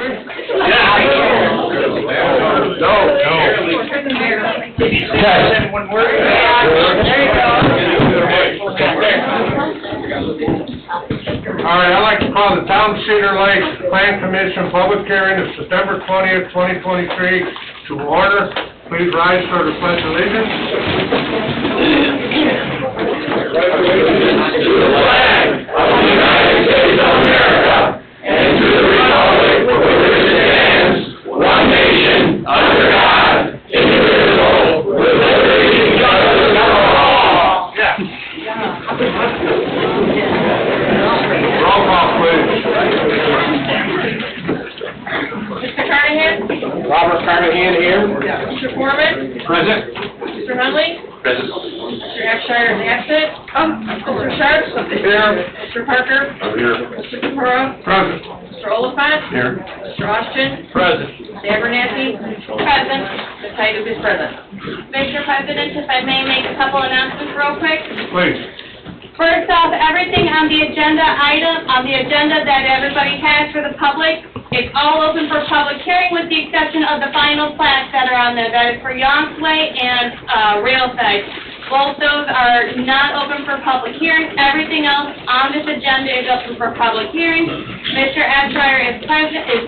All right, I'd like to call the Town of Cedar Lake Plan Commission public hearing of September 20th, 2023 to order. Please rise for the Pledge of Allegiance. To the flag of the United States of America and to the republic for which it stands, one nation, under God, indivisible, with liberty and justice for all. Roll call, please. Mr. Carnahan? Robert Carnahan here. Mr. Foreman? Present. Mr. Hunley? Present. Mr. Abshire is absent. Mr. Sharp? Here. Mr. Parker? I'm here. Mr. Capora? Present. Mr. Oliphant? Here. Mr. Austin? Present. Ms. Abernathy? Present. Ms. Titus is present. Mr. President, if I may make a couple announcements real quick. Please. First off, everything on the agenda that everybody has for the public, it's all open for public hearing with the exception of the final plats that are on there. That is for Yonk and Railside. Both those are not open for public hearing. Everything else on this agenda is open for public hearing. Mr. Abshire is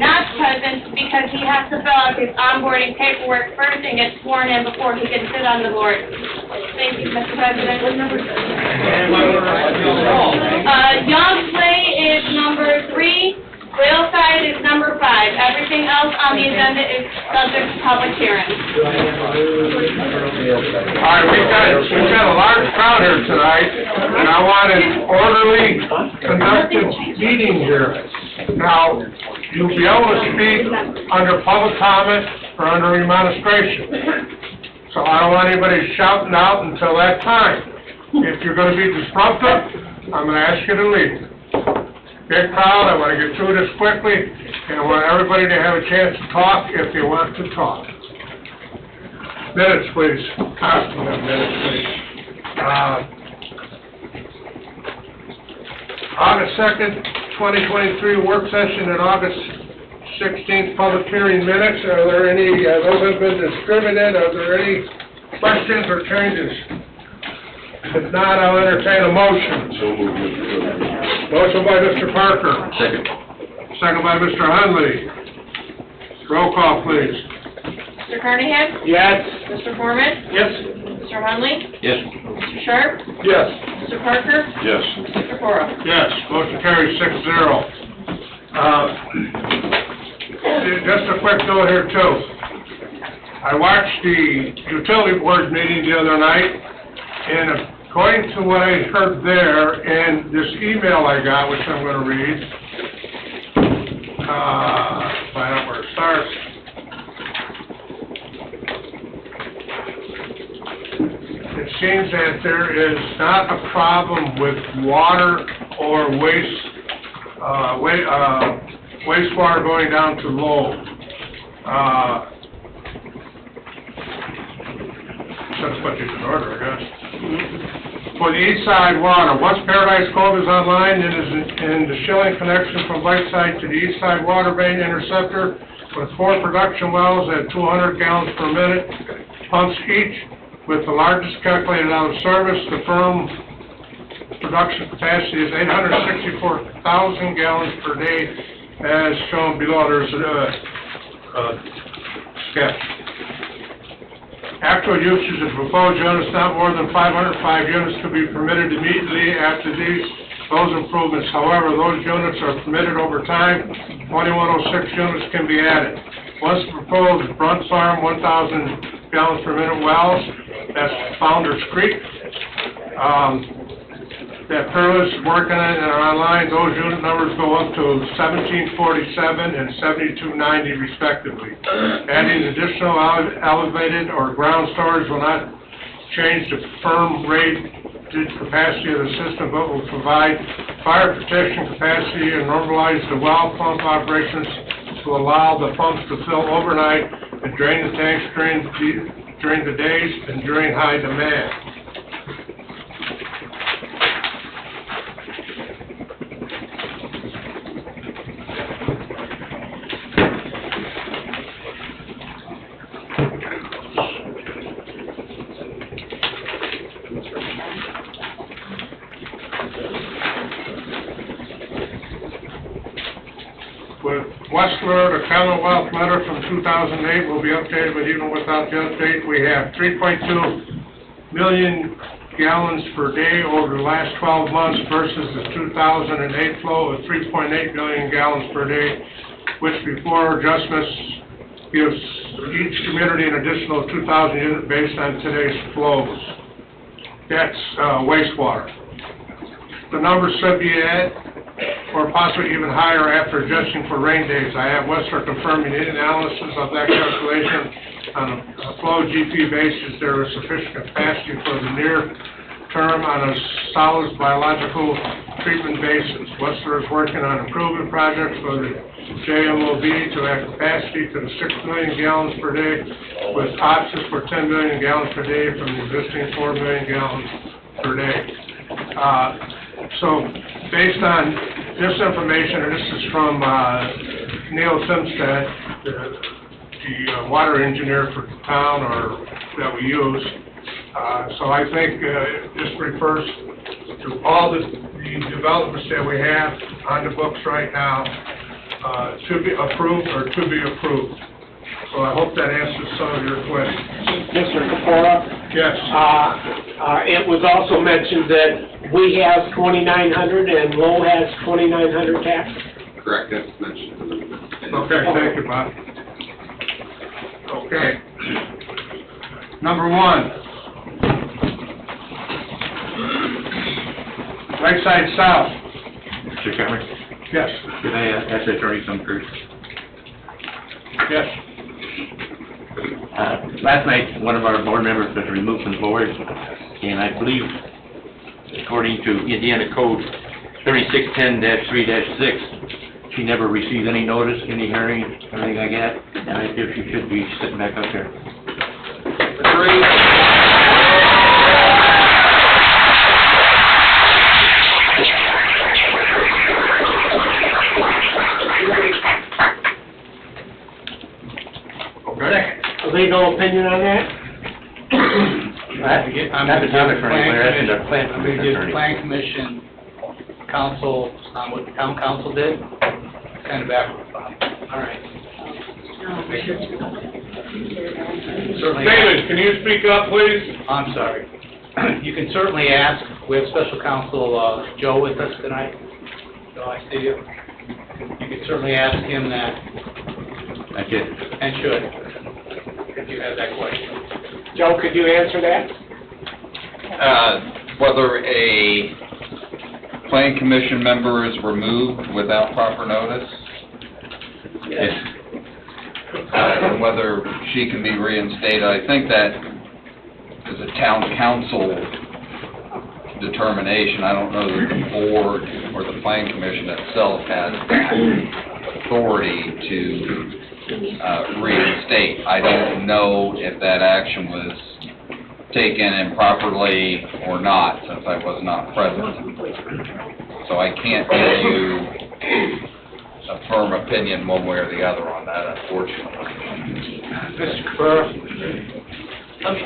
not present because he has to fill out his onboarding paperwork first and get sworn in before he can sit on the board. Thank you, Mr. President. Yonk's Way is number 3. Railside is number 5. Everything else on the agenda is subject to public hearing. All right, we've got a large crowd here tonight, and I want an orderly, conducted meeting here. Now, you'll be able to speak under public comment or under remonstration. So I don't want anybody shouting out until that time. If you're going to be disruptive, I'm going to ask you to leave. Big crowd, I want to get through this quickly, and I want everybody to have a chance to talk if they want to talk. Minutes, please. Minutes, please. August 2nd, 2023 work session and August 16th public hearing minutes. Are there any, those have been distributed, are there any questions or changes? If not, I'll entertain a motion. So moved, Mr. President. Motion by Mr. Parker. Second. Second by Mr. Hunley. Roll call, please. Mr. Carnahan? Yes. Mr. Foreman? Yes. Mr. Hunley? Yes. Mr. Sharp? Yes. Mr. Parker? Yes. Mr. Capora? Yes, motion carries 6-0. Just a quick note here, too. I watched the utility board meeting the other night, and according to what I heard there, and this email I got, which I'm going to read, find out where it starts. It seems that there is not a problem with water or wastewater going down to low. That's what you can order, I guess. For the east side water, once Paradise Cove is online, it is in the Shilling connection from Lakeside to the east side water main interceptor with 4 production wells at 200 gallons per minute, pumps each, with the largest calculated out of service. The firm production capacity is 864,000 gallons per day, as shown below. There's a sketch. Actual usage of proposed units, not more than 505 units, to be permitted immediately after those improvements. However, those units are permitted over time. 2106 units can be added. Once proposed, Brunt Farm, 1,000 gallons per minute wells, that's Founders Creek. That Pearl is working on and are online. Those unit numbers go up to 1747 and 7290 respectively. Adding additional elevated or ground storage will not change the firm rated capacity of the system, but will provide fire protection capacity and normalize the well pump operations to allow the pumps to fill overnight and drain the tanks during the days and during high demand. Westler, the Commonwealth letter from 2008 will be updated, but even without the update, we have 3.2 million gallons per day over the last 12 months versus the 2008 flow of 3.8 million gallons per day, which before adjustments gives each community an additional 2,000 units based on today's flows. That's wastewater. The numbers should be at, or possibly even higher after adjusting for rain days. I have Westler confirming the analysis of that calculation on a flow GP basis. There is sufficient capacity for the near term on a solids biological treatment basis. Westler is working on improvement projects for the JMOB to add capacity to the 6 million gallons per day with options for 10 million gallons per day from the existing 4 million gallons per day. So based on this information, and this is from Neil Simstead, the water engineer for the town or that we use. So I think this refers to all the developments that we have on the books right now to be approved or to be approved. So I hope that answers some of your questions. Mr. Kapora? Yes. It was also mentioned that we have 2,900 and Lowell has 2,900 tax. Correct, that's mentioned. Okay, thank you, Bob. Okay. Number 1. Lakeside South. Mr. Chairman, Yes. can I ask the attorney some first? Yes. Last night, one of our board members was removed from the board, and I believe, according to Indiana Code 3610-3-6, she never received any notice, any hearing, anything like that, and I think she should be sitting back up there. Legal opinion on that? That's the town attorney, we're asking the plant I'm going to give attorney. Plan Commission counsel on what the town council did, kind of backwards, Bob. All right. Certainly. David, can you speak up, please? I'm sorry. You can certainly ask, we have special counsel Joe with us tonight. Joe, I see you. You can certainly ask him that, I did. and should, if you have that question. Joe, could you answer that? Whether a plan commission member is removed without proper notice, Yes. and whether she can be reinstated, I think that is a town council determination. I don't know that the board or the plan commission itself has authority to reinstate. I don't know if that action was taken improperly or not, since I was not present. So I can't give you a firm opinion one way or the other on that, unfortunately. Mr. Kapura,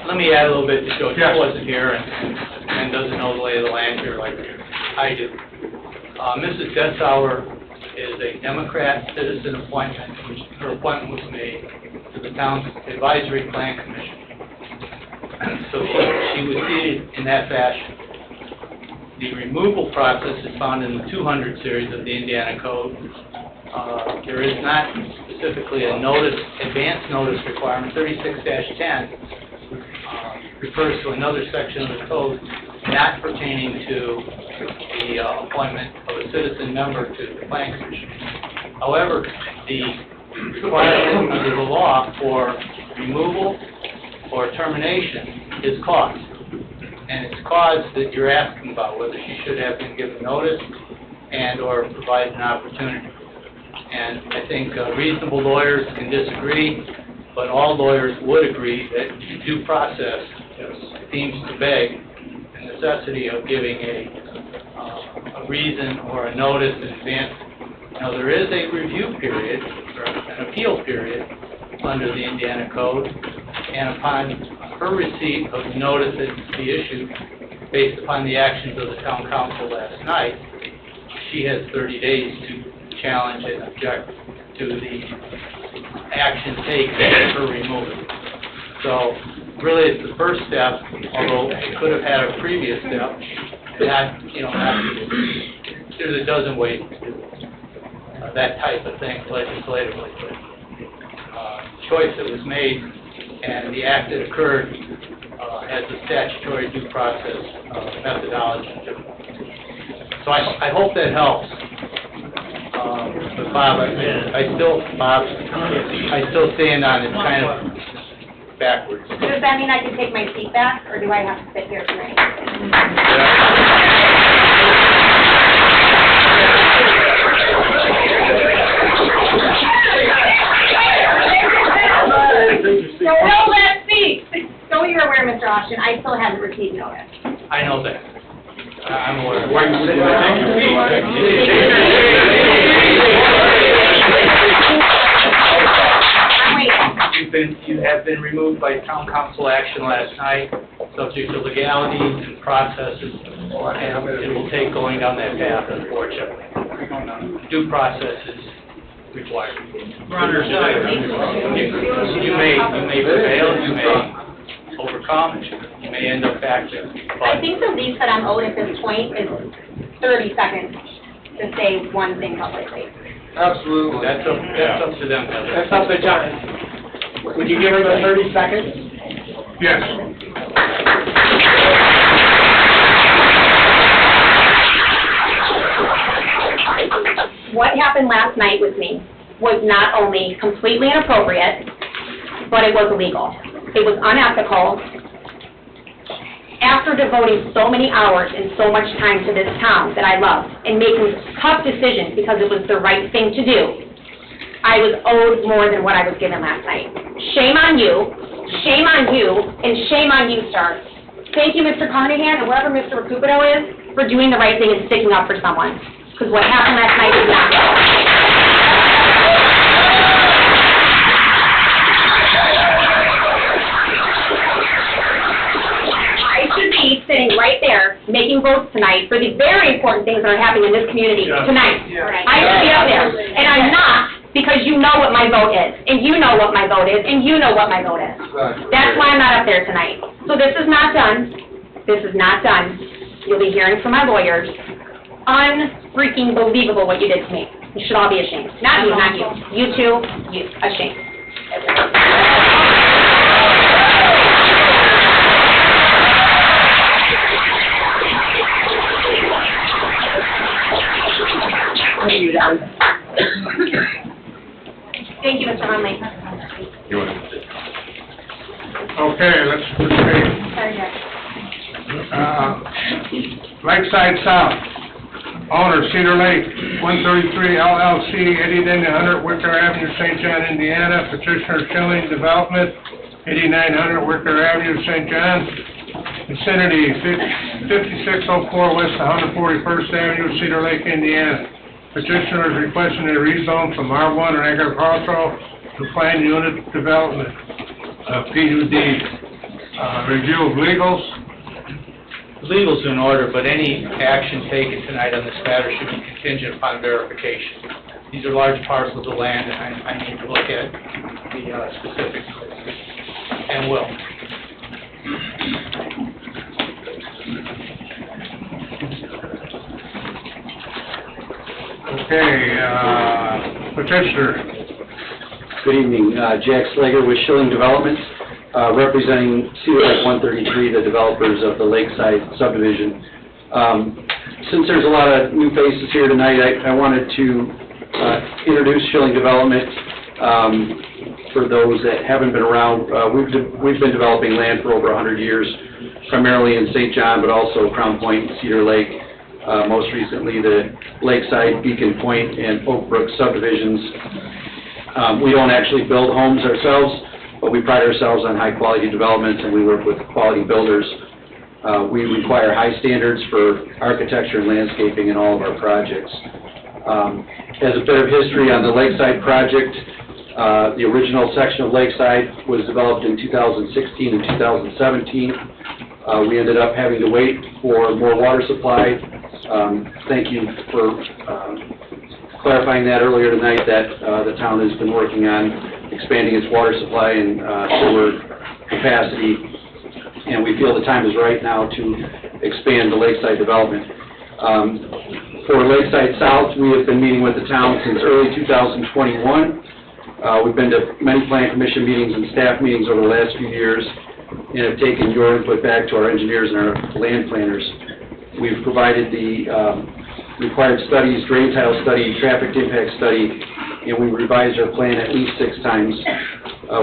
let me add a little bit to Joe. Yes. Joe wasn't here and doesn't know the lay of the land here like I do. Mrs. Dessauer is a Democrat citizen appointment, which her appointment was made to the town's advisory plan commission. So she was seated in that fashion. The removal process is found in the 200 series of the Indiana Code. There is not specifically a notice, advance notice requirement. 36-10 refers to another section of the code not pertaining to the appointment of a citizen member to the planning commission. However, the requirement under the law for removal or termination is cause. And it's cause that you're asking about, whether she should have been given notice and or provided an opportunity. And I think reasonable lawyers can disagree, but all lawyers would agree that due process seems to beg the necessity of giving a reason or a notice in advance. Now, there is a review period, or an appeal period, under the Indiana Code, and upon her receipt of the notice that to be issued, based upon the actions of the town council last night, she has 30 days to challenge and object to the action taken for removal. So really, it's the first step, although it could have had a previous step, that, there's a dozen ways to do that type of thing legislatively. But choice that was made and the act that occurred has a statutory due process methodology to it. So I hope that helps. But Bob, I still stand on it kind of backwards. Does that mean I can take my seat back, or do I have to sit here tonight? No left seat! So you're aware, Mr. Austin, I still haven't received notice. I know that. I'm aware. Why you sitting there? I'm waiting. You have been removed by town council action last night, subject to legalities and processes, and it will take going down that path, unfortunately. Due process is required. You may prevail, you may overcome, you may end up back there. I think the least that I'm owed at this point is 30 seconds to say one thing publicly. Absolutely. That's up to them, Heather. That's up to John. Would you give her the 30 seconds? Yes. What happened last night with me was not only completely inappropriate, but it was illegal. It was unethical. After devoting so many hours and so much time to this town that I love and making tough decisions because it was the right thing to do, I was owed more than what I was given last night. Shame on you, and shame on you, sir. Thank you, Mr. Carnahan, and wherever Mr. Recupero is, for doing the right thing and sticking up for someone. Because what happened last night is not I should be sitting right there making votes tonight for the very important things that are happening in this community tonight. I should be up there, and I'm not, because you know what my vote is, and you know what my vote is, and you know what my vote is. That's why I'm not up there tonight. So this is not done. This is not done. You'll be hearing from my lawyers. Unfreaking believable what you did to me. You should all be ashamed. Not you, not you. You too, you. Ashamed. What have you done? Thank you, Mr. Hunley. Okay, let's proceed. Sorry, Jack. Lakeside South, owner Cedar Lake, 133 LLC, 8900 Wicker Avenue, St. John, Indiana. Petitioner Schilling Development, 8900 Wicker Avenue, St. John. Vicinity 5604 West 141st Avenue, Cedar Lake, Indiana. Petitioner is requesting a rezone from R1 and agricultural to planned unit development, PUD. Review of legals. Legal's in order, but any action taken tonight on this matter should be contingent upon verification. These are large parcels of land, and I need to look at the specifics, and will. Okay, petitioner. Good evening, Jack Slager with Schilling Development, representing Cedar Lake 133, the developers of the Lakeside Subdivision. Since there's a lot of new faces here tonight, I wanted to introduce Schilling Development. For those that haven't been around, we've been developing land for over 100 years, primarily in St. John, but also Crown Point, Cedar Lake. Most recently, the Lakeside, Beacon Point, and Oak Brook subdivisions. We don't actually build homes ourselves, but we pride ourselves on high-quality developments, and we work with quality builders. We require high standards for architecture and landscaping in all of our projects. As a bit of history on the Lakeside project, the original section of Lakeside was developed in 2016 and 2017. We ended up having to wait for more water supply. Thank you for clarifying that earlier tonight, that the town has been working on expanding its water supply and sewer capacity, and we feel the time is right now to expand the Lakeside development. For Lakeside South, we have been meeting with the town since early 2021. We've been to many plan commission meetings and staff meetings over the last few years, and have taken your input back to our engineers and our land planners. We've provided the required studies, drain tile study, traffic impact study, and we revised our plan at least 6 times.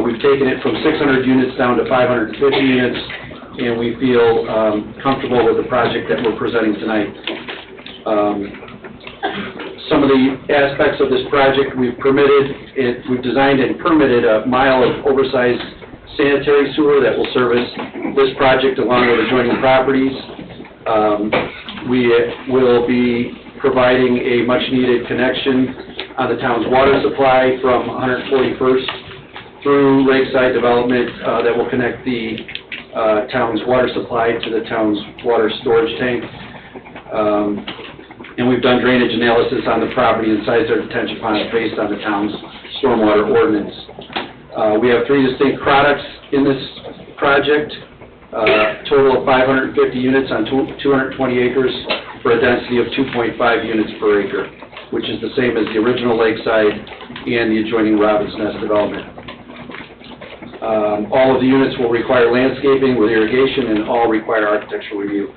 We've taken it from 600 units down to 550 units, and we feel comfortable with the project that we're presenting tonight. Some of the aspects of this project, we've designed and permitted a mile of oversized sanitary sewer that will service this project along with adjoining properties. We will be providing a much-needed connection on the town's water supply from 141st through Lakeside Development that will connect the town's water supply to the town's water storage tank. And we've done drainage analysis on the property and sized our detention ponds based on the town's stormwater ordinance. We have 3 distinct products in this project, total of 550 units on 220 acres for a density of 2.5 units per acre, which is the same as the original Lakeside and the adjoining Robin's Nest development. All of the units will require landscaping with irrigation and all require architectural review.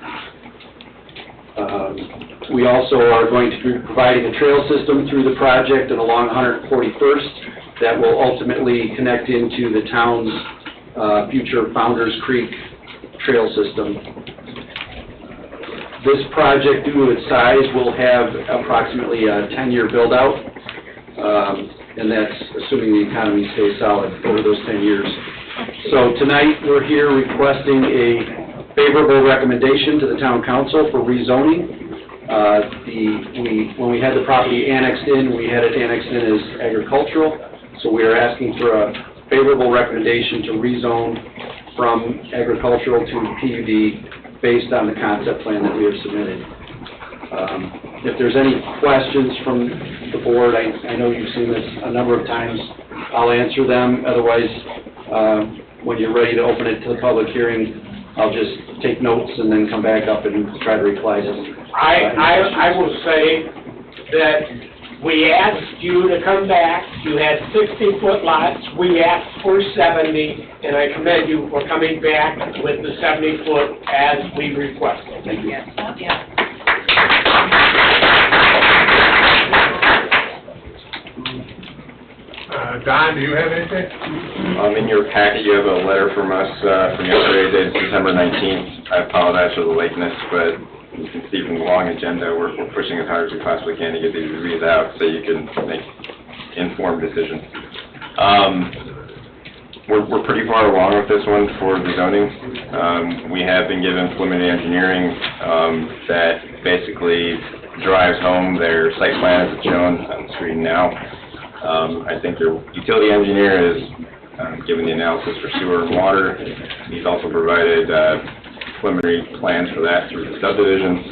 We also are going to be providing a trail system through the project and along 141st that will ultimately connect into the town's future Founders Creek trail system. This project, due to its size, will have approximately a 10-year build-out, and that's assuming the economy stays solid over those 10 years. So tonight, we're here requesting a favorable recommendation to the town council for rezoning. When we had the property annexed in, we had it annexed in as agricultural, so we are asking for a favorable recommendation to rezone from agricultural to PUD based on the concept plan that we have submitted. If there's any questions from the board, I know you've seen this a number of times, I'll answer them. Otherwise, when you're ready to open it to the public hearing, I'll just take notes and then come back up and try to reply to them. I will say that we asked you to come back, you had 60-foot lots, we asked for 70, and I commend you for coming back with the 70-foot as we requested. Thank you. Don, do you have anything? In your packet, you have a letter from us from yesterday, dated September 19th. I apologize for the lateness, but you can see from the long agenda, we're pushing as hard as we possibly can to get these reviews out so you can make informed decisions. We're pretty far along with this one for the zoning. We have been given preliminary engineering that basically drives home their site plan as it's shown on the screen now. I think their utility engineer is given the analysis for sewer and water. He's also provided preliminary plans for that through the subdivision.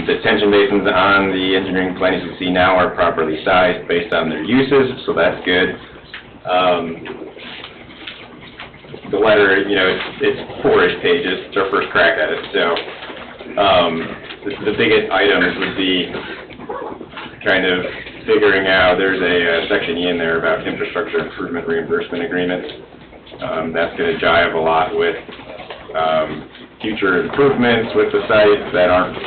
The detention basins on the engineering plan, as you see now, are properly sized based on their uses, so that's good. The letter, it's 4-ish pages. It's our first crack at it, so the biggest items would be kind of figuring out, there's a section in there about infrastructure improvement reimbursement agreements. That's going to jive a lot with future improvements with the site that aren't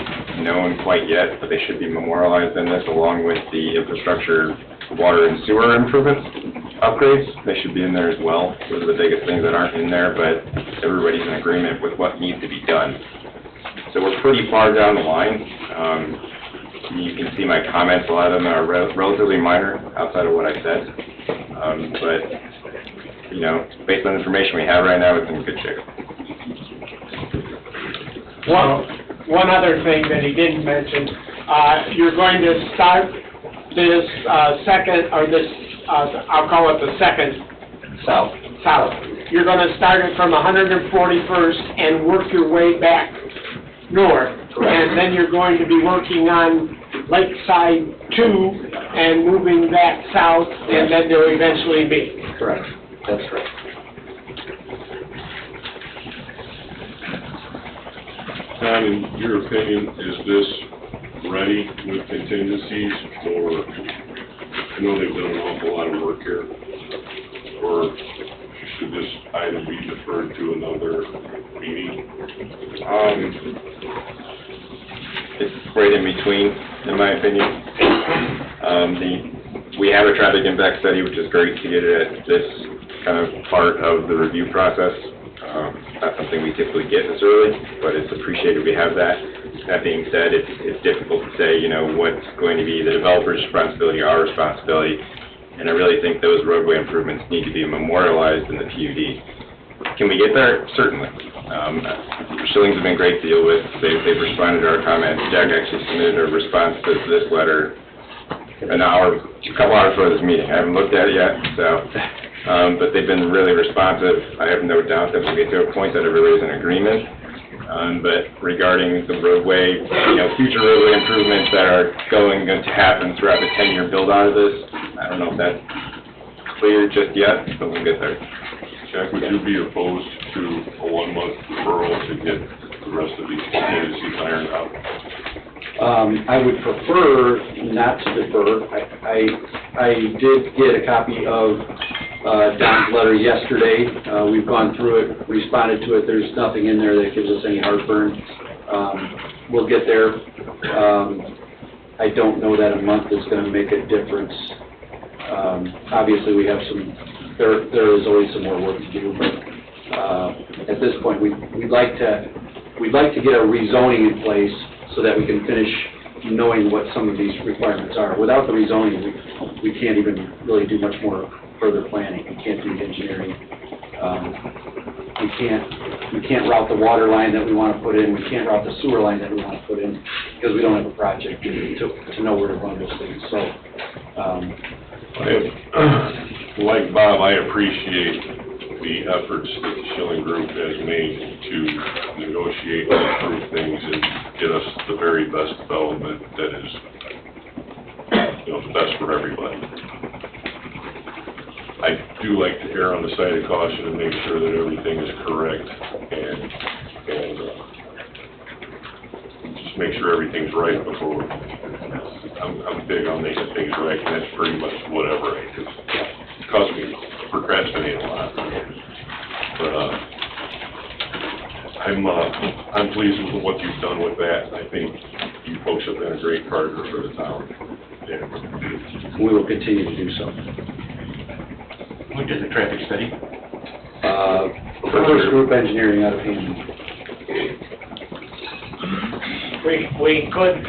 known quite yet, but they should be memorialized in this, along with the infrastructure, water and sewer improvements upgrades. They should be in there as well. Those are the biggest things that aren't in there, but everybody's in agreement with what needs to be done. So we're pretty far down the line. You can see my comments, a lot of them are relatively minor outside of what I said. But, based on the information we have right now, it's in good shape. One other thing that he didn't mention, you're going to start this I'll call it the second South. You're going to start it from 141st and work your way back north. Correct. And then you're going to be working on Lakeside 2 and moving that south, and then they'll eventually be. Correct, that's correct. Tom, in your opinion, is this ready with contingencies, or, I know they've done an awful lot of work here, or should this item be deferred to another meeting? It's right in between, in my opinion. We have a traffic impact study, which is great to get it at this kind of part of the review process. Not something we typically get this early, but it's appreciated we have that. That being said, it's difficult to say, you know, what's going to be the developer's responsibility, our responsibility, and I really think those roadway improvements need to be memorialized in the PUD. Can we get there? Certainly. Shillings have been great to deal with. They've responded to our comments. Jack actually submitted a response to this letter a couple hours before this meeting. I haven't looked at it yet, so, but they've been really responsive. I have no doubt that we'll get to a point that it really is an agreement. But regarding the roadway, you know, future roadway improvements that are going to happen throughout the 10-year build-out of this, I don't know if that's clear just yet, but we'll get there. Jack, would you be opposed to a 1-month deferral to get the rest of these contingencies ironed out? I would prefer not to defer. I did get a copy of Don's letter yesterday. We've gone through it, responded to it. There's nothing in there that gives us any heartburn. We'll get there. I don't know that a month is going to make a difference. Obviously, we have there is always some more work to do, but at this point, we'd like to get a rezoning in place so that we can finish knowing what some of these requirements are. Without the rezoning, we can't even really do much more further planning. We can't do engineering. We can't route the water line that we want to put in. We can't route the sewer line that we want to put in because we don't have a project to know where to run those things. So, Like Bob, I appreciate the efforts that the Schilling Group has made to negotiate and improve things and get us the very best development that is, you know, the best for everybody. I do like to err on the side of caution and make sure that everything is correct and just make sure everything's right before. I'm big on making things right, and that's pretty much whatever. It costs me procrastinate a lot. But I'm pleased with what you've done with that. I think you folks have been a great partner for the town. Yeah. we will continue to do so. We did the traffic study. First Group Engineering out of Hammond. We could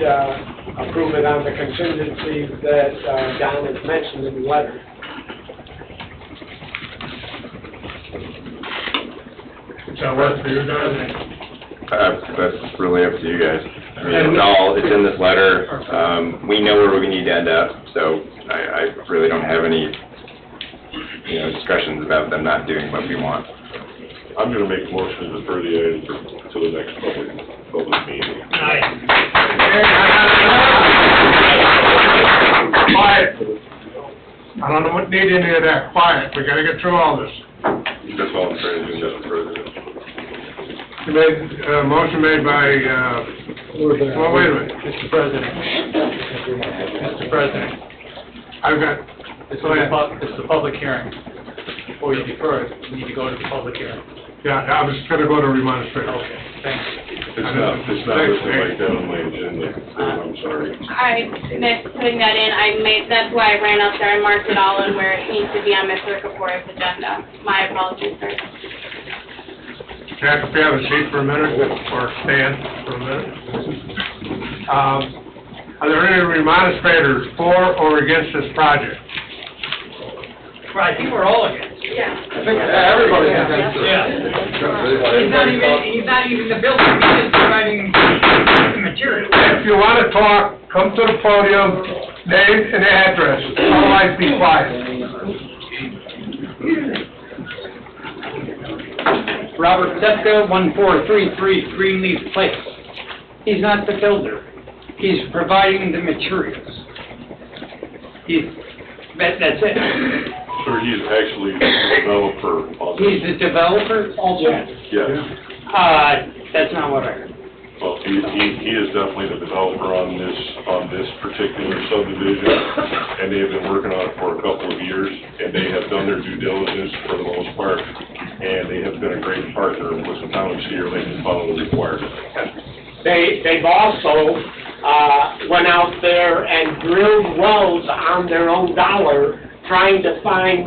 approve it on the contingencies that Don has mentioned in the letter. Does that work for you, Don? That's really up to you guys. I mean, it's in this letter. We know where we need to end up, so I really don't have any, you know, discussions about them not doing what we want. I'm going to make a motion to defer the item to the next public meeting. Quiet. I don't need any of that quiet. We gotta get through all this. That's all I'm trying to do, Mr. President. Motion made by, well, wait a minute. Mr. President. Mr. President, I've got, this is the public hearing. Before you defer it, you need to go to the public hearing. yeah, I was gonna go to remonstrate. Okay, thanks. It's not listed like that on my agenda, so I'm sorry. I missed putting that in. That's why I ran up there and marked it all in where it needs to be on Mr. Kapoor's agenda. My apologies, sir. Jack, if you have a seat for a minute, or stand for a minute. Are there any remonstrators for or against this project? Well, I think we're all against it. Yeah. Everybody's against it. Yeah. He's not even the builder, he's just providing the material. If you want to talk, come to the podium, name and address, otherwise be quiet. Robert Setka, 1433 Greenleaf Place. He's not the builder. He's providing the materials. That's it. So he's actually the developer on He's this? the developer also? Yes. That's not what I heard. Well, he is definitely the developer on this particular subdivision, and they have been working on it for a couple of years, and they have done their due diligence for the most part, and they have been a great partner with the town of Cedar Lake to follow the requirements. They've also, went out there and drilled wells on their own dollar, trying to find,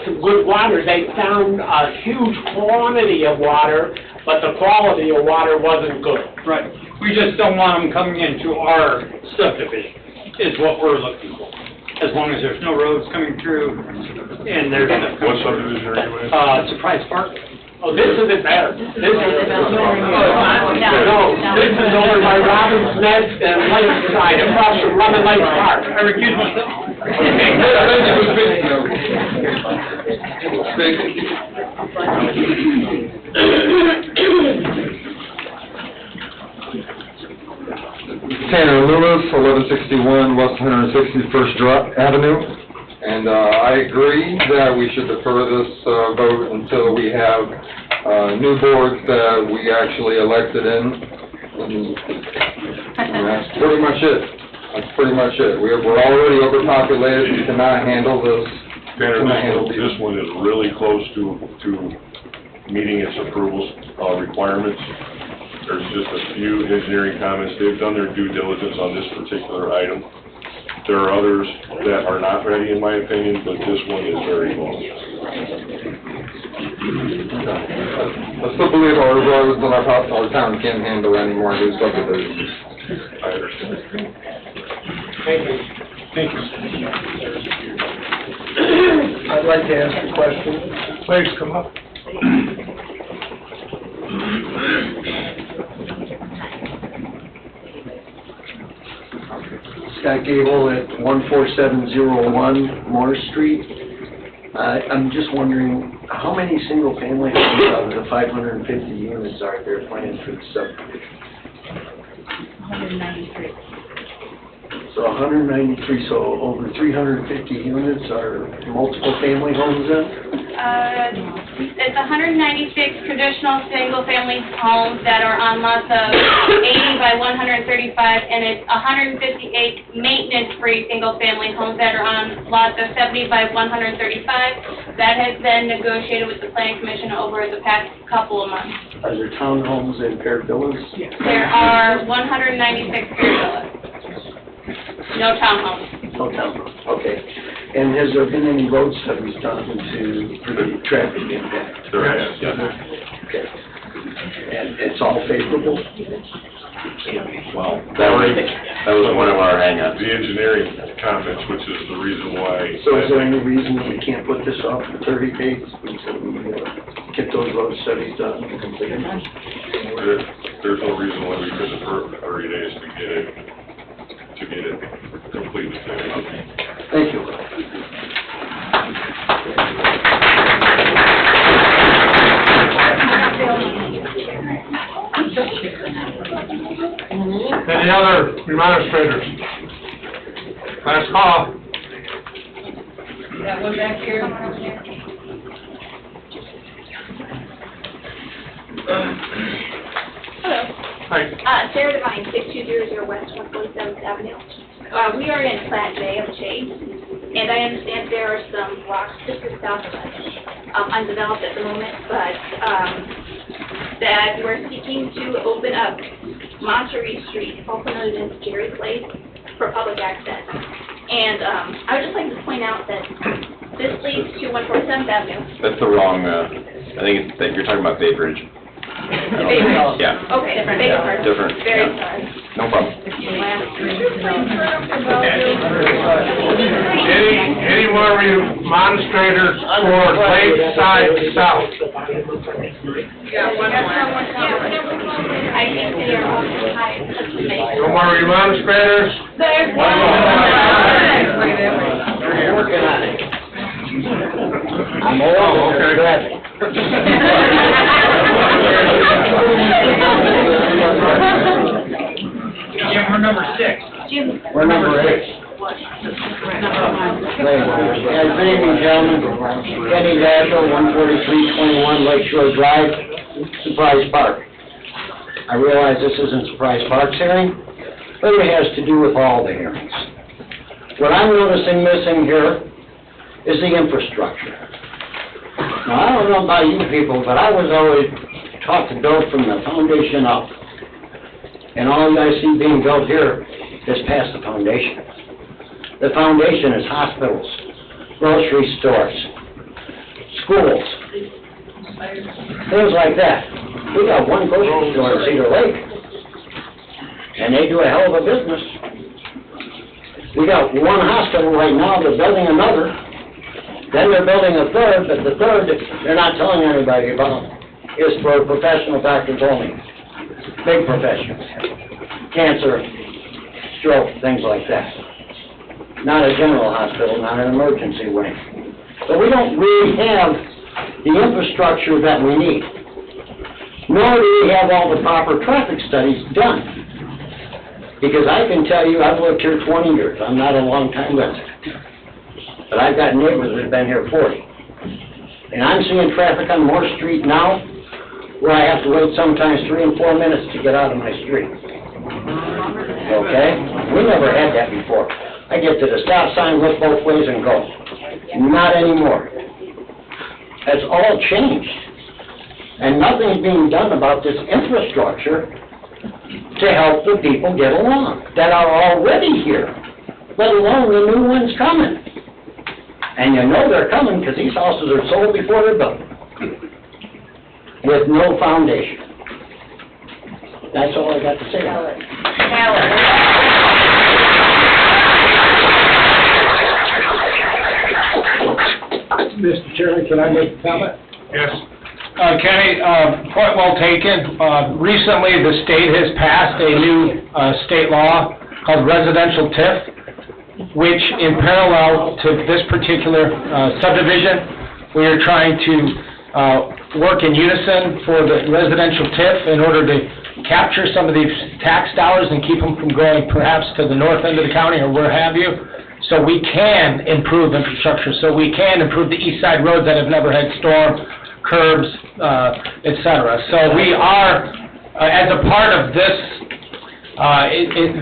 some good water. They found a huge quantity of water, but the quality of water wasn't good. Right. We just don't want them coming into our subdivision, is what we're looking for. As long as there's no roads coming through and there's no... What subdivision are you in? Surprise Park. Oh, this isn't there. This is over by Robin's Nest and Lakeside, across from Lemon Lake Park. I recuse myself. Tanner Lewis, 1161 West 161st Avenue, and I agree that we should defer this vote until we have new boards that we actually elected in. And that's pretty much it. That's pretty much it. We're already overpopulated. We cannot handle this. Tanner, this one is really close to meeting its approvals requirements. There's just a few engineering comments. They've done their due diligence on this particular item. There are others that are not ready, in my opinion, but this one is very close. I still believe our roads and our town can't handle any more new subdivisions. I understand. Thank you. Thank you. I'd like to ask a question. Please come up. Scott Gable at 14701 Moore Street. I'm just wondering, how many single-family homes out of the 550 units are there planned for the subdivision? 193. So 193, so over 350 units are multiple-family homes then? It's 196 traditional single-family homes that are on lots of 80 by 135, and it's 158 maintenance-free single-family homes that are on lots of 70 by 135. That has been negotiated with the Planning Commission over the past couple of months. Are there townhomes and paired villas? There are 196 paired villas. No townhomes. No townhomes, okay. And has there been any road studies done for the traffic impact? There has. Okay. And it's all favorable? Well, that was one of our hang-ups. The engineering comments, which is the reason why... So is there any reason we can't put this off for 30 days until we get those road studies done and completed? There's no reason why we couldn't defer 30 days to get it completely finished. Thank you. Any other remonstrators? Last call. That one back here. Hello. Hi. Sarah Devine, 6200 West 147th Avenue. We are in Plat J of Chase, and I understand there are some blocks just to the south of us, undeveloped at the moment, but that we're seeking to open up Monastery Street, also known as Jerry Place, for public access. And I would just like to point out that this leads to 147th Avenue. That's the wrong, I think it's, that you're talking about Bay Bridge. Bay Bridge. Yeah. Okay, Bay Bridge. Different. Very Yeah. sorry. No problem. Any more remonstrators for Lakeside South? Yeah, one more. I think they are all high. No more remonstrators? There's One one. We're working on it. I'm Oh, okay. number 6. We're number 8. Good evening, gentlemen. Kenny Dashiell, 14321 Lakeshore Drive, Surprise Park. I realize this isn't Surprise Park's hearing, but it has to do with all the hearings. What I'm noticing missing here is the infrastructure. Now, I don't know about you people, but I was always taught to build from the foundation up. And all you guys see being built here is past the foundation. The foundation is hospitals, grocery stores, schools, things like that. We got one grocery store in Cedar Lake, and they do a hell of a business. We got one hospital right now, they're building another, then they're building a third, but the third, they're not telling anybody about, is for professional doctors only, big professionals, cancer, stroke, things like that. Not a general hospital, not an emergency wing. But we don't really have the infrastructure that we need. Nor do we have all the proper traffic studies done. Because I can tell you, I've lived here 20 years. I'm not a long-time resident. But I've got neighbors that have been here 40. And I'm seeing traffic on Moore Street now where I have to wait sometimes 3 and 4 minutes to get out of my street. Okay? We never had that before. I get to the stop sign, look both ways, and go. Not anymore. That's all changed. And nothing's being done about this infrastructure to help the people get along that are already here, let alone the new ones coming. And you know they're coming because these houses are sold before they're built, with no foundation. That's all I got to say about it. Mr. Chairman, can I make a comment? Yes. Kenny, point well taken. Recently, the state has passed a new state law called residential TIF, which in parallel to this particular subdivision, we are trying to work in unison for the residential TIF in order to capture some of these tax dollars and keep them from going perhaps to the north end of the county or where have you. So we can improve infrastructure, so we can improve the east side roads that have never had storm, curbs, et cetera. So we are, as a part of this,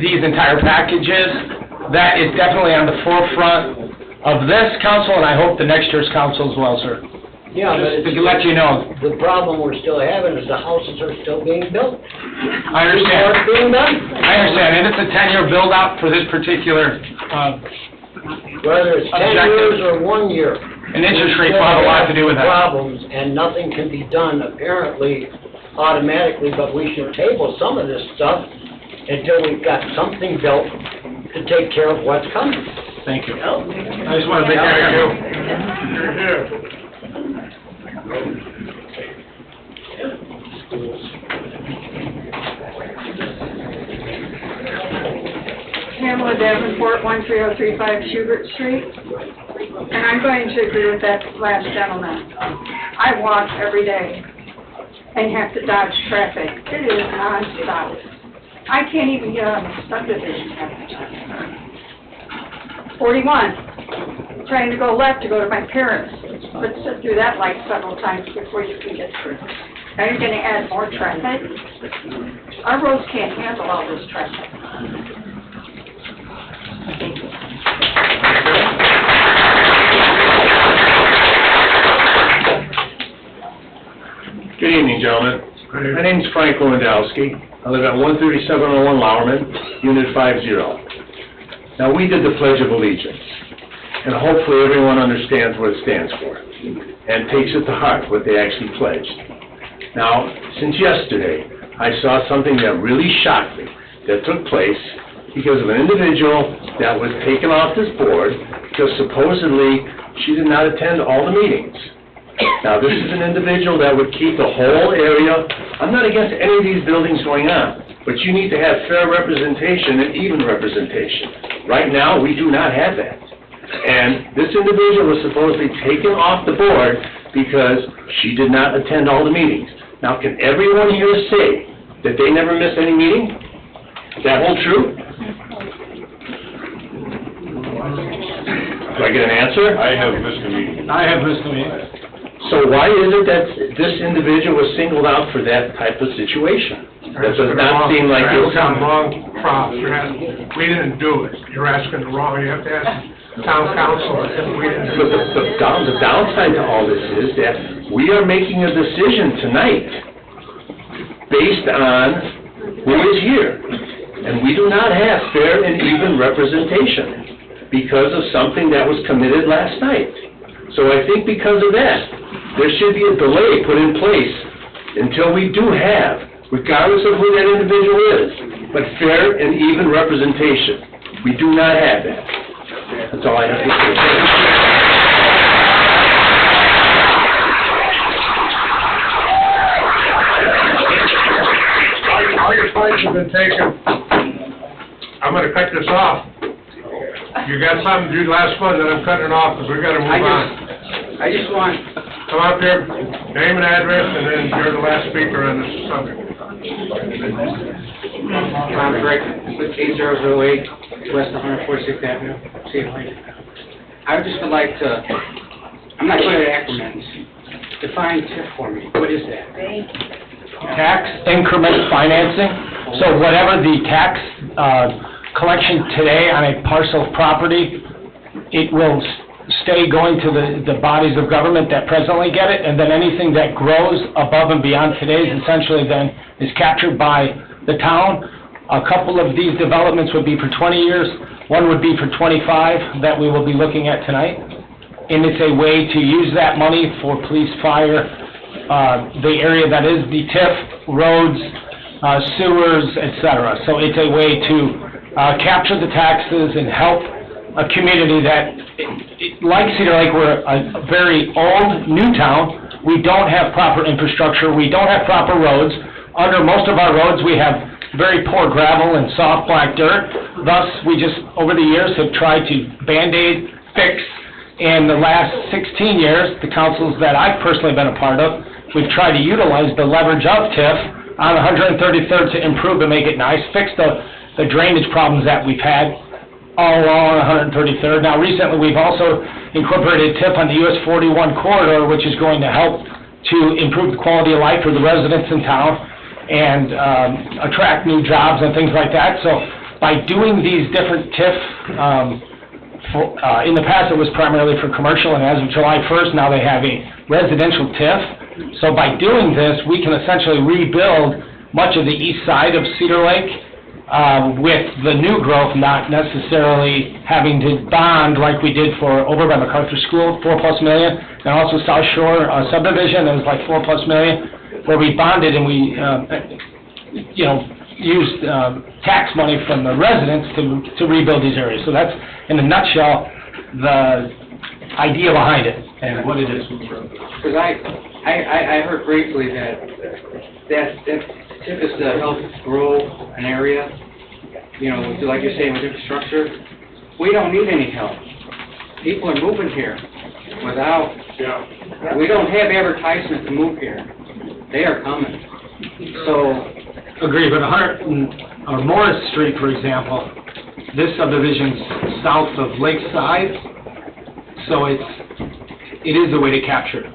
these entire packages, that is definitely on the forefront of this council, and I hope the next year's council as well, sir. Yeah, but Just to let you know. The problem we're still having is the houses are still being built. I understand. Work being done. I understand, and it's a 10-year build-out for this particular whether it's 10 years or 1 year. And interest rates will have a lot to do with that. Problems, and nothing can be done apparently automatically, but we should table some of this stuff until we've got something built to take care of what's coming. Thank you. I just want to make sure you. Pamela Davenport, 13035 Schubert Street, and I'm going to agree with that last gentleman. I walk every day and have to dodge traffic. It is nonstop. I can't even get on the subdivision half the time. 41, trying to go left to go to my parents', but sit through that light several times before you can get through. Now you're going to add more traffic? Our roads can't handle all this traffic. Good evening, gentlemen. My name's Frank Lewandowski. I live at 13701 Lowerman, Unit 50. Now, we did the Pledge of Allegiance, and hopefully everyone understands what it stands for and takes it to heart, what they actually pledged. Now, since yesterday, I saw something that really shocked me that took place because of an individual that was taken off this board because supposedly she did not attend all the meetings. Now, this is an individual that would keep the whole area. I'm not against any of these buildings going on, but you need to have fair representation and even representation. Right now, we do not have that. And this individual was supposedly taken off the board because she did not attend all the meetings. Now, can everyone here say that they never missed any meeting? That hold true? Do I get an answer? I have missed a meeting. I have missed a meeting. So why is it that this individual was singled out for that type of situation? That does not seem like You're it's... asking the wrong crowd. We didn't do it. You're asking the wrong, you have to ask town council if we didn't do But it. the downside to all this is that we are making a decision tonight based on who is here. And we do not have fair and even representation because of something that was committed last night. So I think because of that, there should be a delay put in place until we do have, regardless of who that individual is, but fair and even representation. We do not have that. That's all I have to say. All your points have been taken. I'm gonna cut this off. You got something to do last month, then I'm cutting it off, because we gotta move on. I just want, Come up here, name and address, and then you're the last speaker on this subject. Tom Frick, with 8008 West 146th Avenue, Cedar Lake. I just would like to, I'm not good at acronyms. Define TIF for me. What is that? Tax increment financing. So whatever the tax collection today on a parcel of property, it will stay going to the bodies of government that presently get it, and then anything that grows above and beyond today's essentially then is captured by the town. A couple of these developments would be for 20 years. One would be for 25 that we will be looking at tonight. And it's a way to use that money for police, fire, the area that is the TIF, roads, sewers, etc. So it's a way to capture the taxes and help a community that, like Cedar Lake, we're a very old, new town. We don't have proper infrastructure. We don't have proper roads. Under most of our roads, we have very poor gravel and soft black dirt. Thus, we just, over the years, have tried to Band-Aid, fix. In the last 16 years, the councils that I've personally been a part of, we've tried to utilize the leverage of TIF on 133rd to improve and make it nice, fix the drainage problems that we've had all along 133rd. Now, recently, we've also incorporated TIF on the US 41 corridor, which is going to help to improve the quality of life for the residents in town and attract new jobs and things like that. So by doing these different TIF, in the past it was primarily for commercial, and as of July 1st, now they have a residential TIF. So by doing this, we can essentially rebuild much of the east side of Cedar Lake with the new growth, not necessarily having to bond like we did for over by MacArthur School, $4+ million, and also South Shore Subdivision, it was like $4+ million, where we bonded and we, used tax money from the residents to rebuild these areas. So that's, in a nutshell, the idea behind it and what it is. Because I heard briefly that TIF is to help grow an area, like you're saying with infrastructure. We don't need any help. People are moving here without, we don't have advertisement to move here. They are coming. So. Agree, but Morris Street, for example, this subdivision's south of Lakeside, so it is a way to capture it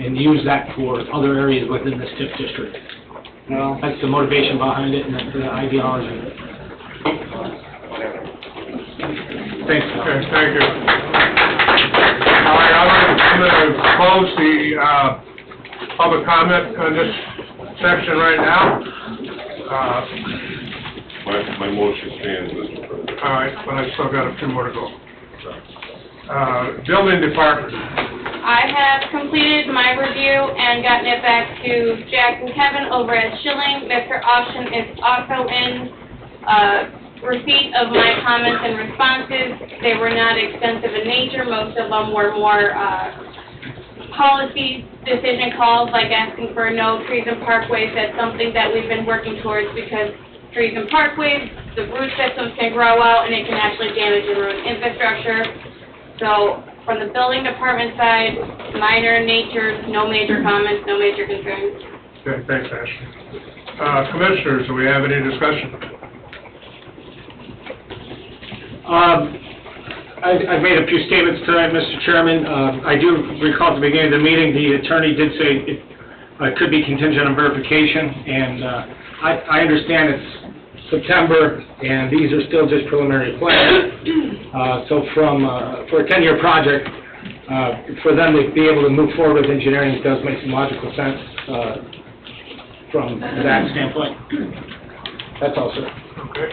and use that for other areas within this TIF district. No. That's the motivation behind it and that's the ideology. Thanks. Okay, thank you. All right, I'm going to close the public comment on this section right now. My motion stands, Mr. President. All right, but I still got a few more to go. Building department. I have completed my review and gotten it back to Jack and Kevin over at Schilling. Mr. Auction is also in receipt of my comments and responses. They were not extensive in nature. Most of them were more policy decision calls, like asking for no trees and parkways. That's something that we've been working towards because trees and parkways, the root systems can grow out and it can actually damage and ruin infrastructure. So from the building department side, minor in nature, no major comments, no major concerns. Okay, thanks, Ashley. Commissioners, do we have any discussion? I've made a few statements tonight, Mr. Chairman. I do recall at the beginning of the meeting, the attorney did say it could be contingent on verification, and I understand it's September, and these are still just preliminary plans. So for a 10-year project, for them to be able to move forward with engineering does make some logical sense from that standpoint. That's all, sir. Okay.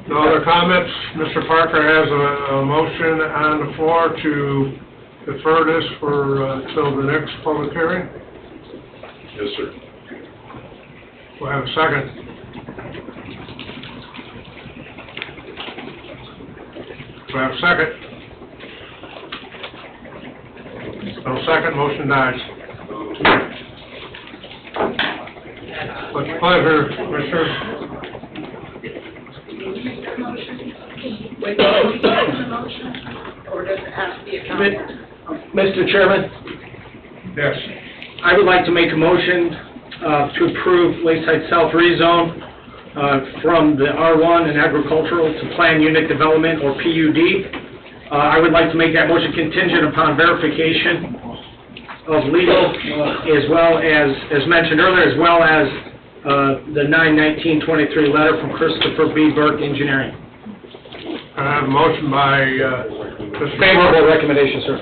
No other comments? Mr. Parker has a motion on the floor to defer this for, till the next public hearing. Yes, sir. We'll have a second. We'll have a second. No second, motion dies. What's your pleasure, Commissioner? With the motion, or does it have to be a comment? Mr. Chairman, Yes. I would like to make a motion to approve Lakeside South rezone from the R1 and agricultural to planned unit development, or PUD. I would like to make that motion contingent upon verification of legal, as well as mentioned earlier, as well as the 9/19/23 letter from Christopher B. Burke Engineering. I have a motion by Mr. Favorable recommendation, sir.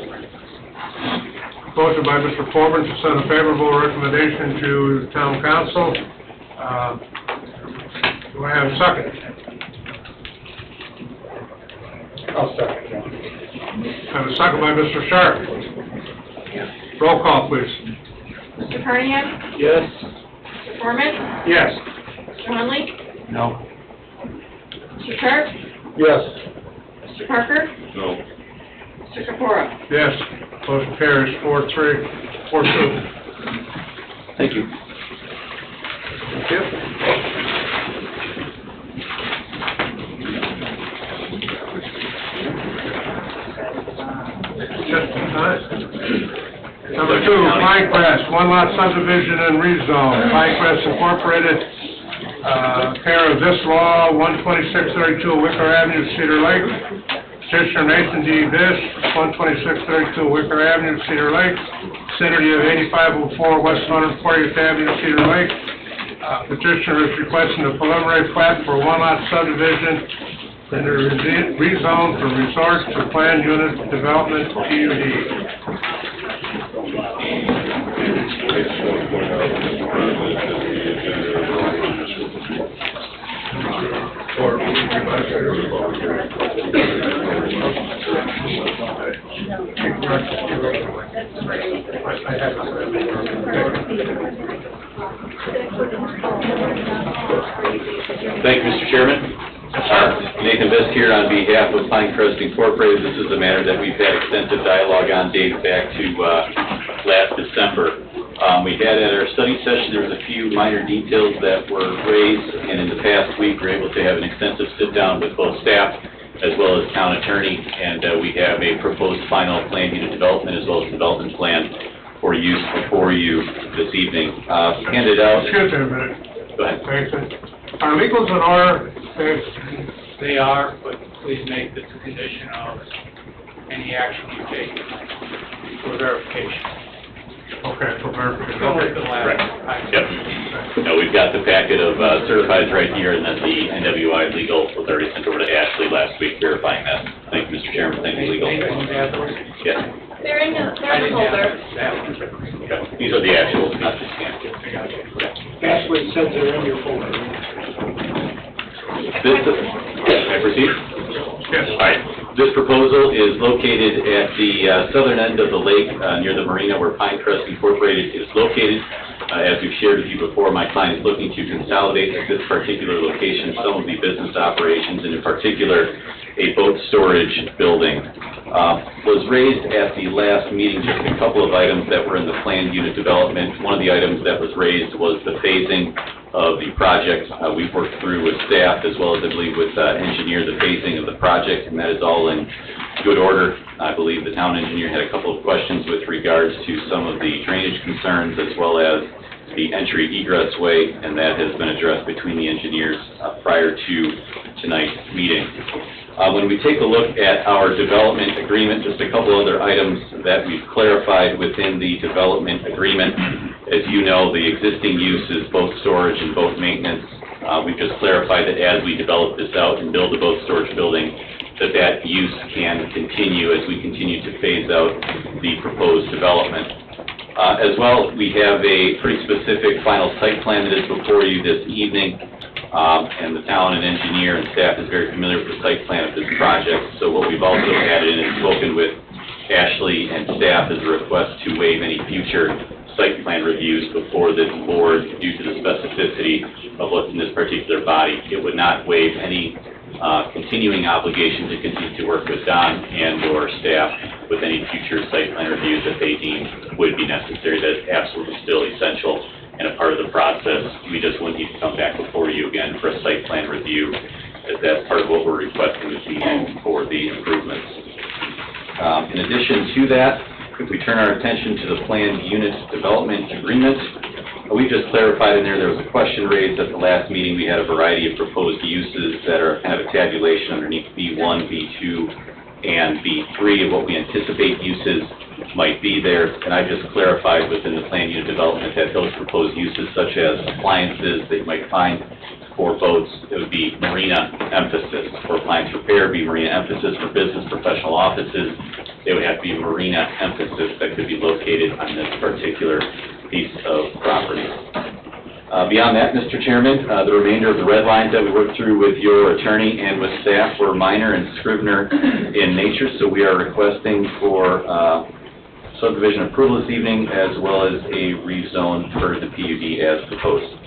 Motion by Mr. Foreman to send a favorable recommendation to the town council. Do I have a second? I'll second. I have a second by Mr. Sharp. Roll call, please. Mr. Carnahan? Yes. Mr. Foreman? Yes. Mr. Hunley? No. Mr. Sharp? Yes. Mr. Parker? No. Mr. Capora? Yes. Motion carries 4-3, 4-2. Thank you. Thank you. Just in time. Number 2, Crest, one lot subdivision and rezone. Crest Incorporated, care of this law, 12632 Wicker Avenue, Cedar Lake. Petitioner Nathan D. Bish, 12632 Wicker Avenue, Cedar Lake. Synergy of 8504 West 140th Avenue, Cedar Lake. Petitioner is requesting a preliminary plat for one lot subdivision and a rezone for resorts to planned unit development, PUD. I just want to point out, Mr. President, that the agenda on this Thank you, Mr. Chairman. Nathan Bisk here on behalf of Crest Incorporated. This is a matter that we've had extensive dialogue on dating back to last December. We had at our study session, there was a few minor details that were raised, and in the past week, we were able to have an extensive sit-down with both staff as well as town attorney, and we have a proposed final plan unit development as well as development plan for use before you this evening. Handed out. Excuse me a minute. Go ahead. Thanks. Are legals in order? They are, but please make this a condition of any action you take for verification. Okay, for verification. Similar to the last Right. time. Yep. No, we've got the packet of certifieds right here, and then the NWI legal was already sent over to Ashley last week verifying that. Thank you, Mr. Chairman. Thank you, legal. Yes. They're in the folder. Okay. These are the actuals, not the scanned. Ashley said they're in your folder. Can I proceed? Yes. All right. This proposal is located at the southern end of the lake near the marina where Crest Incorporated is located. As we've shared with you before, my client is looking to consolidate at this particular location some of the business operations, and in particular, a boat storage building. Was raised at the last meeting just a couple of items that were in the planned unit development. One of the items that was raised was the phasing of the project. We've worked through with staff as well as, I believe, with engineer the phasing of the project, and that is all in good order. I believe the town engineer had a couple of questions with regards to some of the drainage concerns as well as the entry egress way, and that has been addressed between the engineers prior to tonight's meeting. When we take a look at our development agreement, just a couple other items that we've clarified within the development agreement. As you know, the existing use is boat storage and boat maintenance. We've just clarified that as we develop this out and build a boat storage building, that use can continue as we continue to phase out the proposed development. As well, we have a pretty specific final site plan that is before you this evening, and the town and engineer and staff is very familiar with the site plan of this project. So what we've also added and spoken with Ashley and staff is a request to waive any future site plan reviews before this board due to the specificity of what's in this particular body. It would not waive any continuing obligation to continue to work with Don and/or staff with any future site plan reviews that they deem would be necessary. That is absolutely still essential and a part of the process. We just wouldn't need to come back before you again for a site plan review, as that's part of what we're requesting this evening for the improvements. In addition to that, if we turn our attention to the planned unit development agreement, we've just clarified in there was a question raised at the last meeting. We had a variety of proposed uses that are kind of a tabulation underneath B1, B2, and B3 of what we anticipate uses might be there. And I just clarified within the planned unit development that those proposed uses, such as appliances that you might find for boats, it would be marina emphasis. For appliance repair, be marina emphasis. For business professional offices, they would have to be marina emphasis that could be located on this particular piece of property. Beyond that, Mr. Chairman, the remainder of the red lines that we worked through with your attorney and with staff were minor and scrivener in nature, so we are requesting for subdivision approval this evening, as well as a rezone for the PUD as proposed.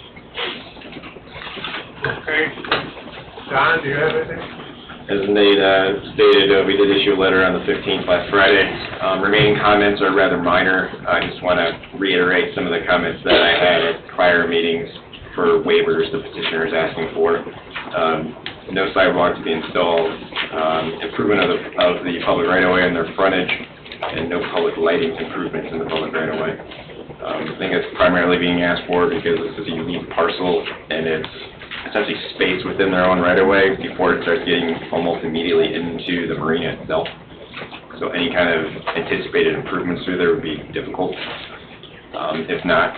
Okay. Don, do you have anything? As Nate stated, we did issue a letter on the 15th last Friday. Remaining comments are rather minor. I just want to reiterate some of the comments that I had at prior meetings for waivers the petitioner is asking for. No sidewalk to be installed, improvement of the public right-of-way and their frontage, and no public lighting improvements in the public right-of-way. I think it's primarily being asked for because this is a unique parcel and it's essentially space within their own right-of-way before it starts getting almost immediately into the marina itself. So any kind of anticipated improvements through there would be difficult, if not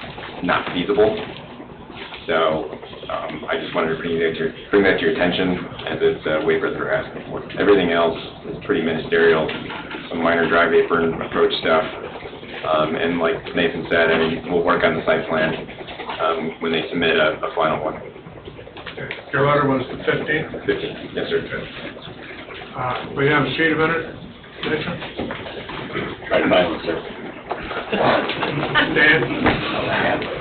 feasible. So I just wanted to bring that to your attention as it's a waiver that we're asking for. Everything else is pretty ministerial, some minor drive apron approach stuff. And like Nathan said, I mean, we'll work on the site plan when they submit a final one. Your letter was the 15th? 15th, yes, sir. We have a sheet of minutes, Mitchell? Right in mind, sir. Dan?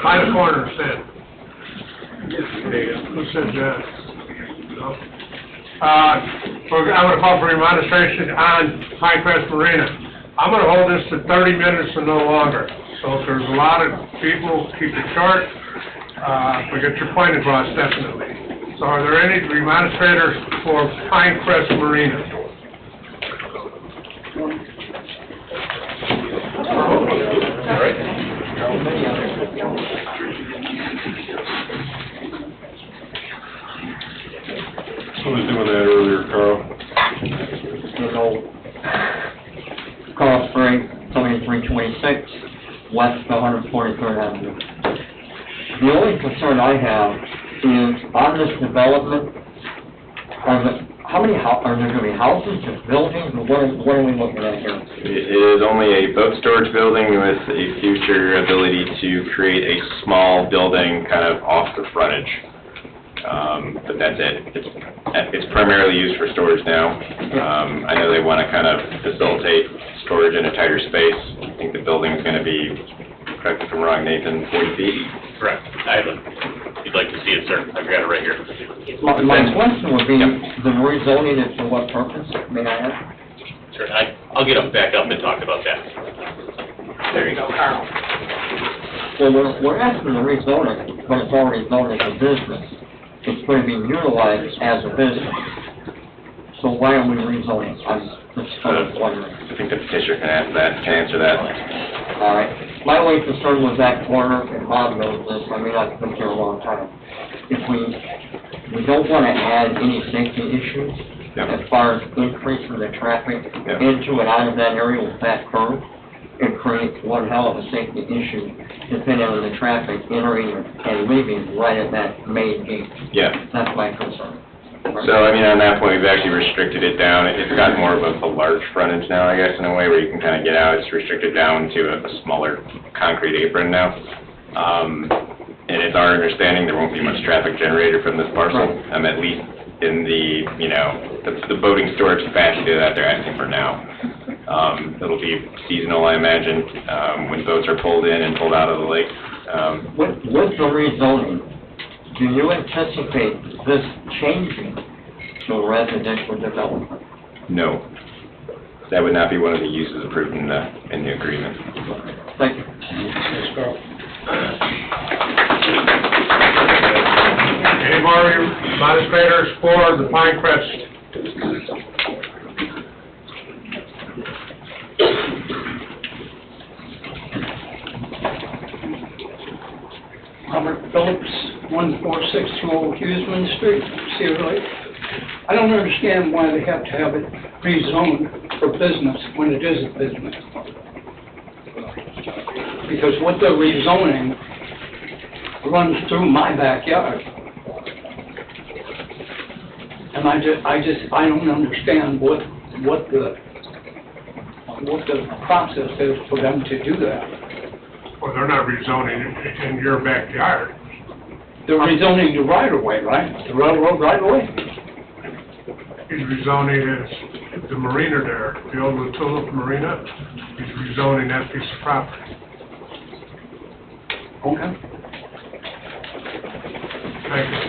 By the corner, Stan. Who said that? No? I'm going to call for remonstration on Pinecrest Marina. I'm going to hold this to 30 minutes or no longer. So if there's a lot of people, keep it short. We get your point across, definitely. So are there any remonstrators for Pinecrest Marina? All right. I was doing that earlier, Carl. Carl Spring, 7326, west of 143rd Avenue. The only concern I have is on this development, are there going to be houses, just buildings, or what are we looking at here? It is only a boat storage building with a future ability to create a small building kind of off the frontage. But that's it. It's primarily used for storage now. I know they want to kind of facilitate storage in a tighter space. I think the building is going to be, correct me if I'm wrong, Nathan, 40 feet? Correct. If you'd like to see it, sir, I've got it right here. My question would be, the rezoning is for what purpose, may I ask? Sure, I'll get them back up and talk about that. There you go, Carl. Well, we're asking to rezone it, but it's already zoned as a business. It's going to be utilized as a business. So why are we rezoning? I'm just kind of wondering. I think the petitioner can answer that. All right. My only concern was that corner, and Bob knows this, I mean, I've been here a long time. If we we don't want to add any safety issues as far as increasing the traffic into and out of that area with that curve, and create one hell of a safety issue depending on the traffic entering and leaving right at that main gate. Yeah. That's my concern. So, I mean, on that point, we've actually restricted it down. It's got more of a large frontage now, I guess, in a way, where you can kind of get out. It's restricted down to a smaller concrete apron now. And it's our understanding there won't be much traffic generated from this parcel, at least in the, you know, the boating storage capacity that they're asking for now. It'll be seasonal, I imagine, when boats are pulled in and pulled out of the lake. With the rezoning, do you anticipate this changing to a residential development? No. That would not be one of the uses approved in the agreement. Thank you. Any more administrators for the Pine Crest? Robert Phillips, 14620 Hughesman Street, Cedar Lake. I don't understand why they have to have it rezoned for business when it is a business. Because what they're rezoning runs through my backyard. And I don't understand what the process is for them to do that. Well, they're not rezoning in your backyard. They're rezoning the right-of-way, right? The railroad right-of-way? He's rezoning the marina there, the old Tulip Marina. He's rezoning that piece of property. Okay. Thank you.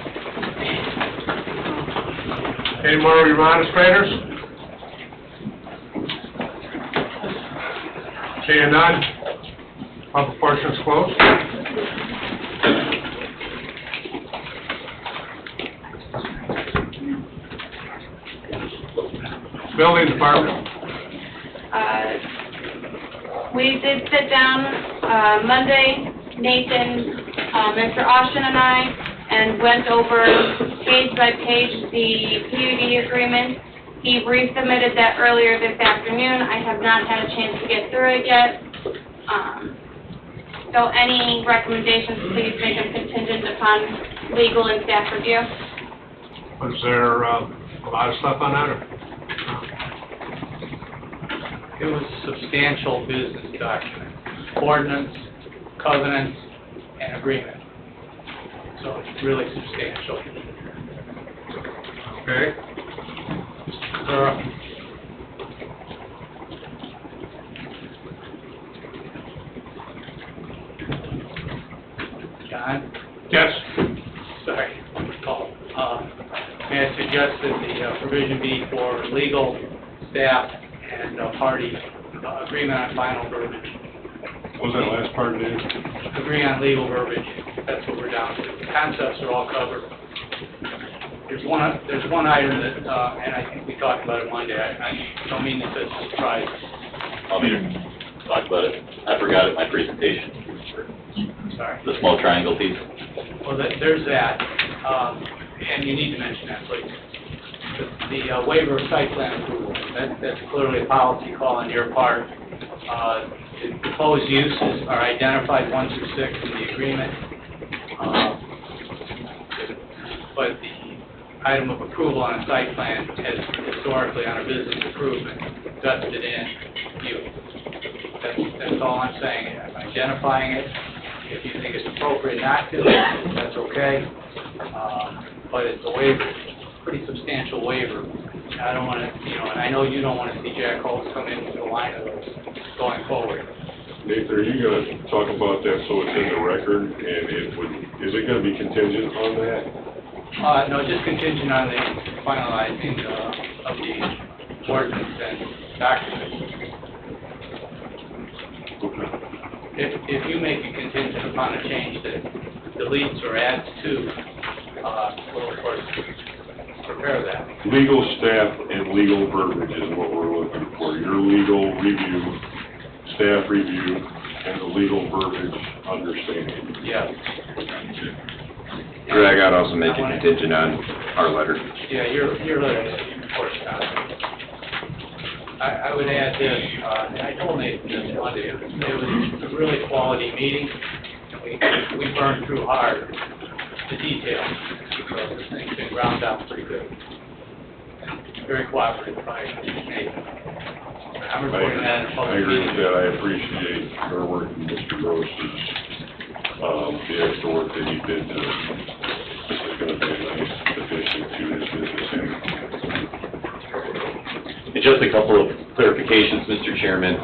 Any more administrators? Seeing none, public portion is closed. Building department. We did sit down Monday, Nathan, Mr. Austin and I, and went over page by page the PUD agreement. He resubmitted that earlier this afternoon. I have not had a chance to get through it yet. So any recommendations, please make them contingent upon legal and staff review. Was there a lot of stuff on that? Or? It was a substantial business document, ordinance, covenants, and agreement. So it's really substantial. Okay. John? Yes. Sorry, call. May I suggest that the provision be for legal, staff, and party agreement on final verbiage. What was that last part, Dave? Agree on legal verbiage. That's what we're down to. The concepts are all covered. There's one item that, and I think we talked about it Monday. I don't mean that that's a surprise. I'll be to talk about it. I forgot it in my presentation. Sorry. The small triangle piece. Well, there's that, and you need to mention that, please. The waiver of site plan approval, that's clearly a policy call on your part. The proposed uses are identified 1 through 6 in the agreement, but the item of approval on a site plan has historically on a business improvement vested in you. That's all I'm saying. I'm identifying it. If you think it's appropriate not to, that's okay. But it's a waiver, pretty substantial waiver. I don't want to, and I know you don't want to see Jack Holtz come into the line of those going forward. Nathan, are you going to talk about that so it's in the record, and is it going to be contingent on that? No, just contingent on the finalizing of the ordinance and documents. If you make it contingent upon a change that deletes or adds to, we'll of course prepare that. Legal staff and legal verbiage is what we're looking for. Your legal review, staff review, and the legal verbiage understanding. Yes. Greg, I'd also make it contingent on our letter. Yeah, your letter is correspondence. I would add this, I told Nathan this Monday, it was a really quality meeting. We burned through hard the details, so this thing's been ground out pretty good. Very cooperative by Nathan. I'm reporting that in a I public agree with meeting. that. I appreciate your work and Mr. Gross's, the extra work that he did to, this is gonna be a nice addition to his business. And just a couple of clarifications, Mr. Chairman.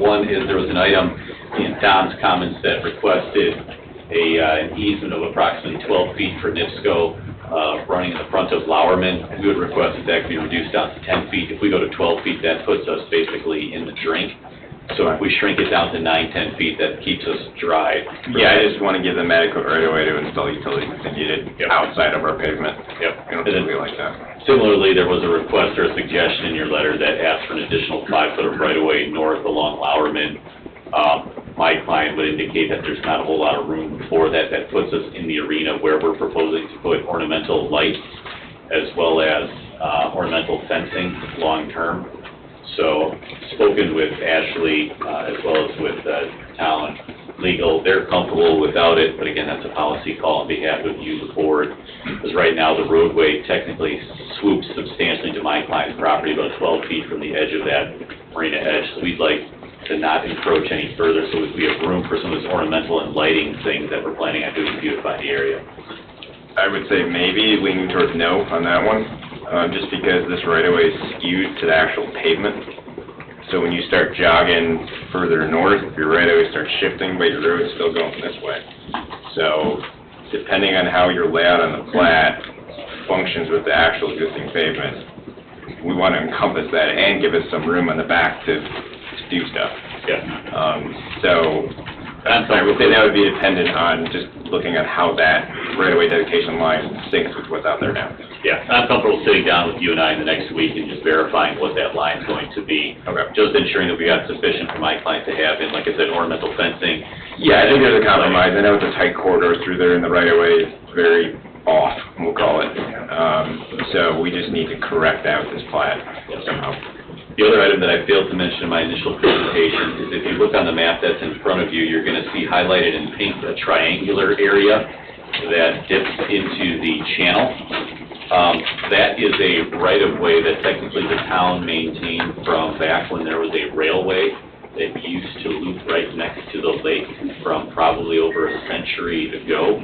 One is there was an item in Don's comments that requested an easement of approximately 12 feet for NIPSCO running in the front of Lowerman. We would request that that could be reduced down to 10 feet. If we go to 12 feet, that puts us basically in the drink. So if we shrink it down to 9, 10 feet, that keeps us dry. Yeah, I just want to give them adequate right away to install utilities if they need it outside of our pavement. Yep. I don't think we like that. Similarly, there was a request or a suggestion in your letter that asked for an additional 5 foot of right-of-way north along Lowerman. My client would indicate that there's not a whole lot of room for that. That puts us in the arena where we're proposing to put ornamental lights as well as ornamental fencing long-term. So, spoken with Ashley as well as with town legal, they're comfortable without it, but again, that's a policy call on behalf of you, the board. Because right now, the roadway technically swoops substantially to my client's property, about 12 feet from the edge of that marina edge. So we'd like to not encroach any further, so we have room for some of this ornamental and lighting things that we're planning on doing to beautify the area. I would say maybe leaning towards no on that one, just because this right-of-way is skewed to the actual pavement. So when you start jogging further north, your right-of-way starts shifting, but your road's still going this way. So depending on how your layout on the plat functions with the actual existing pavement, we want to encompass that and give us some room on the back to do stuff. Yeah. So I would say that would be dependent on just looking at how that right-of-way dedication line syncs with what's out there now. Yeah, I'm comfortable sitting down with you and I in the next week and just verifying what that line's going to be. Okay. Just ensuring that we got sufficient for my client to have, and like I said, ornamental fencing. Yeah, I think there's a compromise. I know it's a tight corridor through there, and the right-of-way is very off, we'll call it. So we just need to correct out this plat somehow. The other item that I failed to mention in my initial presentation is if you look on the map that's in front of you, you're going to see highlighted in pink a triangular area that dips into the channel. That is a right-of-way that technically the town maintained from back when there was a railway that used to loop right next to the lake from probably over a century ago.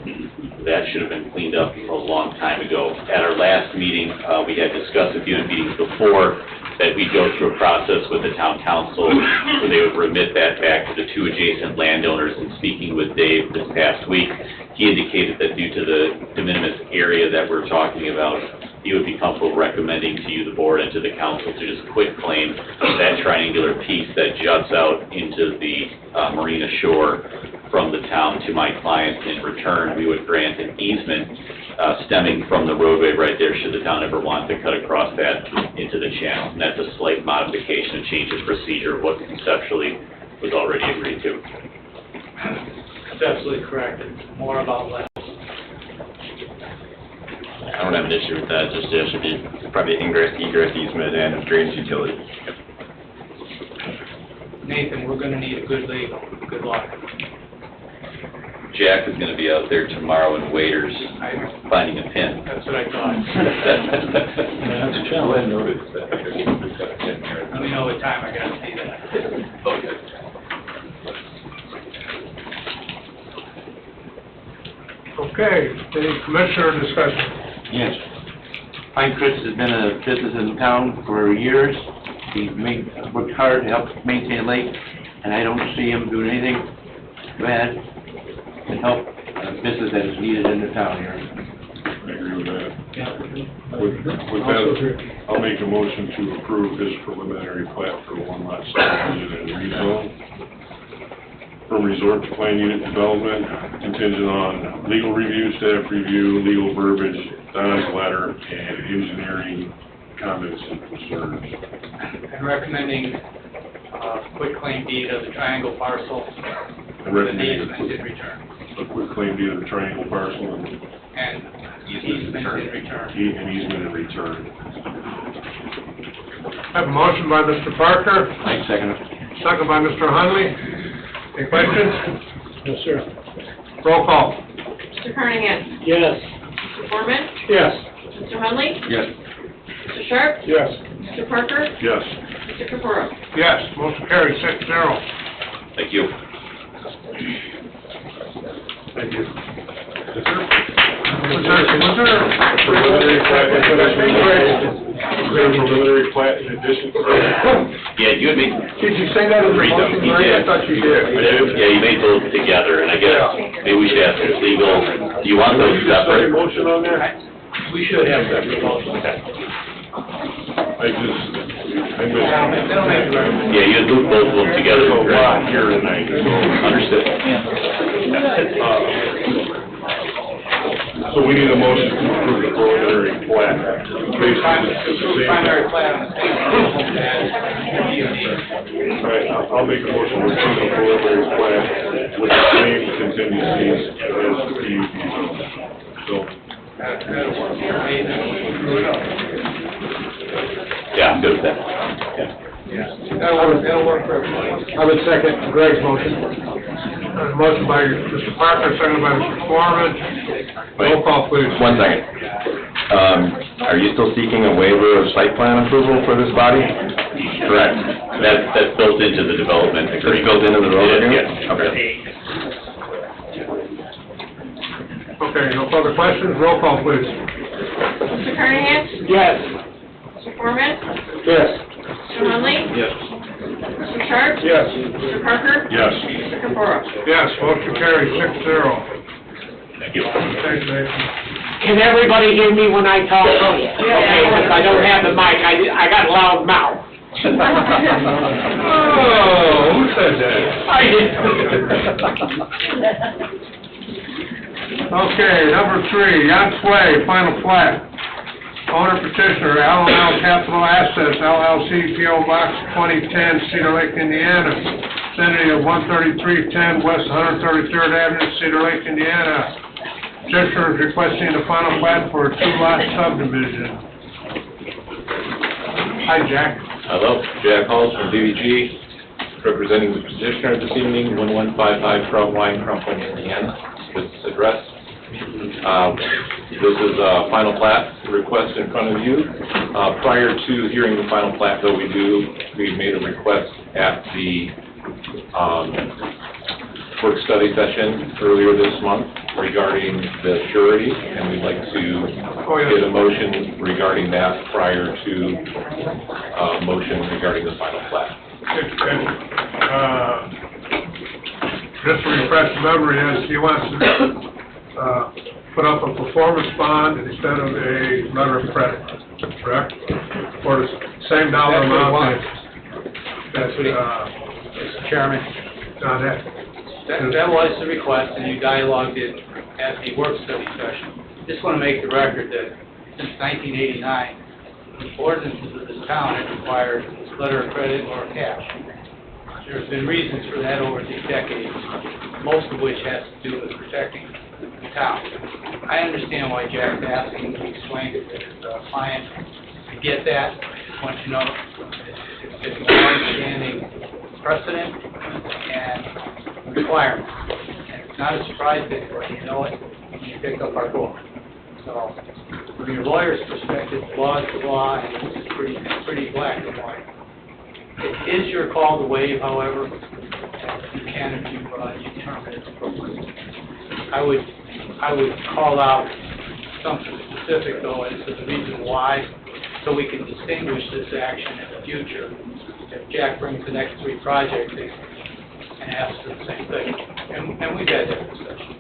That should have been cleaned up a long time ago. At our last meeting, we had discussed a few meetings before that we'd go through a process with the town council where they would remit that back to the 2 adjacent landowners. And speaking with Dave this past week, he indicated that due to the de minimis area that we're talking about, he would be comfortable recommending to you, the board, and to the council to just quit claim that triangular piece that juts out into the marina shore from the town to my client. In return, we would grant an easement stemming from the roadway right there, should the town ever want to cut across that into the channel. And that's a slight modification and change of procedure of what conceptually was already agreed to. That's absolutely correct. It's more about less. I don't have an issue with that, just there should be probably ingress, egress easement and a drainage utility. Nathan, we're going to need a good legal. Good luck. Jack is going to be out there tomorrow in Waders finding a pin. That's what I thought. That's a challenge. Let me know what time I got to see that. Okay. Okay, any commissioner discussion? Yes. Pinecrest has been a business in town for years. He's worked hard to help maintain the lake, and I don't see him doing anything bad to help a business that is needed in the town here. I agree with that. With that, I'll make a motion to approve his preliminary plat for 1 lot subdivision and rezone from resort to plan unit development, contingent on legal review, staff review, legal verbiage, Don's letter, and engineering comments and concerns. And recommending quit claim deed of the triangle parcel with an easement in return. A quick claim deed of the triangle parcel and easement in return. An easement in return. I have a motion by Mr. Parker, I second it. second by Mr. Hunley. Any questions? Yes, sir. Roll call. Mr. Carnahan? Yes. Mr. Foreman? Yes. Mr. Hunley? Yes. Mr. Sharp? Yes. Mr. Parker? Yes. Mr. Capuro? Yes, motion carries 6-0. Thank you. Thank you. Preliminary Preliminary plat in addition to that. Yeah, you and me. Did you say that in the Read them. motion, You Greg? I did. thought you did. I did. Yeah, you made those together, and I guess maybe we should ask the legal, do you want those Second separate? motion on there? We should have separate motions. I missed. Yeah, you had looped both of them together. There's a lot here tonight. Understood. So we need a motion to approve the preliminary plat. Basically, it's the same. Primary plan on the same as All right, I'll make a motion to approve the preliminary plat with the same contingencies as the PUD zone. So, Yeah, I'm good with that. Yeah. That'll work for everyone. I would second Greg's motion. Motion by Mr. Parker, second by Mr. Foreman. Roll call, please. 1 second. Are you still seeking a waiver of site plan approval for this body? Correct. That's built into the development It's agreement. built into the road agreement? Yes. Okay. Okay, no further questions, roll call, please. Mr. Carnahan? Yes. Mr. Foreman? Yes. Mr. Hunley? yes. Mr. Sharp? Yes. Mr. Parker? Yes. Mr. Capuro? Yes, motion carries 6-0. Thank you. Thanks, Nathan. Can everybody hear me when I talk? Okay, because I don't have the mic, I got a loud mouth. Oh, who said that? I did. Okay, number 3, Yonk Way, final plat. Owner petitioner, L&L Capital Assets, LLC, P.O. Box 2010, Cedar Lake, Indiana. Vicinity of 13310 West 133rd Avenue, Cedar Lake, Indiana. Petitioner is requesting the final plat for a 2-lot subdivision. Hi, Jack. Hello, Jack Halls from DVG, representing the petitioner this evening, 1155 Crumline, Indiana, with this address. This is a final plat request in front of you. Prior to hearing the final plat, though, we made a request at the work study session earlier this month regarding the surety, and we'd like to get a motion regarding that prior to motion regarding the final plat. Just to refresh memory, is he wants to put up a performance bond instead of a letter of credit, correct? For the same dollar amount That's what Mr. Chairman. John had. That was the request, and you dialogued it at the work study session. Just want to make the record that since 1989, the ordinances of this town have required letter of credit or cash. There's been reasons for that over the decades, most of which has to do with protecting the town. I understand why Jack's asking to explain it to his client. I get that. I want you to know it's a long-standing precedent and requirement. And it's not a surprise to anybody. You know it when you pick up our book. So, from your lawyer's perspective, the law is the law, and it's pretty black and white. It is your call to waive, however. You can if you determine it's appropriate. I would call out something specific, though, as to the reason why, so we can distinguish this action in the future. If Jack brings the next 3 projects and asks for the same thing, and we've had that discussion.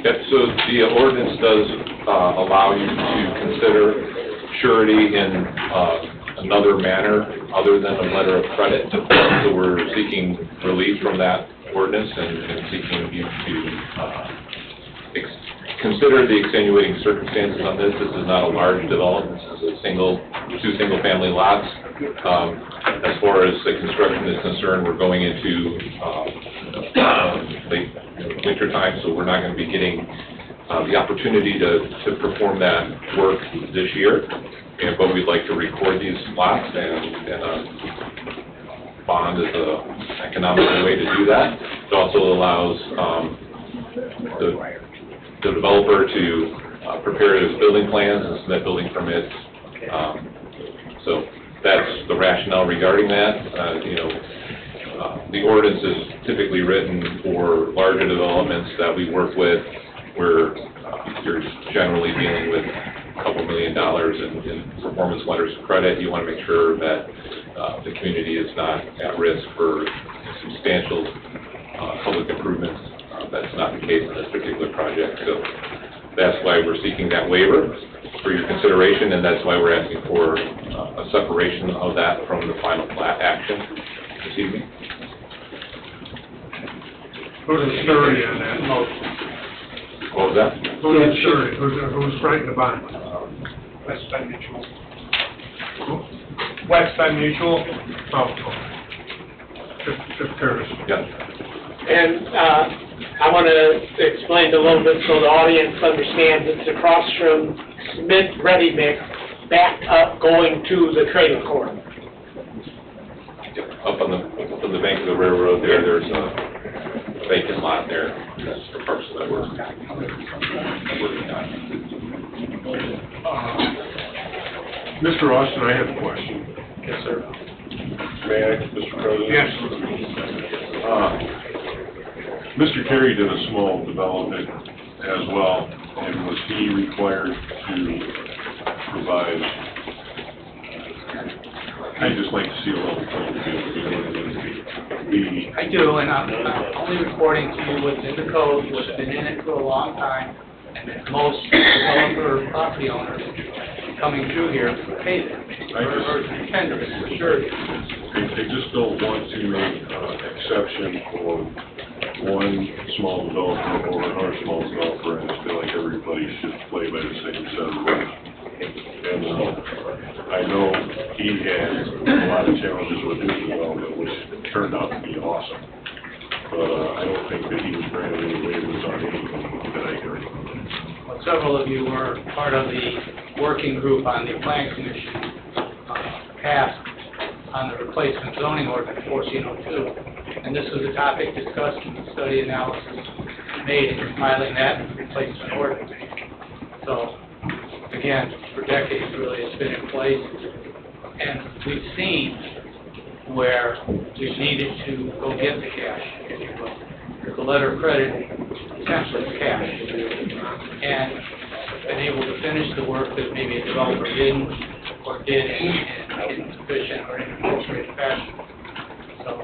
Yep, so the ordinance does allow you to consider surety in another manner other than a letter of credit. So we're seeking relief from that ordinance and seeking you to consider the extenuating circumstances on this. This is not a large development. This is two single-family lots. As far as the construction is concerned, we're going into late winter time, so we're not going to be getting the opportunity to perform that work this year, but we'd like to record these lots, and bond is an economical way to do that. It also allows the developer to prepare his building plans and submit building permits. So that's the rationale regarding that. The ordinance is typically written for larger developments that we work with, where you're generally dealing with a couple $1 million in performance letters of credit. You want to make sure that the community is not at risk for substantial public improvements. That's not the case in this particular project. So that's why we're seeking that waiver for your consideration, and that's why we're asking for a separation of that from the final plat action this evening. Who's the surety on that? What was that? Who's the surety? Who's writing the bond? Westside Mutual. Westside Mutual? Oh. Just curious. Yeah. And I want to explain a little bit so the audience understands it's across from Smith Ready Mix, back up going to the trailer court. Up on the bank of the railroad there's a vacant lot there. That's the parcel that we're working on. Mr. Austin, I have a question. Yes, sir. May I, Mr. President? Yes. Mr. Terry did a small development as well, and was he required to provide, I'd just like to see a level playing field. I do, and I'm only reporting to you what's in the code, what's been in it for a long time, and that most developer property owners coming through here pay them, or tender it for sure. I just don't want to make exception for one small developer or another small developer, and I feel like everybody should play by the same set of rules. And I know he had a lot of challenges with his development, which turned out to be awesome. But I don't think that he was granted any waivers on anything that I heard. Well, several of you were part of the working group on the Planning Commission passed on the replacement zoning ordinance 1402. And this was a topic discussed in the study analysis made in compiling that replacement ordinance. So, again, for decades really it's been in place. And we've seen where we've needed to go get the cash, if you will. Because the letter of credit essentially is cash. And been able to finish the work that maybe a developer didn't, or did in insufficient or inappropriate fashion. So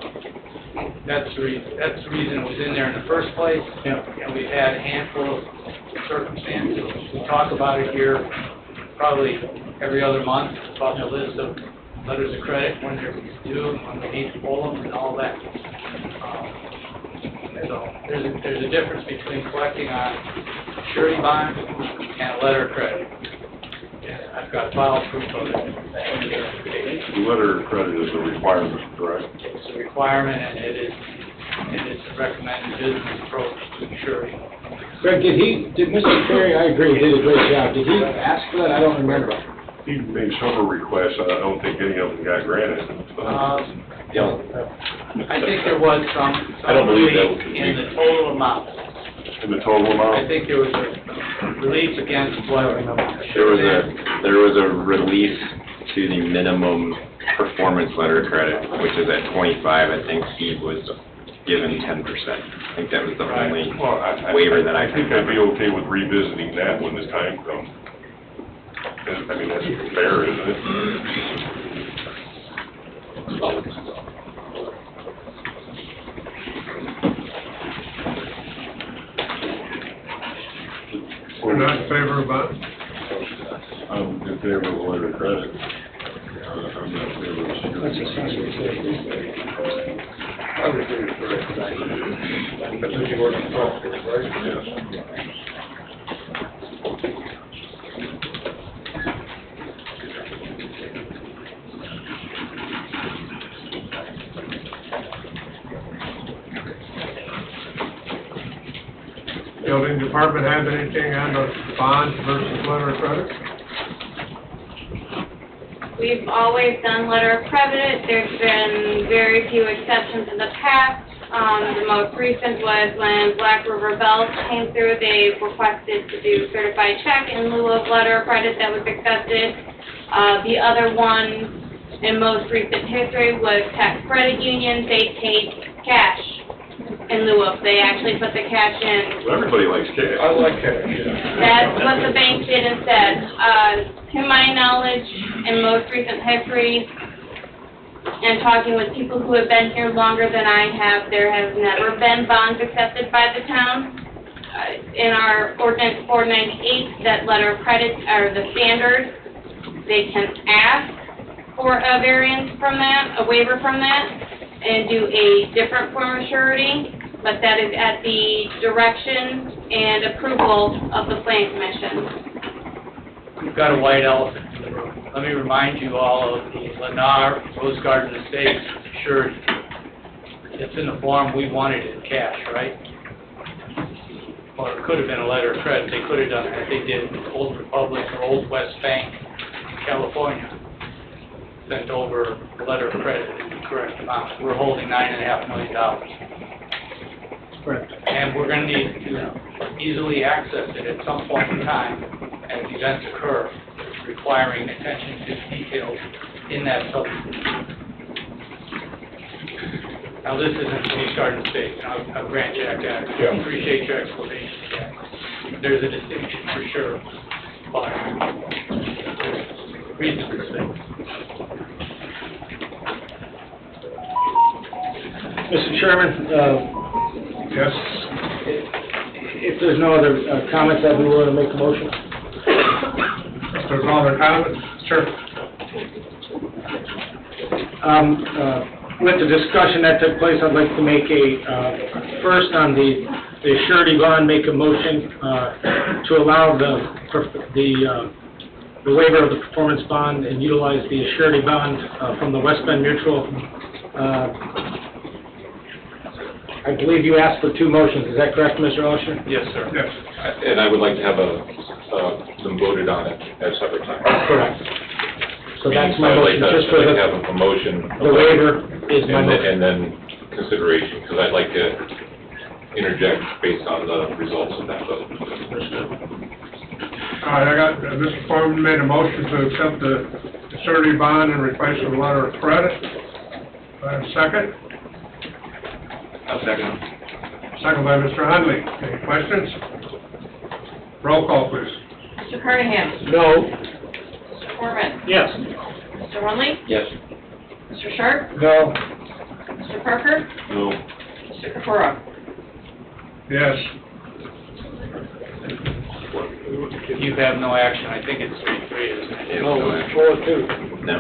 that's the reason it was in there in the first place. And we've had a handful of circumstances. We talk about it here probably every other month, about the list of letters of credit, when they're due, and when we need to pull them, and all that. So there's a difference between collecting on surety bond and a letter of credit. And I've got file proof of it. The letter of credit is a requirement, correct? It's a requirement, and it is a recommended business approach to surety. Greg, did Mr. Terry, I agree, he did a great job. Did he ask for that? I don't remember. He made several requests, I don't think any of them got granted. I think there was some I don't believe that relief in the total amount. In the total amount? I think there was a relief against what There was a release to the minimum performance letter of credit, which is at 25. I think he was given 10%. I think that was the only waiver that I think I'd be okay with revisiting that when the time comes. I mean, that's fair, isn't it? We're not in favor of that? I'm in favor of the letter of credit. I'm not in favor of Building department have anything on the bonds versus letter of credit? We've always done letter of credit. There's been very few exceptions in the past. The most recent was when Black River Bells came through. They requested to do certified check in lieu of letter of credit that was accepted. The other one in most recent history was tax credit union. They take cash in lieu of, they actually put the cash in. Everybody likes cash. I like cash. That's what the bank did instead. To my knowledge, in most recent history, and talking with people who have been here longer than I have, there have never been bonds accepted by the town. In our ordinance 498, that letter of credit are the standard. They can ask for a variance from that, a waiver from that, and do a different form of surety, but that is at the direction and approval of the Plan Commission. We've got a white elephant in the room. Let me remind you all of the Lennar Rose Garden Estates surety. It's in the form we wanted it in cash, right? Or it could have been a letter of credit. They could have done it. They did Old Republic or Old West Bank, California. Sent over a letter of credit in the correct amount. We're holding $9.5 million. Correct. And we're going to need to easily access it at some point in time as events occur, requiring attention to details in that subdivision. Now, this isn't Rose Garden Estates, and I'll grant you that. I appreciate your explanation, Jack. There's a distinction for sure, but reason for distinction. Mr. Chairman, Yes. if there's no other comments, I'd be willing to make a motion. If there's no other comments, sure. With the discussion that took place, I'd like to make a, first on the surety bond, make a motion to allow the waiver of the performance bond and utilize the surety bond from the West Bend Mutual. I believe you asked for two motions, is that correct, Mr. Oshner? Yes, sir. Yes. And I would like to have them voted on it at separate times. Correct. So that's my I'd like motion, to- just for I'd like to the, have a motion. the waiver is my And motion. and then consideration, because I'd like to interject based on the results of that vote. All right, Mr. Foreman made a motion to accept the surety bond and replace with a letter of credit. Second? I'll second. Second by Mr. Hunley. Any questions? Roll call, please. Mr. Carnahan? No. Mr. Foreman? Yes. Mr. Hunley? Yes. Mr. Sharp? No. Mr. Parker? No. Mr. Capura? Yes. You have no action. I think it's 3-3, isn't it? No, 4-2. No.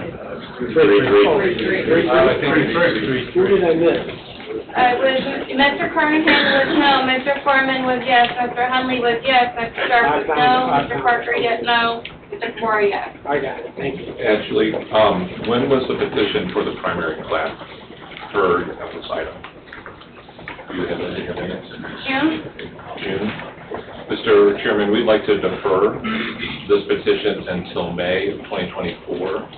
3-3. I think it's 3-3. Who did I miss? Mr. Carnahan was no, Mr. Foreman was yes, Mr. Hunley was yes, Mr. Sharp was no, Mr. Parker, yes, no, Mr. Capura, yes. I got it, thank you. Actually, when was the petition for the primary class heard at this item? Do you have any minutes? June? June. Mr. Chairman, we'd like to defer this petition until May of 2024,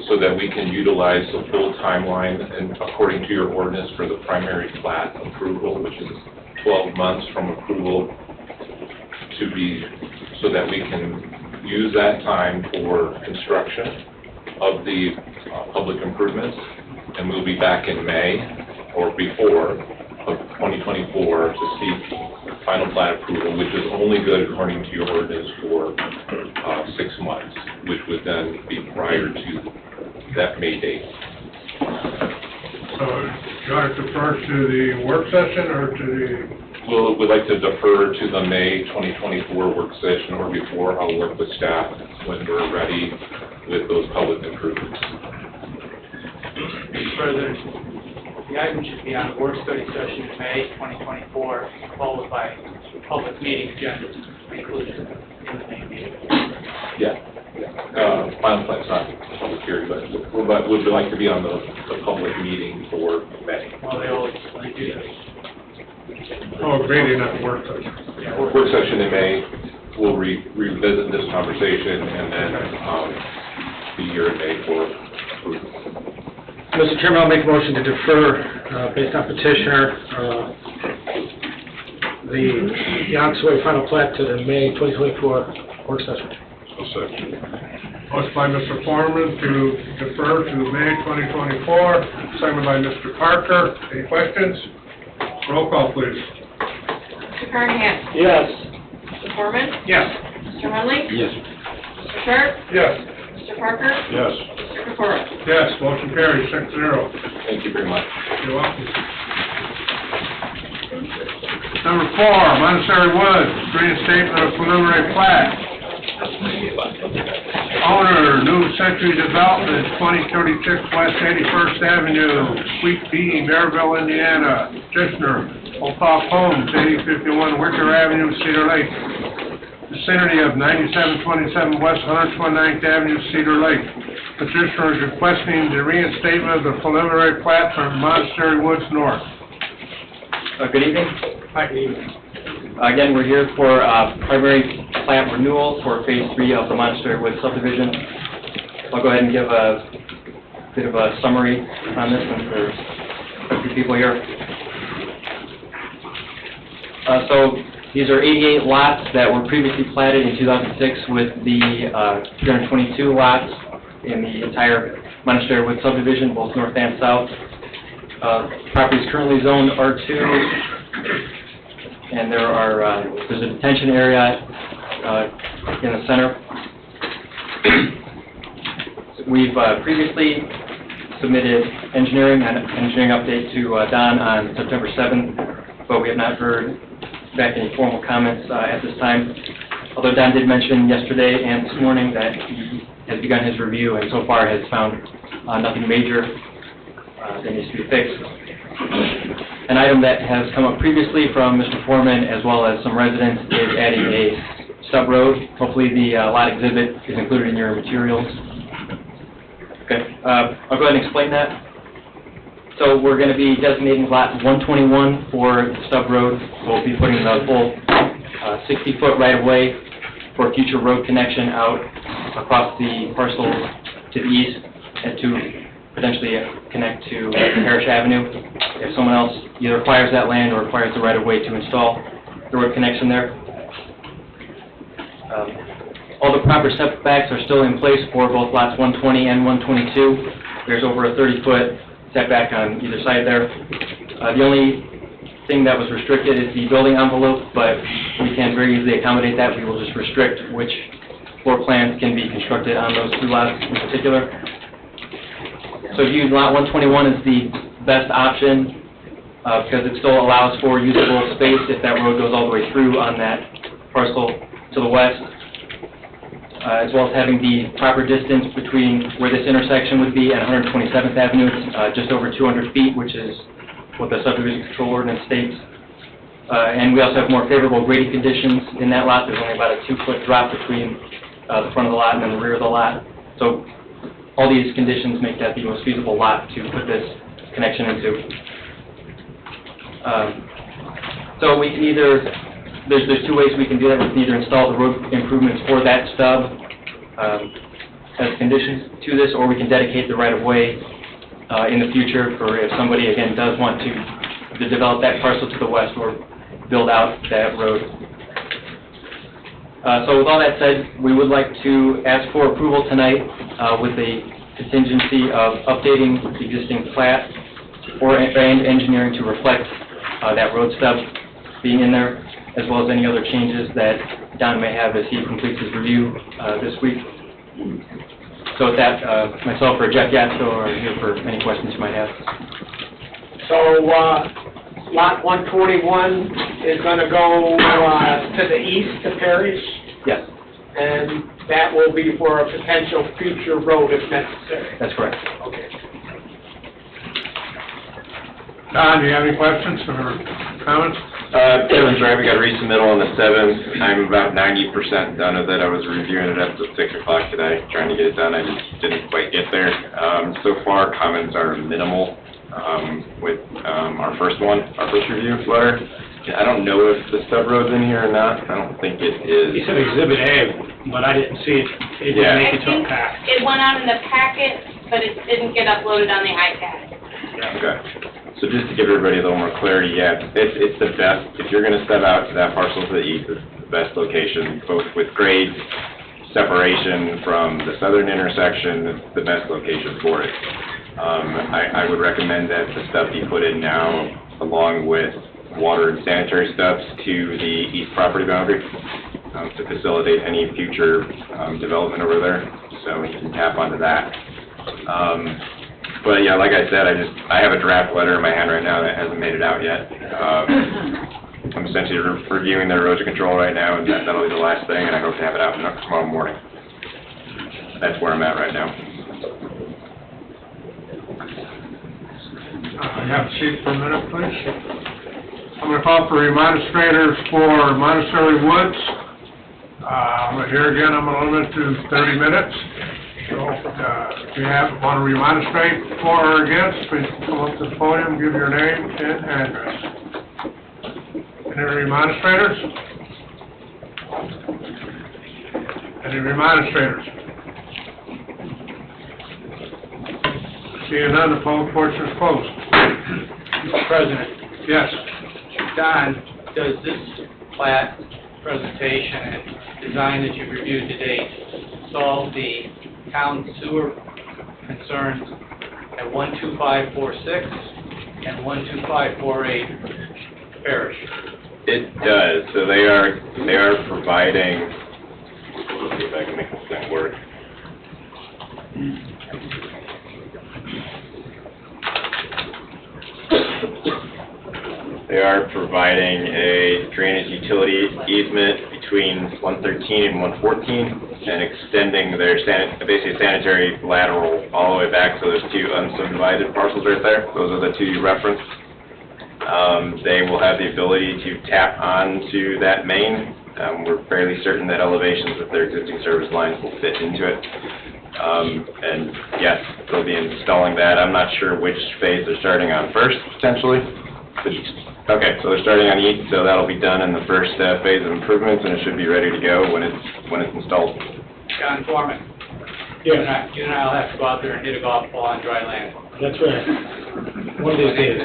so that we can utilize the full timeline and according to your ordinance for the primary plat approval, which is 12 months from approval to be, so that we can use that time for construction of the public improvements, and we'll be back in May or before of 2024 to seek final plat approval, which is only good according to your ordinance for 6 months, which would then be prior to that May date. So, do you want to defer to the work session or to the? Well, we'd like to defer to the May 2024 work session or before. I'll work with staff when we're ready with those public improvements. Further, the item should be on the work study session in May 2024, followed by public meeting agenda included in the May meeting. Yeah. Final plat's not public hearing, but would like to be on the public meeting for May. Well, they do that. Oh, great, enough work session. Work session in May, we'll revisit this conversation and then, be here in May for approval. Mr. Chairman, I'll make a motion to defer, based on petitioner, the Yonk's Way final plat to the May 2024 work session. Motion by Mr. Foreman to defer to May 2024, seconded by Mr. Parker. Any questions? Roll call, please. Mr. Carnahan? Yes. Mr. Foreman? Yes. Mr. Hunley? Yes. Mr. Sharp? Yes. Mr. Parker? Yes. Mr. Pecora? Yes, motion carries 6-0. Thank you very much. You're welcome. Number 4, Monastery Woods, reinstatement of preliminary plat. Owner, New Century Development, 2036 West 81st Avenue, Suite B, Maryville, Indiana. Petitioner, Opak Homes, 8051 Wicker Avenue, Cedar Lake. Vicinity of 9727 West 129th Avenue, Cedar Lake. Petitioner is requesting the reinstatement of the preliminary plat for Monastery Woods North. Good evening. Hi, good evening. Again, we're here for primary plat renewal for Phase 3 of the Monastery Woods subdivision. I'll go ahead and give a bit of a summary on this since there's a few people here. So these are 88 lots that were previously platted in 2006 with the 322 lots in the entire Monastery Woods subdivision, both north and south. Property is currently zoned R2, and there's a detention area in the center. We've previously submitted an engineering update to Don on September 7th, but we have not heard back any formal comments at this time. Although Don did mention yesterday and this morning that he has begun his review and so far has found nothing major that needs to be fixed. An item that has come up previously from Mr. Foreman as well as some residents is adding a stub road. Hopefully the lot exhibit is included in your materials. Okay, I'll go ahead and explain that. So we're going to be designating lot 121 for the stub road. We'll be putting the full 60-foot right-of-way for future road connection out across the parcel to the east and to potentially connect to Parish Avenue. If someone else either acquires that land or acquires the right-of-way to install the road connection there. All the proper setbacks are still in place for both lots 120 and 122. There's over a 30-foot setback on either side there. The only thing that was restricted is the building envelope, but we can very easily accommodate that. We will just restrict which floor plans can be constructed on those two lots in particular. So view lot 121 is the best option because it still allows for usable space if that road goes all the way through on that parcel to the west, as well as having the proper distance between where this intersection would be and 127th Avenue, just over 200 feet, which is what the subdivision control ordinance states. And we also have more favorable grading conditions in that lot. There's only about a 2-foot drop between the front of the lot and then the rear of the lot. So all these conditions make that the most feasible lot to put this connection into. So we can either, there's two ways we can do that. We can either install the road improvements for that stub as conditions to this, or we can dedicate the right-of-way in the future for if somebody, again, does want to develop that parcel to the west or build out that road. So with all that said, we would like to ask for approval tonight with a contingency of updating the existing plat and engineering to reflect that road stub being in there, as well as any other changes that Don may have as he completes his review this week. So with that, myself or Jeff Gatso are here for any questions you might have. So, lot 121 is going to go to the east to Parish? Yes. And that will be for a potential future road if necessary? That's correct. Okay. Don, do you have any questions or comments? Kevin's right, we got a resubmittal on the 7th. I'm about 90% done with it. I was reviewing it up to 6 o'clock today, trying to get it done. I just didn't quite get there. So far, comments are minimal with our first review letter. I don't know if the stub road's in here or not. I don't think it is. He said Exhibit A, but I didn't see it. It Yeah. didn't make I it to a think pack. it went out in the packet, but it didn't get uploaded on the iPad. Okay. So just to give everybody a little more clarity, yeah, it's the best, if you're gonna stub out to that parcel to the east, it's the best location, both with grade separation from the southern intersection, it's the best location for it. I would recommend that the stub be put in now, along with water and sanitary stubs to the east property boundary, to facilitate any future development over there, so we can tap onto that. But yeah, like I said, I have a draft letter in my hand right now that hasn't made it out yet. I'm essentially reviewing their erosion control right now, and that'll be the last thing, and I hope to have it out tomorrow morning. That's where I'm at right now. Have a seat for a minute, please. I'm going to call for remonstrators for Monastery Woods. Here again, I'm going to limit to 30 minutes. So if you want to remonstrate for or against, please come up to the podium, give your name and address. Any remonstrators? Any remonstrators? Seeing none, the public portion is closed. Mr. President. Yes. Don, does this plat presentation and design that you've reviewed to date solve the town sewer concerns at 12546 and 12548 parish? It does. So they are providing. Let's see if I can make this thing work. They are providing a drainage utility easement between 113 and 114 and extending their basically sanitary lateral all the way back to those two unsubdivided parcels right there. Those are the two you referenced. They will have the ability to tap onto that main. We're fairly certain that elevations with their existing service lines will fit into it. And yes, they'll be installing that. I'm not sure which phase they're starting on first, potentially. Okay, so they're starting on east, so that'll be done in the first phase of improvements, and it should be ready to go when it's installed. John Foreman. You and I will have to go out there and hit a golf ball on dry land. That's right. One of these days.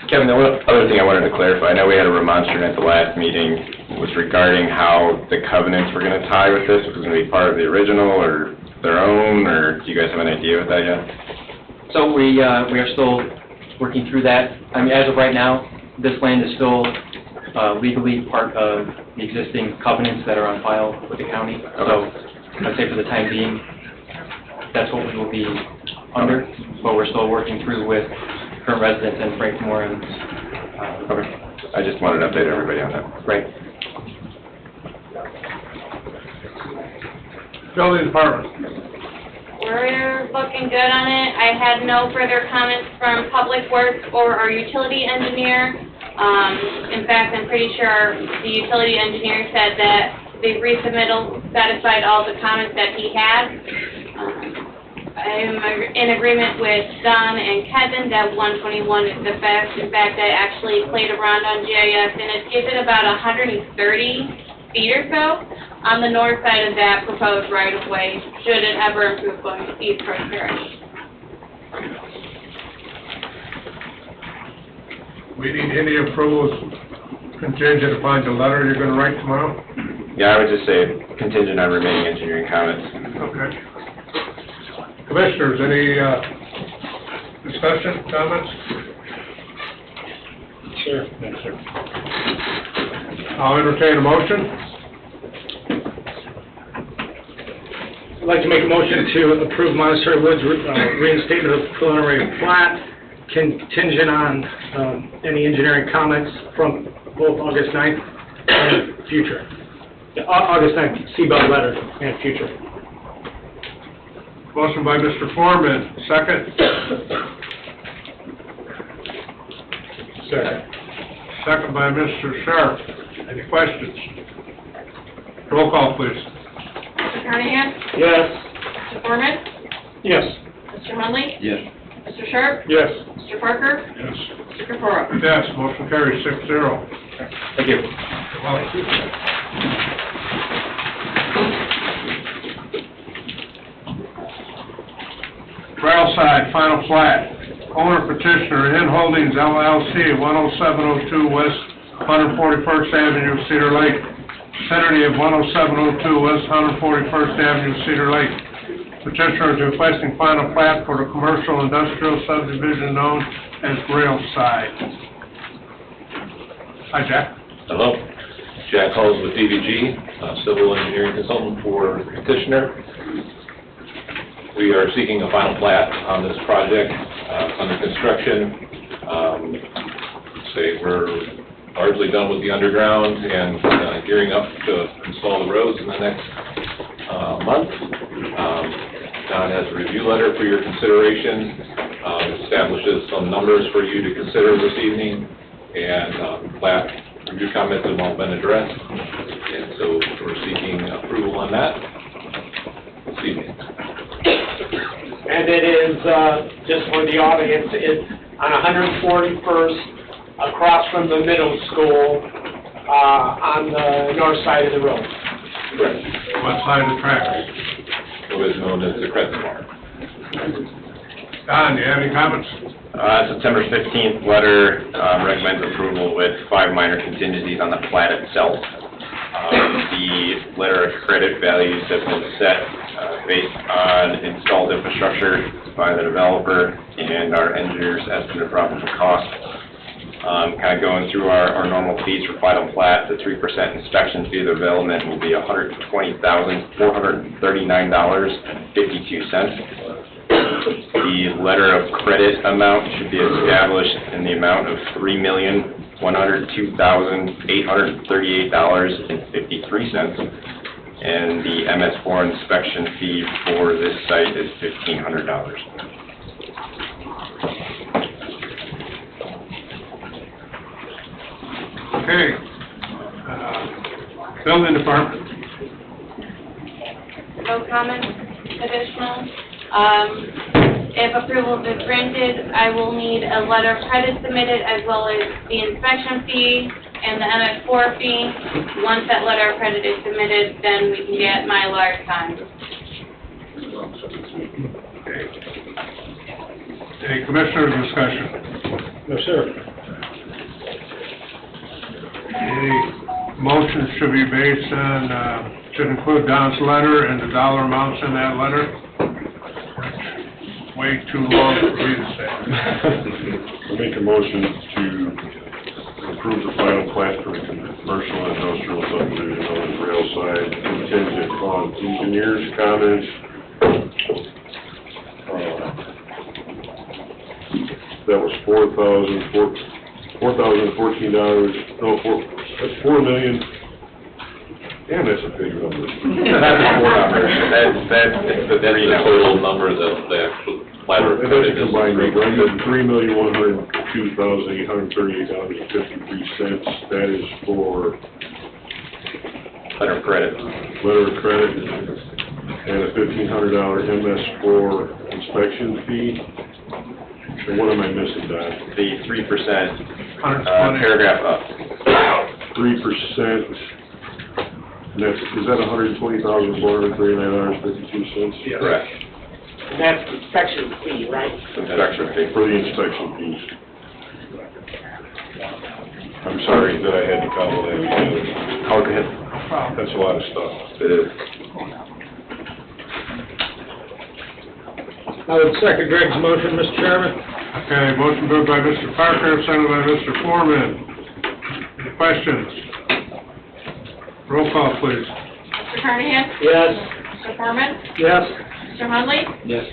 Kevin, the one other thing I wanted to clarify, I know we had a remonstrant at the last meeting, was regarding how the covenants were going to tie with this, if it was going to be part of the original or their own, or do you guys have an idea with that yet? So we are still working through that. I mean, as of right now, this land is still legally part of the existing covenants that are on file with the county. So I'd say for the time being, that's what we will be under, but we're still working through with current residents and Frank Moore and... Okay. I just wanted to update everybody on that. Right. Building Department. We're looking good on it. I had no further comments from Public Works or our utility engineer. In fact, I'm pretty sure the utility engineer said that the resubmittal satisfied all the comments that he had. I am in agreement with Don and Kevin that 121 is the best. In fact, I actually played around on GIS, and it gives it about 130 feet or so on the north side of that proposed right-of-way, should it ever improve going east towards Parish. We need any approvals contingent upon the letter you're going to write tomorrow? Yeah, I would just say contingent on remaining engineering comments. Okay. Commissioners, any discussion, comments? Sure. Yes, sir. I'll entertain a motion. I'd like to make a motion to approve Monastery Woods reinstatement of preliminary plat contingent on any engineering comments from both August 9th and future. August 9th, CBOT letter and future. Motion by Mr. Foreman, second. Second by Mr. Sharp. Any questions? Roll call, please. Mr. Carnahan? Yes. Mr. Foreman? Yes. Mr. Hunley? Yes. Mr. Sharp? Yes. Mr. Parker? Yes. Mr. Capura. Yes, motion carries 6-0. Thank you. Railside, final plat. Owner petitioner, In Holdings LLC, 10702 West 141st Avenue, Cedar Lake. Vicinity of 10702 West 141st Avenue, Cedar Lake. Petitioner is requesting final plat for the commercial industrial subdivision known as Railside. Hi, Jack. Hello, Jack Halls with DVG, civil engineering consultant for petitioner. We are seeking a final plat on this project, under construction. We're largely done with the underground and gearing up to install the roads in the next month. Don has a review letter for your consideration, establishes some numbers for you to consider this evening, and plat review comments have all been addressed, and so we're seeking approval on that this evening. And it is, just for the audience, it's on 141st, across from the middle school, on the north side of the road. Correct. What side of the track? What is known as the Crest Farm. Don, do you have any comments? September 15th letter recommends approval with 5 minor contingencies on the plat itself. The letter of credit values have been set based on installed infrastructure by the developer and our engineer's estimate of probable cost. Kind of going through our normal fees for final plat, the 3% inspection fee of the development will be $120,439.52. The letter of credit amount should be established in the amount of $3,102,838.53. And the MS4 inspection fee for this site is $1,500. Okay. Building department. No comments, additional. If approval is granted, I will need a letter of credit submitted as well as the inspection fee and the MS4 fee. Once that letter of credit is submitted, then we can get Mylar signed. Any commissioner discussion? No, sir. Any motion should be based on, should include Don's letter and the dollar amounts in that letter? Way too long for me to say. I make a motion to approve the final plat for the commercial and industrial subdivision known as Railside, contingent on engineers' comments. That was $4,014, no, that's $4 million. Damn, that's a big number. That's four numbers. That's the total number that the actual plat of And credit that's a is. combined number, I got $3,102,838.53. That is for letter of credit. letter of credit and a $1,500 MS4 inspection fee. And what am I missing, Don? The 3% paragraph up. 3%, and that's, is that $120,439.52? Correct. And that's the inspection fee, right? Inspection fee. For the inspection fees. I'm sorry that I had to cobble that together. Oh, go ahead. That's a lot of stuff. It is. I would second Greg's motion, Mr. Chairman. Okay, motion moved by Mr. Parker, seconded by Mr. Foreman. Any questions? Roll call, please. Mr. Carnahan? Yes. Mr. Foreman? Yes. Mr. Hundley? Yes.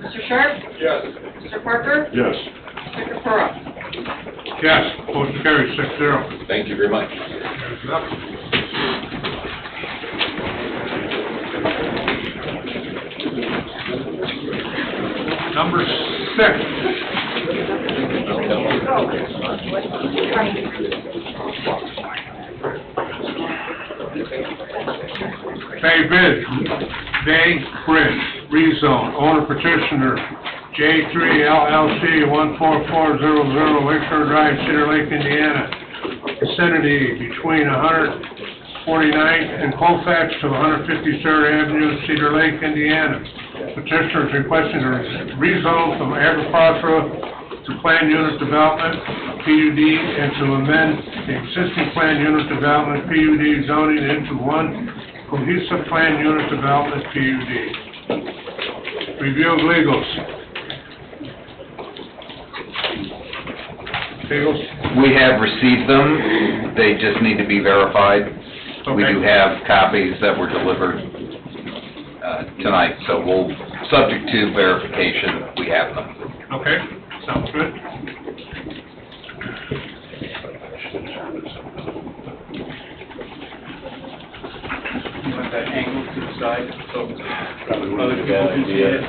Mr. Sharp? Yes. Mr. Parker? Yes. Mr. Capura? Yes, motion carries 6-0. Thank you very much. Number 6. Bay Bridge, Rezone, owner petitioner, J3 LLC 14400 Lakeshore Drive, Cedar Lake, Indiana. Vicinity between 149th and Colfax to 153rd Avenue, Cedar Lake, Indiana. Petitioner is requesting a rezone from agricultural to planned unit development, PUD, and to amend the existing planned unit development, PUD zoning into one cohesive planned unit development, PUD. Review of legals. Legals? We have received them, they just need to be verified. We do have copies that were delivered tonight, so we'll, subject to verification, we have them. Okay, sounds good. You want that angle to the side, so other people can see it?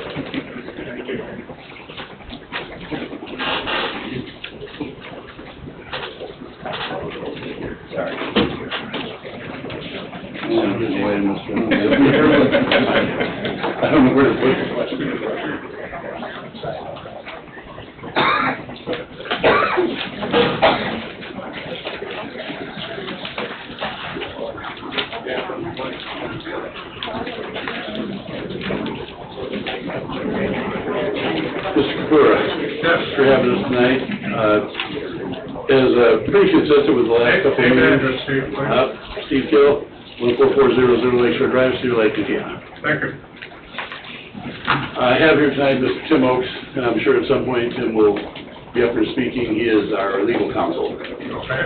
Sorry. I don't know where to put it. Mr. Kapura, thanks for having us tonight. Is pretty consistent with the last couple of meetings. Steve Gill, 14400 Lakeshore Drive, Cedar Lake, Indiana. Thank you. I have here tonight Mr. Tim Oakes, and I'm sure at some point Tim will be up here speaking. He is our legal counsel. Okay.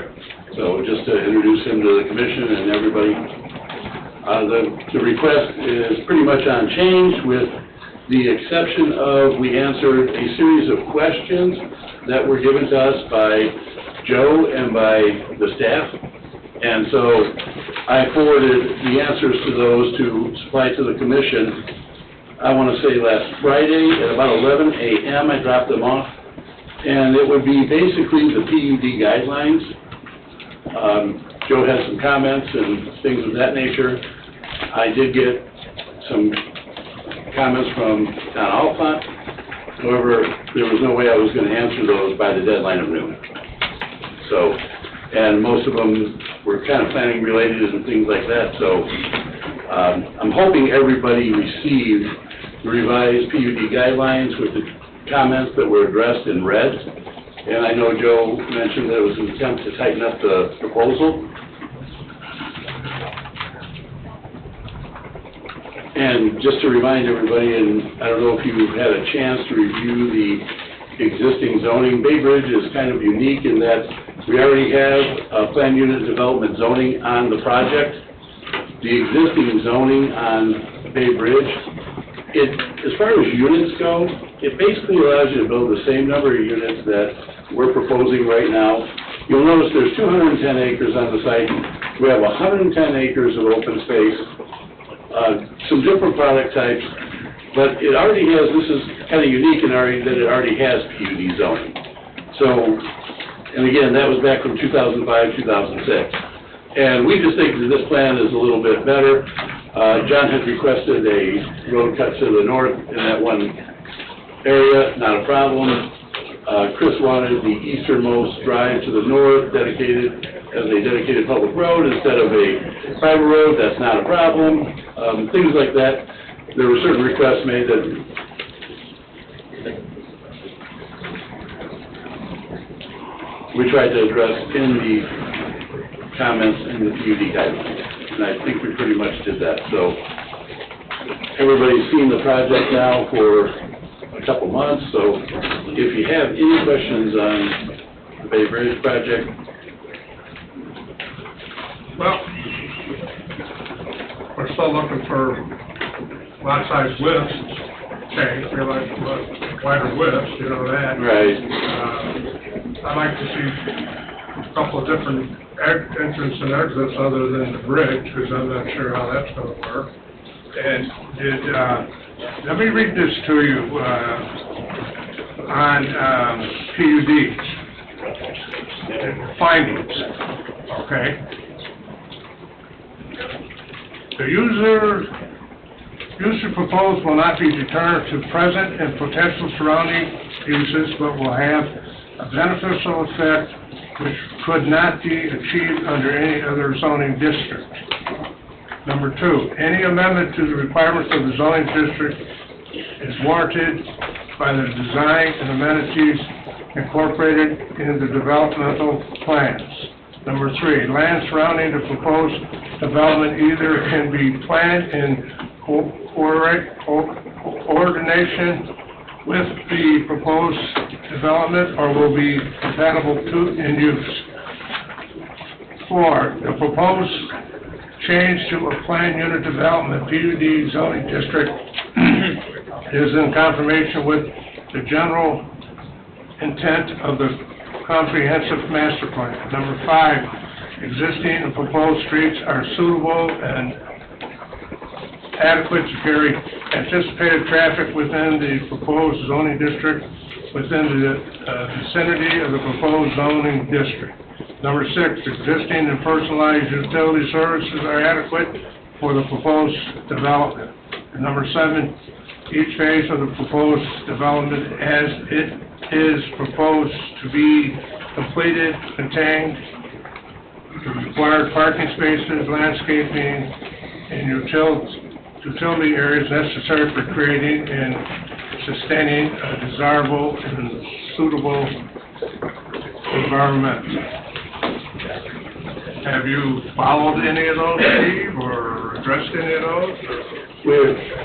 So just to introduce him to the commission and everybody. The request is pretty much unchanged with the exception of we answered a series of questions that were given to us by Joe and by the staff. And so I forwarded the answers to those to supply to the commission. I want to say last Friday at about 11 a.m. I dropped them off. And it would be basically the PUD guidelines. Joe had some comments and things of that nature. I did get some comments from Don Alpont. However, there was no way I was going to answer those by the deadline of noon. So, and most of them were kind of planning related and things like that. So, I'm hoping everybody received the revised PUD guidelines with the comments that were addressed in red. And I know Joe mentioned that it was an attempt to tighten up the proposal. And just to remind everybody, and I don't know if you've had a chance to review the existing zoning, Bay Bridge is kind of unique in that we already have a planned unit development zoning on the project. The existing zoning on Bay Bridge, as far as units go, it basically allows you to build the same number of units that we're proposing right now. You'll notice there's 210 acres on the site. We have 110 acres of open space. Some different product types, but it already has, this is kind of unique in that it already has PUD zoning. So, and again, that was back from 2005, 2006. And we just think that this plan is a little bit better. John had requested a road cut to the north in that one area, not a problem. Chris wanted the easternmost drive to the north dedicated as a dedicated public road instead of a private road. That's not a problem. Things like that. There were certain requests made that we tried to address in the comments in the PUD guidelines. And I think we pretty much did that. So everybody's seen the project now for a couple months. So if you have any questions on the Bay Bridge project. Well, we're still looking for lot size widths change, realize wider widths, you know that. Right. I'd like to see a couple of different entrance and exits other than the bridge, because I'm not sure how that's going to work. And let me read this to you on PUDs, findings, okay? The user Uses proposed will not be deterrent to present and potential surrounding uses, but will have a beneficial effect which could not be achieved under any other zoning district. Number two, any amendment to the requirements of the zoning district is warranted by the design and amenities incorporated in the developmental plans. Number three, land surrounding the proposed development either can be planned in coordination with the proposed development or will be compatible to in use. Four, the proposed change to a planned unit development PUD zoning district is in confirmation with the general intent of the comprehensive master plan. Number five, existing and proposed streets are suitable and adequate to carry anticipated traffic within the proposed zoning district within the vicinity of the proposed zoning district. Number six, existing and personalized utility services are adequate for the proposed development. And number seven, each phase of the proposed development as it is proposed to be completed contained the required parking spaces, landscaping, and utility areas necessary for creating and sustaining a desirable and suitable environment. Have you followed any of those, Steve, or addressed any of those?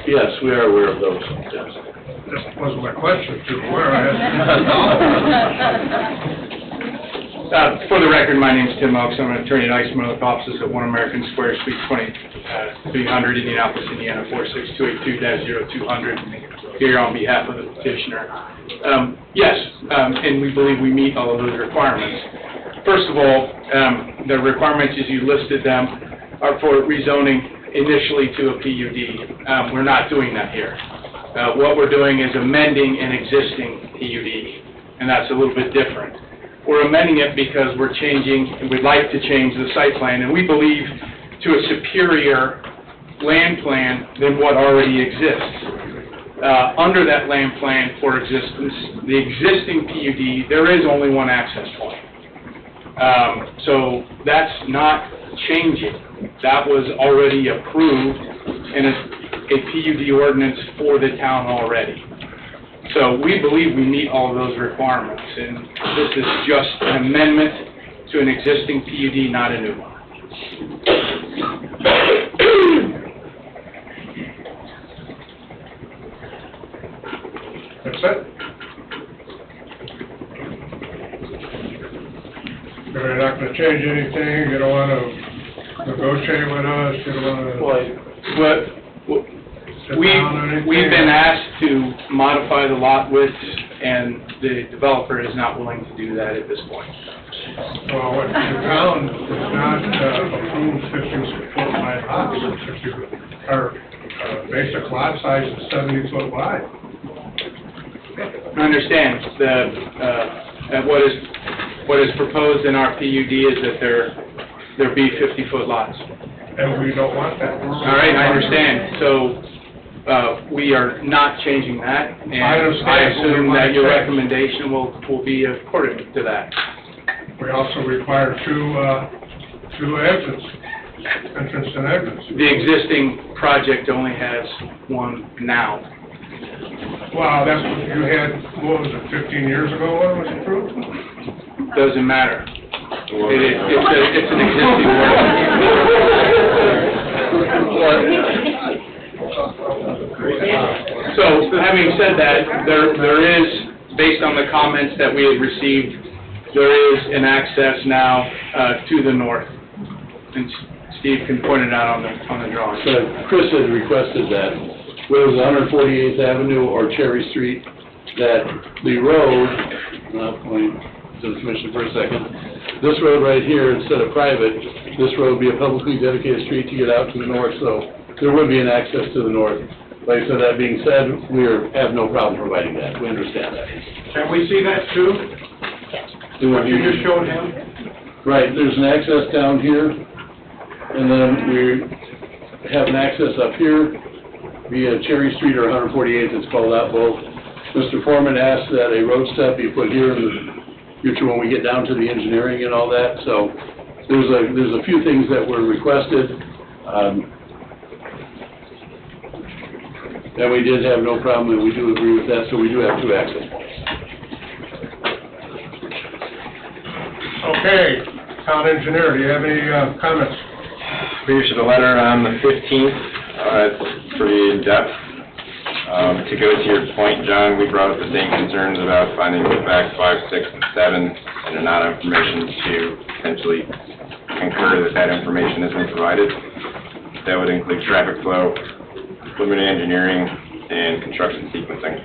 Yes, we are aware of those, yes. That wasn't my question, if you're aware. For the record, my name's Tim Oaks. I'm an attorney at Eisman offices at 1 American Square, Suite 2300, Indianapolis, Indiana, 46282-0200, here on behalf of the petitioner. Yes, and we believe we meet all of those requirements. First of all, the requirements as you listed them are for rezoning initially to a PUD. We're not doing that here. What we're doing is amending an existing PUD, and that's a little bit different. We're amending it because we're changing, and we'd like to change the site plan, and we believe to a superior land plan than what already exists. Under that land plan for existence, the existing PUD, there is only one access point. So that's not changing. That was already approved in a PUD ordinance for the town already. So we believe we meet all of those requirements, and this is just an amendment to an existing PUD, not a new one. That's it? You're not going to change anything, you don't want to negotiate with us, you don't want to... We've been asked to modify the lot width, and the developer is not willing to do that at this point. Well, what the town does not approve 50-foot wide lots, our basic lot size is 70-foot wide. I understand that what is proposed in our PUD is that there be 50-foot lots. And we don't want that. All right, I understand. So we are not changing that, and I assume that your recommendation will be according to that. We also require two exits, entrance and exits. The existing project only has one now. Wow, that's what you had, what was it, 15 years ago when it was approved? Doesn't matter. It's an existing ordinance. So, having said that, there is, based on the comments that we had received, there is an access now to the north, and Steve can point it out on the drawing. So Chris had requested that, whether it was 148th Avenue or Cherry Street, that the road, and I'll point to the commission for a second, this road right here, instead of private, this road would be a publicly dedicated street to get out to the north, so there would be an access to the north. Like I said, that being said, we have no problem providing that. We understand that. Can we see that too? What you just showed him? Right, there's an access down here, and then we have an access up here, via Cherry Street or 148th, it's called out both. Mr. Foreman asked that a road step be put here in the future when we get down to the engineering and all that, so there's a few things that were requested. And we did have no problem, and we do agree with that, so we do have 2 access points. Okay, town engineer, do you have any comments? We issued a letter on the 15th. It's pretty in-depth. To go to your point, John, we brought up the same concerns about finding facts 5, 6, and 7, and not information to potentially concur that that information has been provided. That would include traffic flow, preliminary engineering, and construction sequencing.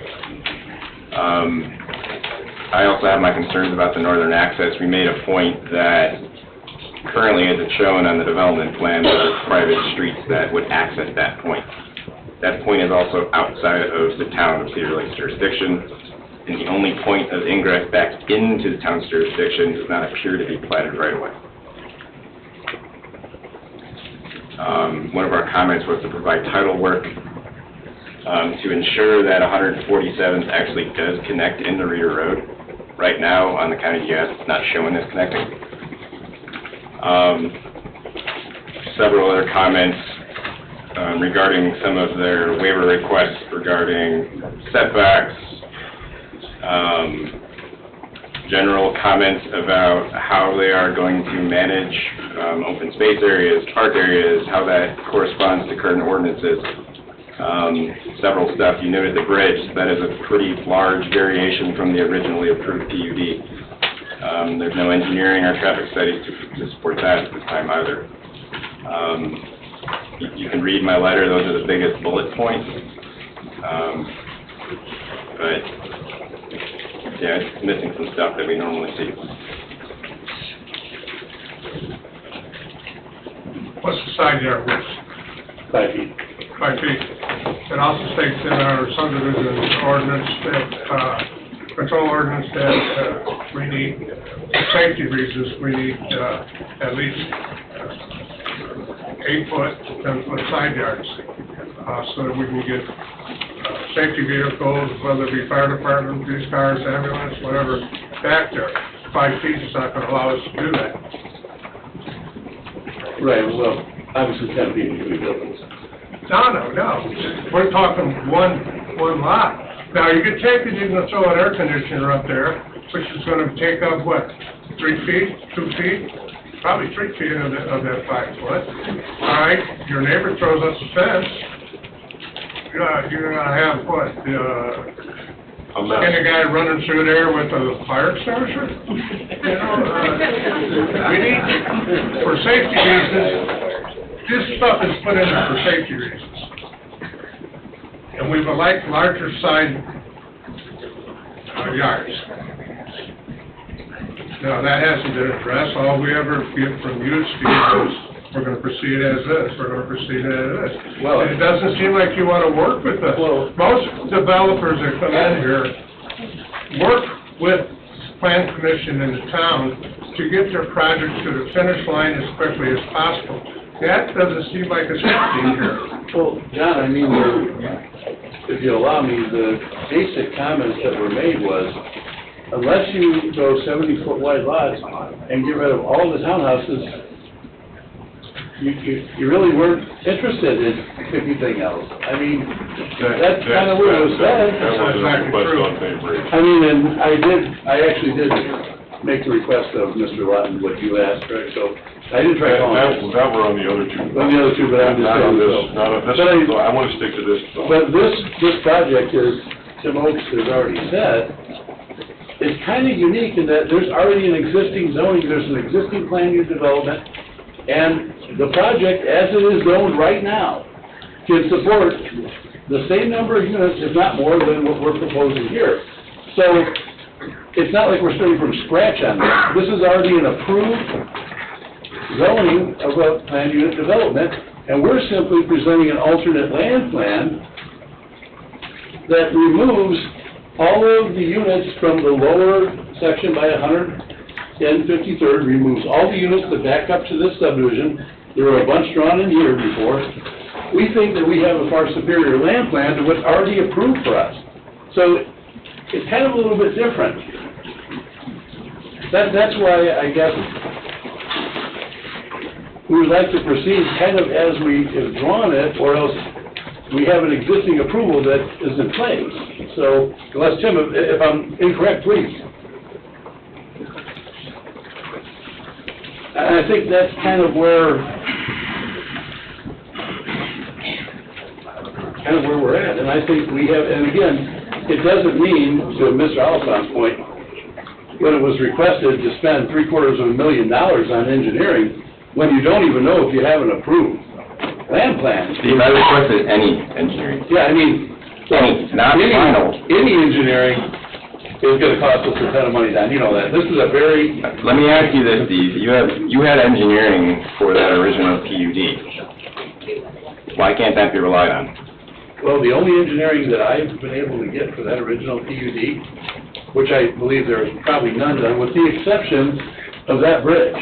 I also have my concerns about the northern access. We made a point that currently, as it's shown on the development plan, there are private streets that would access that point. That point is also outside of the town of Cedar Lake's jurisdiction, and the only point of ingress back into the town's jurisdiction does not appear to be platted right away. One of our comments was to provide title work to ensure that 147th actually does connect into Reeder Road. Right now, on the county GIS, it's not showing this connecting. Several other comments regarding some of their waiver requests regarding setbacks, general comments about how they are going to manage open space areas, park areas, how that corresponds to current ordinances. Several stuff, you noted the bridge, that is a pretty large variation from the originally approved PUD. There's no engineering or traffic studies to support that at this time either. You can read my letter, those are the biggest bullet points. But, yeah, it's missing some stuff that we normally see. What's the side yard width? 5 feet. 5 feet. It also states in our subdivision ordinance that, control ordinance that we need, for safety reasons, we need at least 8-foot, 10-foot side yards, so that we can get safety vehicles, whether it be fire department, police cars, ambulance, whatever, back there. 5 feet is not going to allow us to do that. Right, well, obviously 10 feet between buildings. No. We're talking one lot. Now, you could take it, you can throw an air conditioner up there, which is going to take up, what, 3 feet, 2 feet? Probably 3 feet of that 5 foot. All right, your neighbor throws up a fence. You're going to have, what, any guy running through there with a fire extinguisher? You know, we need, for safety reasons, this stuff is put in there for safety reasons. And we would like larger side yards. Now, that hasn't been addressed. All we ever get from you, Steve, is we're going to proceed as is. We're going to proceed as is. Well, and it doesn't seem like you want to work with us. Well, most developers that come in here work with Plan Commission in the town to get their projects to the finish line as quickly as possible. That doesn't seem like it's happening here. Well, John, I mean, if you allow me, the basic comments that were made was, unless you go 70-foot wide lots and get rid of all the townhouses, you really weren't interested in anything else. I mean, that's kind of what it was said. That wasn't a request on paper. I mean, and I actually did make the request of Mr. Lawton, what you asked, right? So I didn't try calling. That were on the other two. On the other two, but I'm just not saying. on this, So. not on this, But so I want to stick to this. But this project is, Tim Oakes has already said, is kind of unique in that there's already an existing zoning, there's an existing plan use development, and the project, as it is zoned right now, can support the same number of units, if not more, than what we're proposing here. So, it's not like we're starting from scratch on this. This is already an approved zoning of a planned unit development, and we're simply presenting an alternate land plan that removes all of the units from the lower section by 153rd, removes all the units that back up to this subdivision. There were a bunch drawn in here before, we think that we have a far superior land plan to what's already approved for us. So it's kind of a little bit different. That's why I guess we would like to proceed kind of as we have drawn it, or else we have an existing approval that is in place. So, unless, Tim, if I'm incorrect, please. And I think that's kind of where we're at. And I think we have, and again, it doesn't mean, to Mr. Allison's point, when it was requested to spend $750,000 on engineering, when you don't even know if you have an approved land plan. Steve, I requested any engineering. Yeah, I mean, Any, not final. any engineering is gonna cost us a ton of money, Don, you know that. This is a very... Let me ask you this, Steve. You had engineering for that original PUD. Why can't that be relied on? Well, the only engineering that I've been able to get for that original PUD, which I believe there is probably none done, with the exception of that bridge.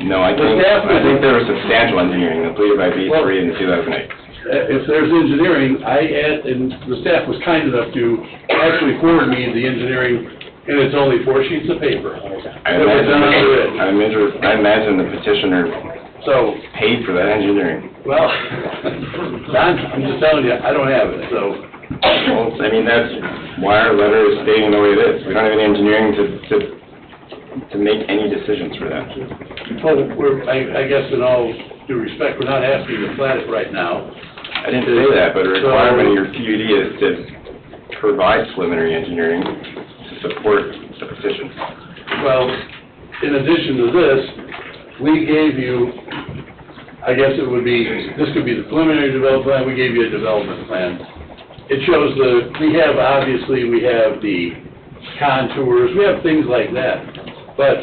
No, I think there was substantial engineering completed by B3 in 2008. If there's engineering, and the staff was kind enough to actually forward me the engineering, and it's only 4 sheets of paper. I imagine the petitioner paid for that engineering. Well, Don, I'm just telling you, I don't have it, so. Well, I mean, that's why our letter is stating the way it is. We don't have any engineering to make any decisions for that. Well, I guess in all due respect, we're not asking to plat it right now. I didn't say that, but a requirement of your PUD is to provide preliminary engineering to support the petition. Well, in addition to this, we gave you, I guess it would be, this could be the preliminary development plan, we gave you a development plan. It shows we have the contours, we have things like that, but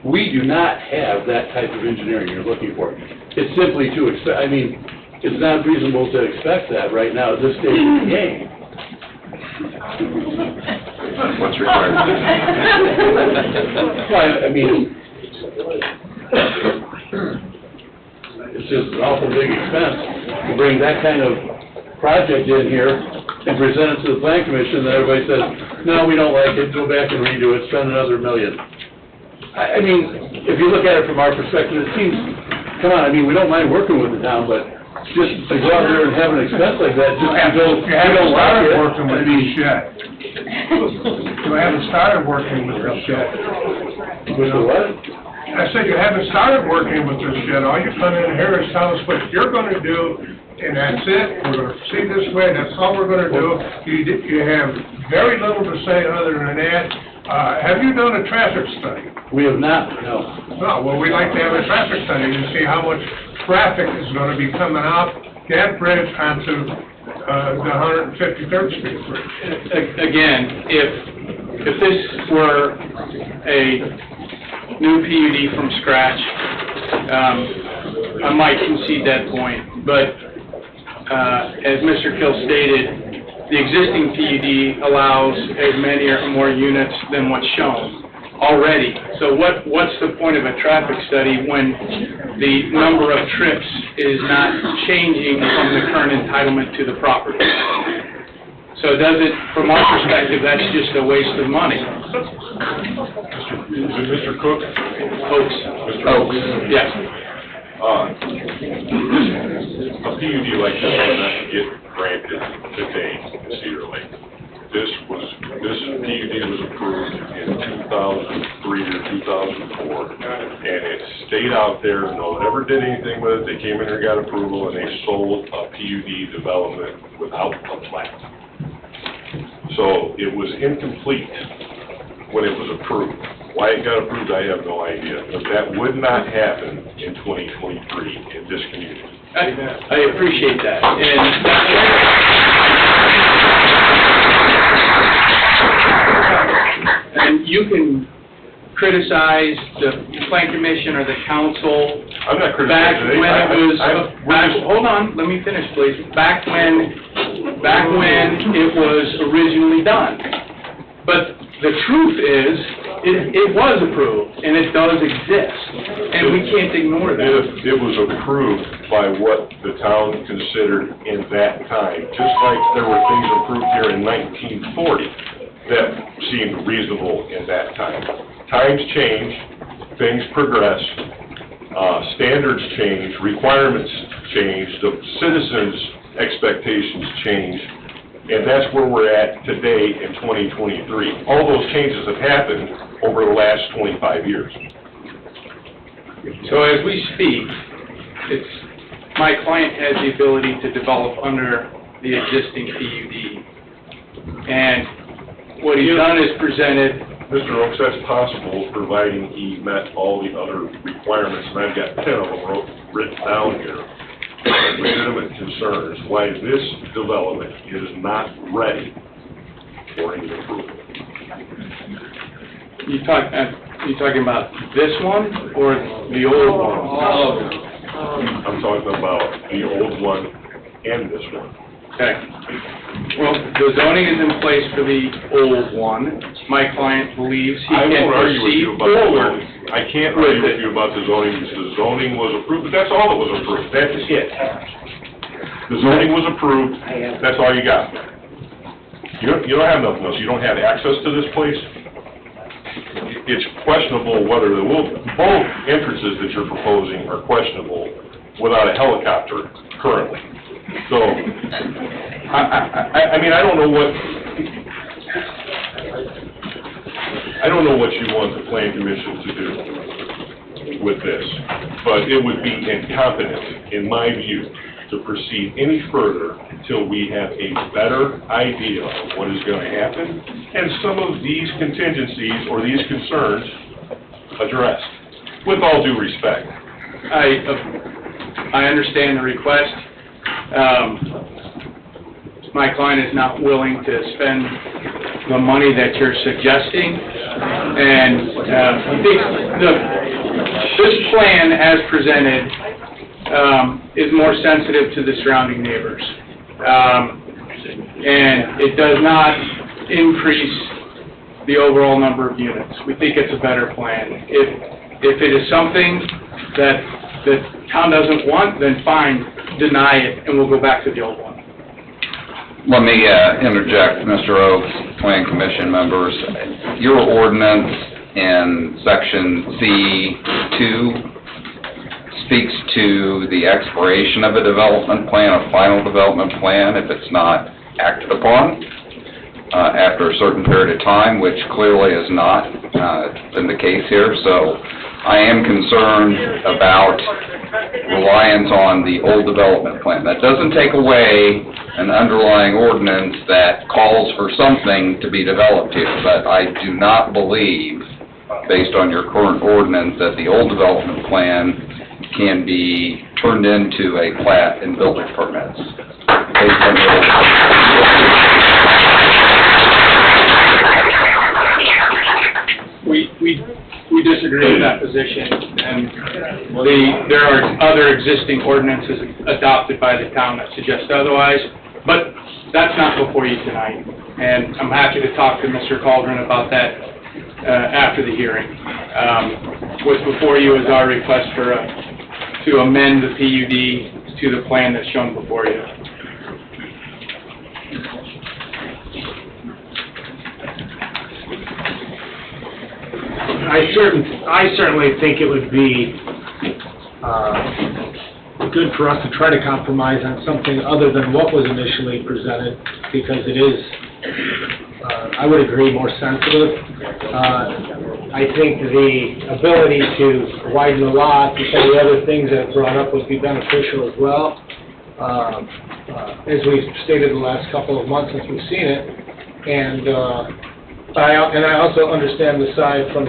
we do not have that type of engineering you're looking for. It's simply to expect, I mean, it's not reasonable to expect that right now at this stage of the game. What's required? Well, I mean, it's just an awful big expense to bring that kind of project in here and present it to the plan commission, and everybody says, no, we don't like it, go back and redo it, spend another $1 million. I mean, if you look at it from our perspective, it seems, come on, I mean, we don't mind working with the town, but just to go out there and have an expense like that, just because You haven't started working with I mean, the shed. You haven't started working with the shed. With the what? I said you haven't started working with the shed. All you come in here is tell us what you're gonna do, and that's it. We're gonna proceed this way, that's all we're gonna do. You have very little to say other than that. Have you done a traffic study? We have not, no. No, well, we'd like to have a traffic study to see how much traffic is gonna be coming out that bridge onto, the 153rd Street Bridge. Again, if this were a new PUD from scratch, I might concede that point, but as Mr. Kill stated, the existing PUD allows as many or more units than what's shown already. So what's the point of a traffic study when the number of trips is not changing from the current entitlement to the property? So does it, from our perspective, that's just a waste of money. Is it Mr. Cook? Oaks. Mr. Oaks? Yes. A PUD like this will not get granted today in Cedar Lake. This PUD was approved in 2003 or 2004, and it stayed out there. No one ever did anything with it. They came in and got approval, and they sold a PUD development without a plat. So it was incomplete when it was approved. Why it got approved, I have no idea. But that would not happen in 2023 in this community. I appreciate that. And you can criticize the plan commission or the council. I'm not back criticizing when it was. back, hold on, let me finish, please. Back when it was originally done. But the truth is it was approved, and it does exist, and we can't ignore that. It was approved by what the town considered in that time, just like there were things approved here in 1940 that seemed reasonable in that time. Times change, things progress, standards change, requirements change, the citizens' expectations change, and that's where we're at today in 2023. All those changes have happened over the last 25 years. So as we speak, my client has the ability to develop under the existing PUD. And what he's done is presented... Mr. Oaks, that's possible, providing he met all the other requirements, and I've got 10 of them written down here. Legitimate concerns, why this development is not ready for any approval. You talking about this one or the old one? I'm talking about the old one and this one. Okay. Well, the zoning is in place for the old one. My client believes he I can won't argue with you proceed about the forward. zoning. I can't argue with you about the zoning, because the zoning was approved, but that's all that was approved, that's it. The zoning was approved, that's all you got. You don't have nothing else, you don't have access to this place. It's questionable whether both entrances that you're proposing are questionable without a helicopter currently. So, I mean, I don't know what you want the plan commission to do with this, but it would be incompetent, in my view, to proceed any further until we have a better idea of what is going to happen and some of these contingencies or these concerns addressed, with all due respect. I understand the request. My client is not willing to spend the money that you're suggesting, and this plan as presented is more sensitive to the surrounding neighbors, and it does not increase the overall number of units. We think it's a better plan. If it is something that the town doesn't want, then fine, deny it, and we'll go back to the old one. Let me interject, Mr. Oaks, Plan Commission members. Your ordinance in section C2 speaks to the expiration of a development plan, a final development plan, if it's not acted upon after a certain period of time, which clearly is not been the case here. So I am concerned about reliance on the old development plan. That doesn't take away an underlying ordinance that calls for something to be developed here, but I do not believe, based on your current ordinance, that the old development plan can be turned into a plat and building permits. Based on the We disagree with that position, and there are other existing ordinances adopted by the town that suggest otherwise, but that's not before you tonight, and I'm happy to talk to Mr. Cauldron about that after the hearing. What's before you is our request to amend the PUD to the plan that's shown before you. I certainly think it would be good for us to try to compromise on something other than what was initially presented, because it is, I would agree, more sensitive. I think the ability to widen the lot and some of the other things that are brought up would be beneficial as well. As we've stated the last couple of months since we've seen it, and I also understand the side from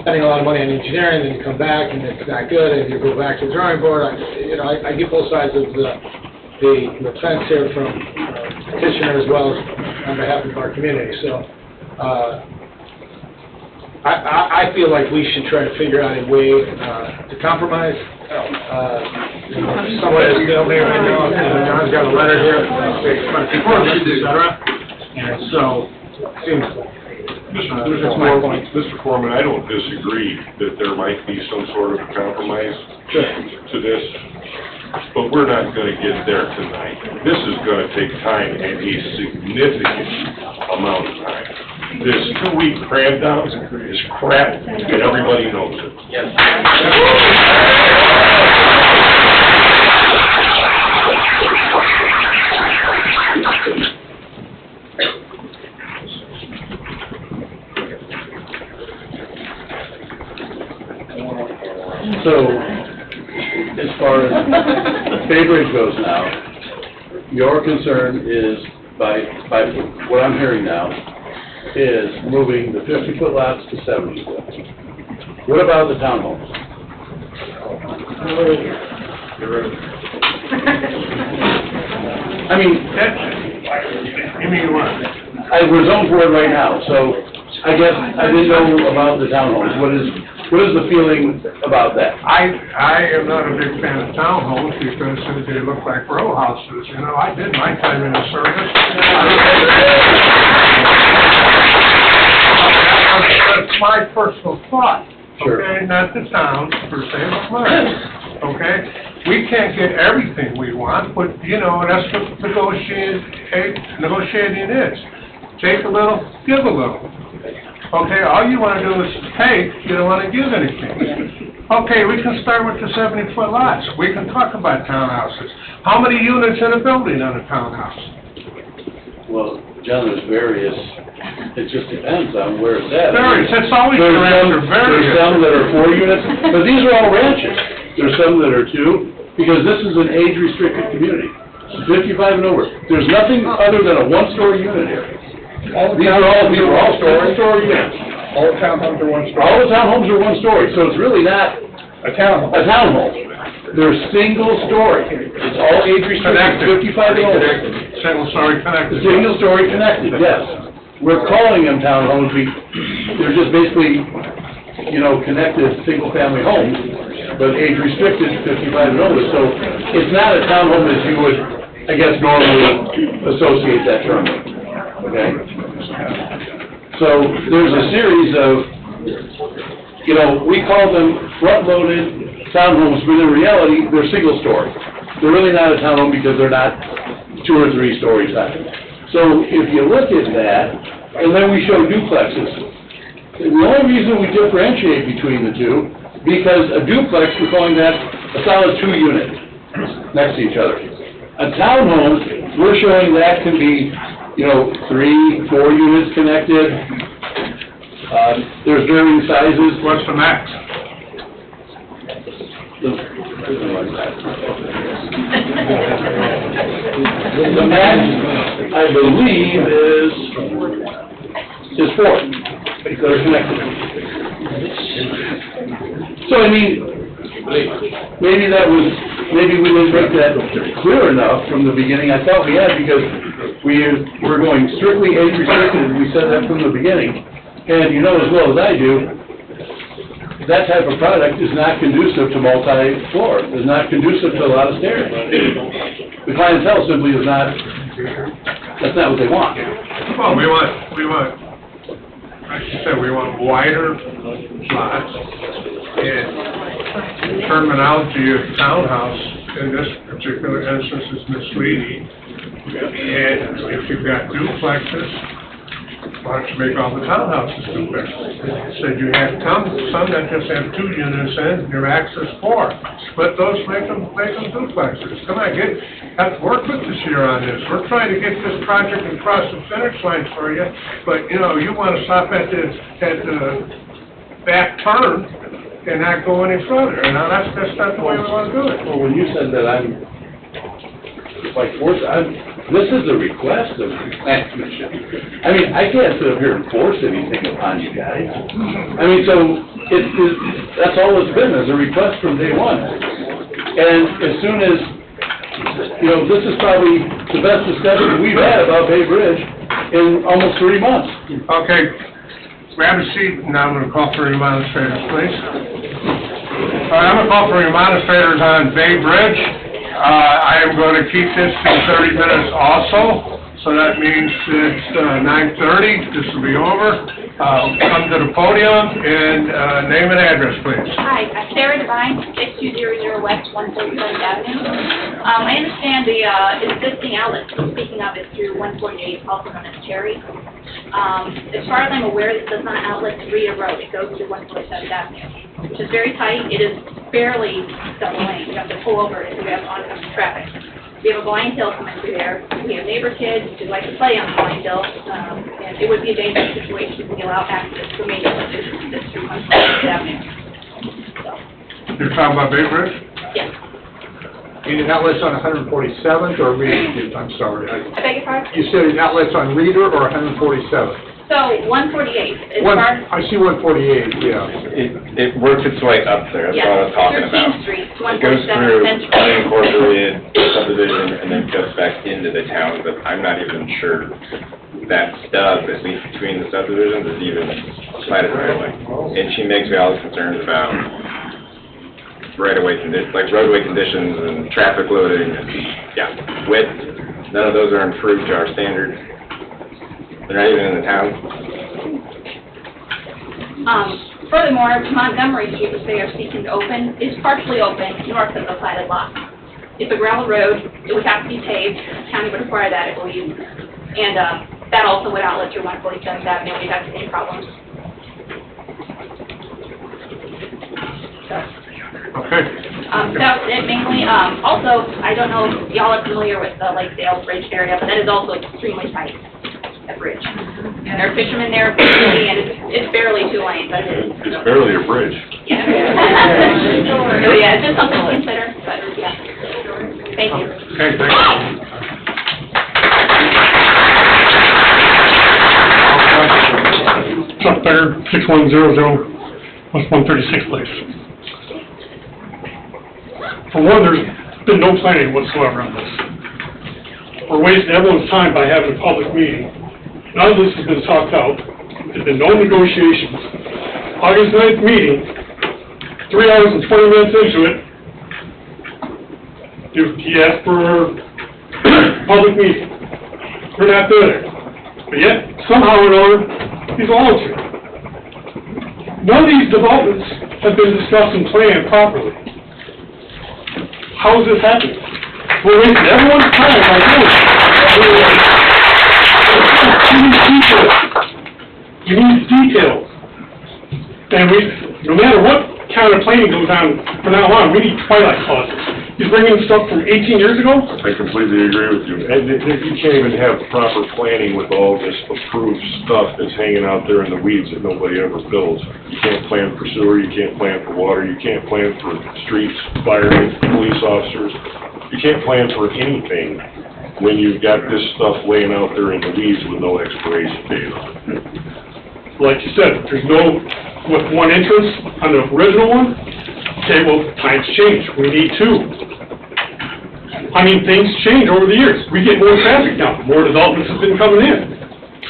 spending a lot of money on engineering, then you come back and it's not good, and you go back to the drawing board. I get both sides of the fence here from petitioner as well as on behalf of our community. So I feel like we should try to figure out a way to compromise. Someone is still there right now. John's got a letter here, et cetera. And so, it seems Mr. Foreman, I don't disagree that there might be some sort of compromise to this, but we're not gonna get there tonight. This is gonna take time and a significant amount of time. This 2-week cram down is crap, and everybody knows it. So, as far as Bay Bridge goes now, your concern is, by what I'm hearing now, is moving the 50-foot lots to 70-foot. What about the townhomes? I mean, You mean what? we're zoned for it right now, so I guess I didn't know about the townhomes. What is the feeling about that? I am not a big fan of townhomes because they look like row houses, you know, I did my time in the service. That's my personal thought, okay, not the town per se, but mine, okay? We can't get everything we want, but, you know, that's what negotiating is. Take a little, give a little. Okay, all you want to do is take, you don't want to give anything. Okay, we can start with the 70-foot lots. We can talk about townhouses. How many units in a building on a townhouse? Well, John, there's various, it just depends on where it's at. Various, that's always your answer, various. There's some that are 4 units, but these are all ranches. There's some that are 2, because this is an age-restricted community. 55 and over. There's nothing other than a 1-story unit here. These are all single-story units. All the townhomes are 1 story. All the townhomes are 1 story, so it's really not A townhome. a townhome. They're single-story. It's all age-restricted, 55 and over. Single-story connected. Single-story connected, yes. We're calling them townhomes, they're just basically, you know, connected, single-family homes, but age-restricted, 55 and over. So it's not a townhome as you would, I guess, normally associate that term with, okay? So there's a series of, you know, we call them front-loaded townhomes, but in reality, they're single-story. They're really not a townhome because they're not 2 or 3 stories high. So if you look at that, and then we show duplexes, the only reason we differentiate between the two, because a duplex, we're calling that a solid 2 unit next to each other. A townhome, we're showing that can be, you know, 3, 4 units connected. There's varying sizes. What's the max? The max, I believe, is 4 that are connected. So, I mean, maybe we didn't make that clear enough from the beginning. I thought we had, because we're going strictly age-restricted, we said that from the beginning. And you know as well as I do, that type of product is not conducive to multi-floor, is not conducive to a lot of stairs. The clientele simply is not, that's not what they want. Well, we want, like you said, we want wider lots, and terminology of townhouse in this particular instance is misleading. And if you've got duplexes, why don't you make all the townhouses duplexes? Said you have some that just have 2 units in, your max is 4. Split those, make them duplexes. Come on, have to work with us here on this. We're trying to get this project across the finish line for you, but, you know, you want to stop at the back turn and not go any further. Now, that's not the way we want to do it. Well, when you said that I'm, like, this is a request of the Plan Commission. I mean, I can't sit up here and force anything upon you guys. I mean, so, that's all it's been, is a request from day one. And as soon as, you know, this is probably the best discussion we've had about Bay Bridge in almost 3 months. Okay, grab a seat, and now I'm going to call for your administrators, please. All right, I'm going to call for your administrators on Bay Bridge. I am going to keep this to 30 minutes also, So that means it's 9:30, this will be over. Come to the podium and name and address, please. Hi, Sarah Devine, 6200 West 147th Avenue. I understand the existing outlet we're speaking of is through 148, also known as Cherry. As far as I'm aware, this does not outlet to Rita Road. It goes to 147th Avenue, which is very tight. It is barely double lane. You have to pull over if you have oncoming traffic. We have a blind hill coming through there. We have neighbor kids who like to play on the blind hill, and it would be a dangerous situation if we allow access for me to this through 147th Avenue. You're talking about Bay Bridge? Yes. You need outlets on 147th or Reeder? I'm sorry. I beg your pardon? You said outlets on Reeder or 147th? So 148, as far I see 148, yeah. It works its way up there, that's what I was talking about. 13th Street, It goes 147th through Central. unincorporated subdivision and then goes back into the town, but I'm not even sure that stub, at least between the subdivisions, is even platted right away. And she makes me all concerned about right-of-way conditions, like roadway conditions and traffic loading and, yeah, width. None of those are improved to our standards. They're not even in the town. Furthermore, Montgomery Street, which they are seeking to open, is partially open north of the platted lot. It's a gravel road. It would have to be paved. The county would require that, I believe. And that also would outlet through 147th Avenue. We'd have the same problems. Okay. That was it mainly. Also, I don't know if y'all are familiar with the Lakeside Bridge area, but that is also extremely tight, that bridge. And there are fishermen there, and it's barely 2 lanes, but it is. It's barely a bridge. Yeah. So, yeah, it's just something to consider, but, yeah. Thank you. Okay, thank you. Chuck Becker, 6100 West 136th Place. For one, there's been no planning whatsoever on this. We're wasting everyone's time by having a public meeting. None of this has been talked out. There's been no negotiations. August 9th meeting, 3 hours and 20 minutes into it, he asked for a public meeting. We're not there. But yet, somehow or another, he's volunteering. None of these developments have been discussed and planned properly. How is this happening? We're wasting everyone's time by doing it. We need details. And no matter what kind of planning goes on from now on, we need twilight clauses. He's bringing stuff from 18 years ago? I completely agree with you. And you can't even have proper planning with all this approved stuff that's hanging out there in the weeds that nobody ever builds. You can't plan for sewer, you can't plan for water, you can't plan for streets, firemen, police officers. You can't plan for anything when you've got this stuff laying out there in the weeds with no expiration date on it. Like you said, there's no, with one entrance on the original one, okay, well, times change, we need 2. I mean, things change over the years. We get more traffic now, more developments have been coming in.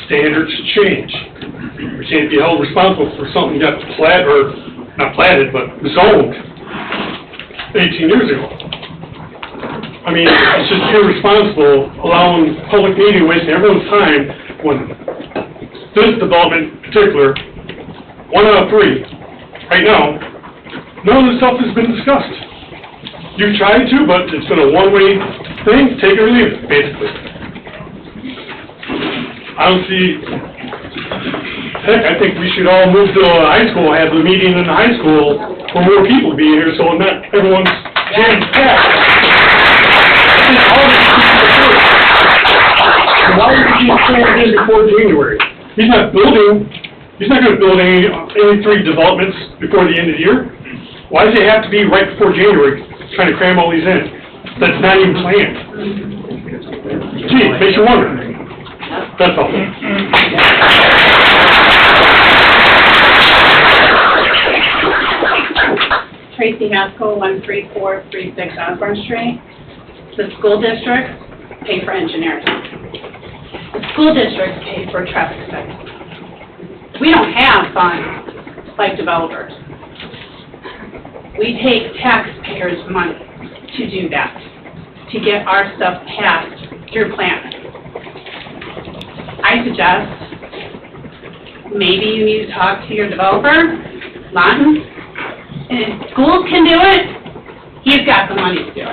Standards change. We can't be held responsible for something that got not platted, but zoned 18 years ago. I mean, it's just irresponsible allowing public meeting, wasting everyone's time when this development in particular, 1 out of 3, right now, none of this stuff has been discussed. You've tried to, but it's been a one-way thing, take it or leave it, basically. I don't see, heck, I think we should all move to high school, have the meeting in the high school for more people to be here, so not everyone's jam-packed. Why would he get planned in before January? He's not going to build any 3 developments before the end of the year. Why does it have to be right before January, trying to cram all these in? That's not even planned. Gee, it makes you wonder. That's all. Tracy Haskell, 13436 Osborne Street. The school districts pay for engineers. The school districts pay for traffic studies. We don't have funds like developers. We take taxpayers' money to do that, to get our stuff passed through planning. I suggest maybe you need to talk to your developer, Lawton. And if schools can do it, he's got the money to do it.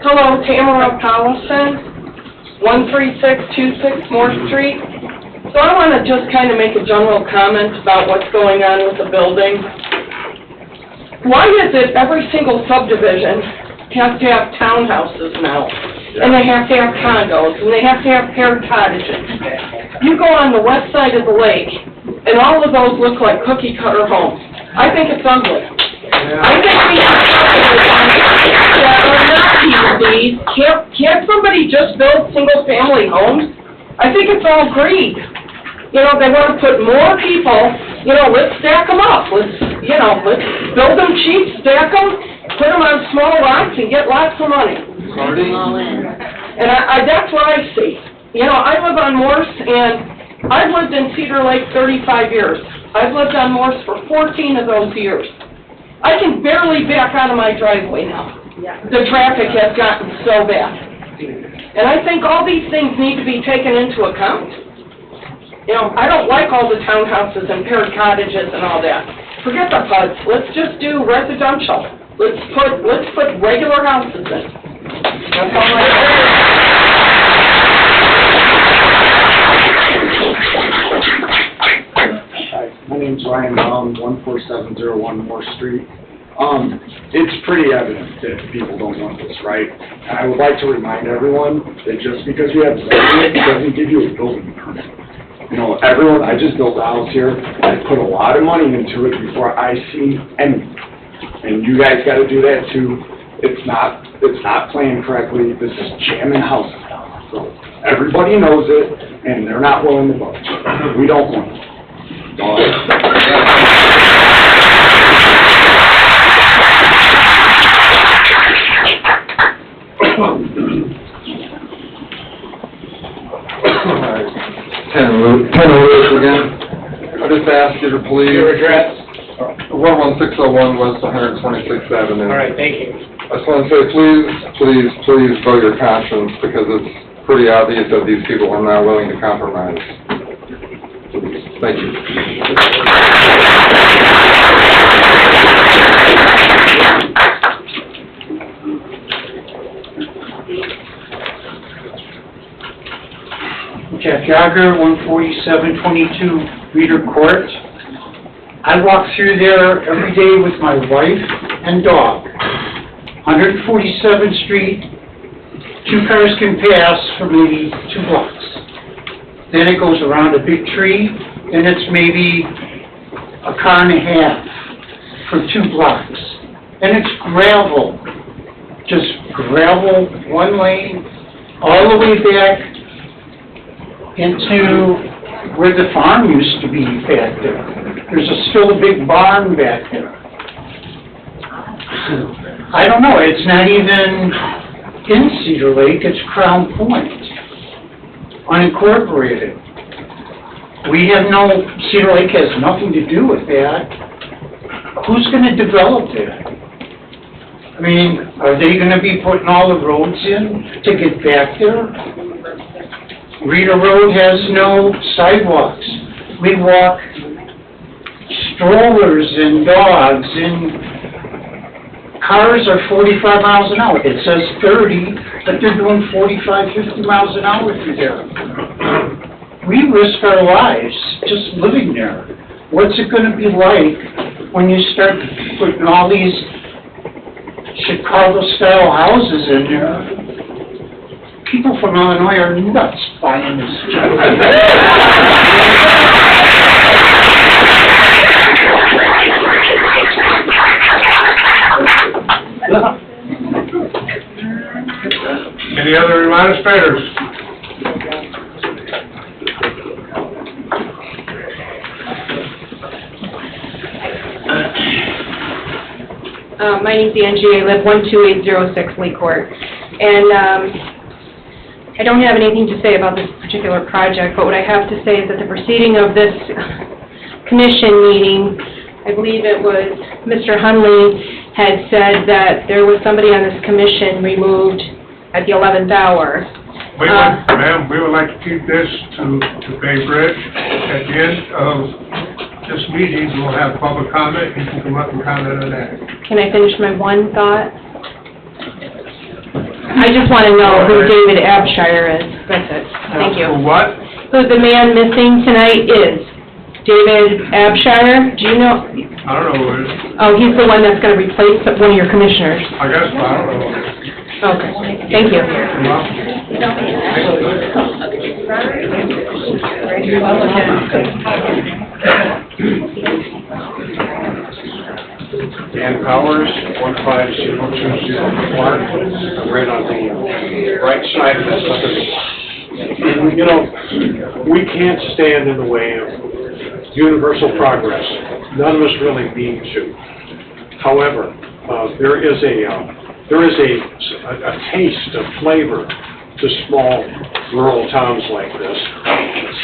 Hello, Tamara Collison, 13626 Moore Street. So I want to just kind of make a general comment about what's going on with the building. Why is it every single subdivision has to have townhouses now? And they have to have condos, and they have to have paired cottages. You go on the west side of the lake, and all of those look like cookie cutter homes. I think it's ugly. I think we have that are not people, please. Can't somebody just build single-family homes? I think it's all greed. You know, they want to put more people, you know, let's stack them up. Let's build them cheap, stack them, put them on small lots, and get lots of money. And that's what I see. You know, I live on Morse, and I've lived in Cedar Lake 35 years. I've lived on Morse for 14 of those years. I can barely back out of my driveway now. The traffic has gotten so bad. And I think all these things need to be taken into account. You know, I don't like all the townhouses and paired cottages and all that. Forget the PUDs. Let's just do residential. Let's put regular houses in. That's all I Hi, my name's Ryan Baum, 14701 Moore Street. It's pretty evident that people don't want this, right? And I would like to remind everyone that just because you have zoning doesn't give you a building permit. You know, I just built a house here, I put a lot of money into it before I see anything. And you guys gotta do that too. It's not planned correctly, this is jamming houses down. So everybody knows it, and they're not willing to budge. We don't want it. Ken Lewis again. I just asked you to please... Your address? 11601 West 126th Avenue. All right, thank you. I just want to say, please vote your conscience, because it's pretty obvious that these people are not willing to compromise. Please. Thank you. Jeff Yager, 14722 Reeder Court. I walk through there every day with my wife and dog. 147th Street, 2 cars can pass for maybe 2 blocks. Then it goes around a big tree, and it's maybe a car and a half for 2 blocks. And it's gravel, just gravel, 1 lane, all the way back into where the farm used to be back there. There's still a big barn back there. I don't know, it's not even in Cedar Lake, it's Crown Point, unincorporated. Cedar Lake has nothing to do with that. Who's going to develop that? I mean, are they going to be putting all the roads in to get back there? Reeder Road has no sidewalks. We walk strollers and dogs, and cars are 45 miles an hour. It says 30, but they're doing 45, 50 miles an hour through there. We risk our lives just living there. What's it going to be like when you start putting all these Chicago-style houses in there? People from Illinois are nuts buying this stuff. Any other reminders? My name's Angie. I live 12806 Lee Court. And I don't have anything to say about this particular project, but what I have to say is that the proceeding of this commission meeting I believe it was Mr. Hunley had said that there was somebody on this commission removed at the 11th hour. Ma'am, we would like to keep this to Bay Bridge. At the end of this meeting, we'll have public comment. You can come up and comment on that. Can I finish my one thought? I just want to know who David Abshire is. That's it. Thank you. Who what? Who the man missing tonight is. David Abshire, do you know? I don't know who it is. Oh, he's the one that's going to replace one of your commissioners. I guess, but I don't know. Okay, thank you. Dan Powers, 15020 Plat. I'm right on the right side of this subdivision. You know, we can't stand in the way of universal progress. None of us really need to. However, there is a taste of flavor to small rural towns like this.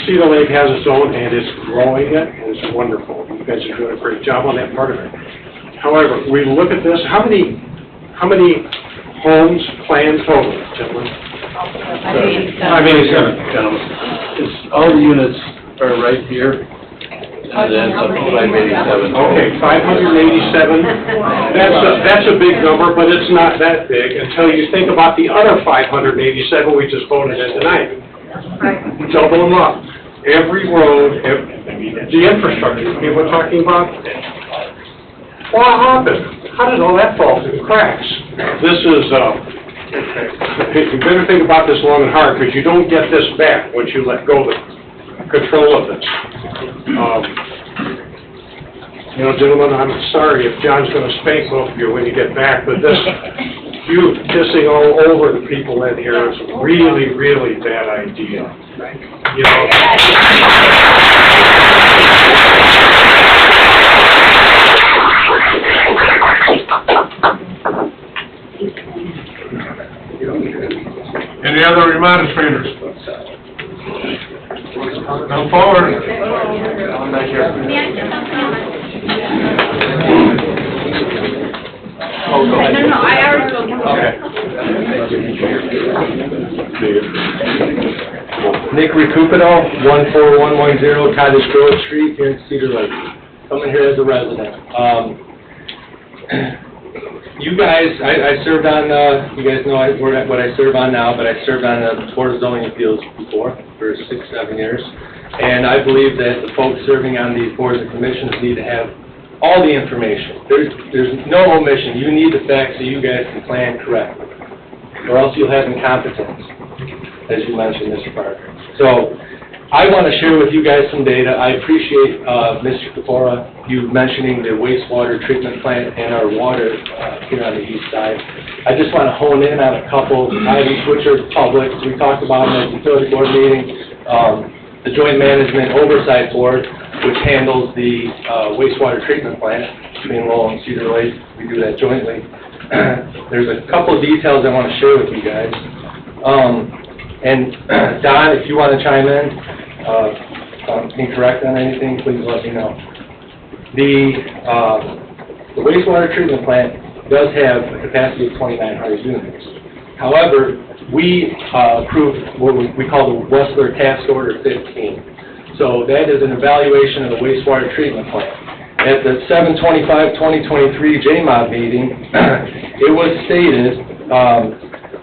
Cedar Lake has its own, and it's growing it, and it's wonderful. You guys are doing a great job on that part of it. However, we look at this, how many homes planned total, gentlemen? 587, gentlemen. All the units are right here, and then up to 587. Okay, 587. That's a big number, but it's not that big until you think about the other 587 we just voted in tonight. Double them up. Every road, the infrastructure, we're talking about. What happened? How did all that fall through the cracks? This is, you better think about this long and hard, because you don't get this back once you let go of the control of this. You know, gentlemen, I'm sorry if John's going to spank both of you when you get back, but this, you pissing all over the people in here is a really, really bad idea. You know. Any other remonstrators? Come forward. No, I already spoke. Nick Recupero, 14110 Cottage Grove Street here in Cedar Lake. Coming here as a resident. You guys, I served on, you guys know what I serve on now, but I served on the Board of Zoning Appeals before for 6-7 years. And I believe that the folks serving on these boards and commissions need to have all the information. There's no omission. You need the facts so you guys can plan correctly, or else you'll have incompetence, as you mentioned, Mr. Parker. So I want to share with you guys some data. I appreciate, Mr. Kapora, you mentioning the wastewater treatment plant and our water here on the east side. I just want to hone in on a couple items which are public. We talked about them at the utility board meeting. The Joint Management Oversight Board, which handles the wastewater treatment plant between Lowell and Cedar Lake. We do that jointly. There's a couple of details I want to share with you guys. And Don, if you want to chime in, if I'm incorrect on anything, please let me know. The wastewater treatment plant does have a capacity of 2,900 units. However, we approved what we call the Westler Task Order 15. So that is an evaluation of the wastewater treatment plant. At the 7/25/2023 JMOB meeting, it was stated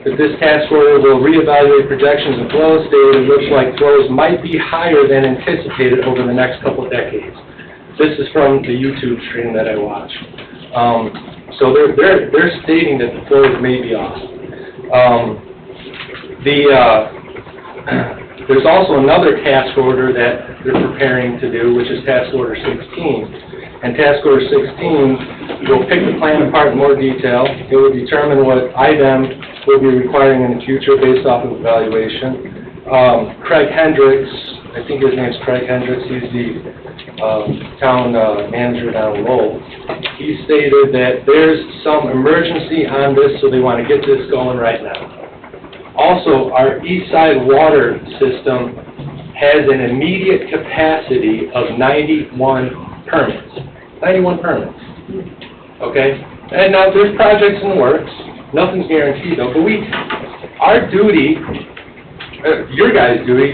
that this task order will reevaluate projections of flows. Stated it looks like flows might be higher than anticipated over the next couple of decades. This is from the YouTube stream that I watched. So they're stating that the flows may be off. There's also another task order that they're preparing to do, which is Task Order 16. And Task Order 16 will pick the plan apart in more detail. It will determine what IDEM will be requiring in the future based off of evaluation. Craig Hendricks, I think his name's Craig Hendricks, he's the town manager down Lowell. He stated that there's some emergency on this, so they want to get this going right now. Also, our east side water system has an immediate capacity of 91 permits. 91 permits. Okay? And now, there's projects in the works, nothing's guaranteed though, but our duty, your guys' duty,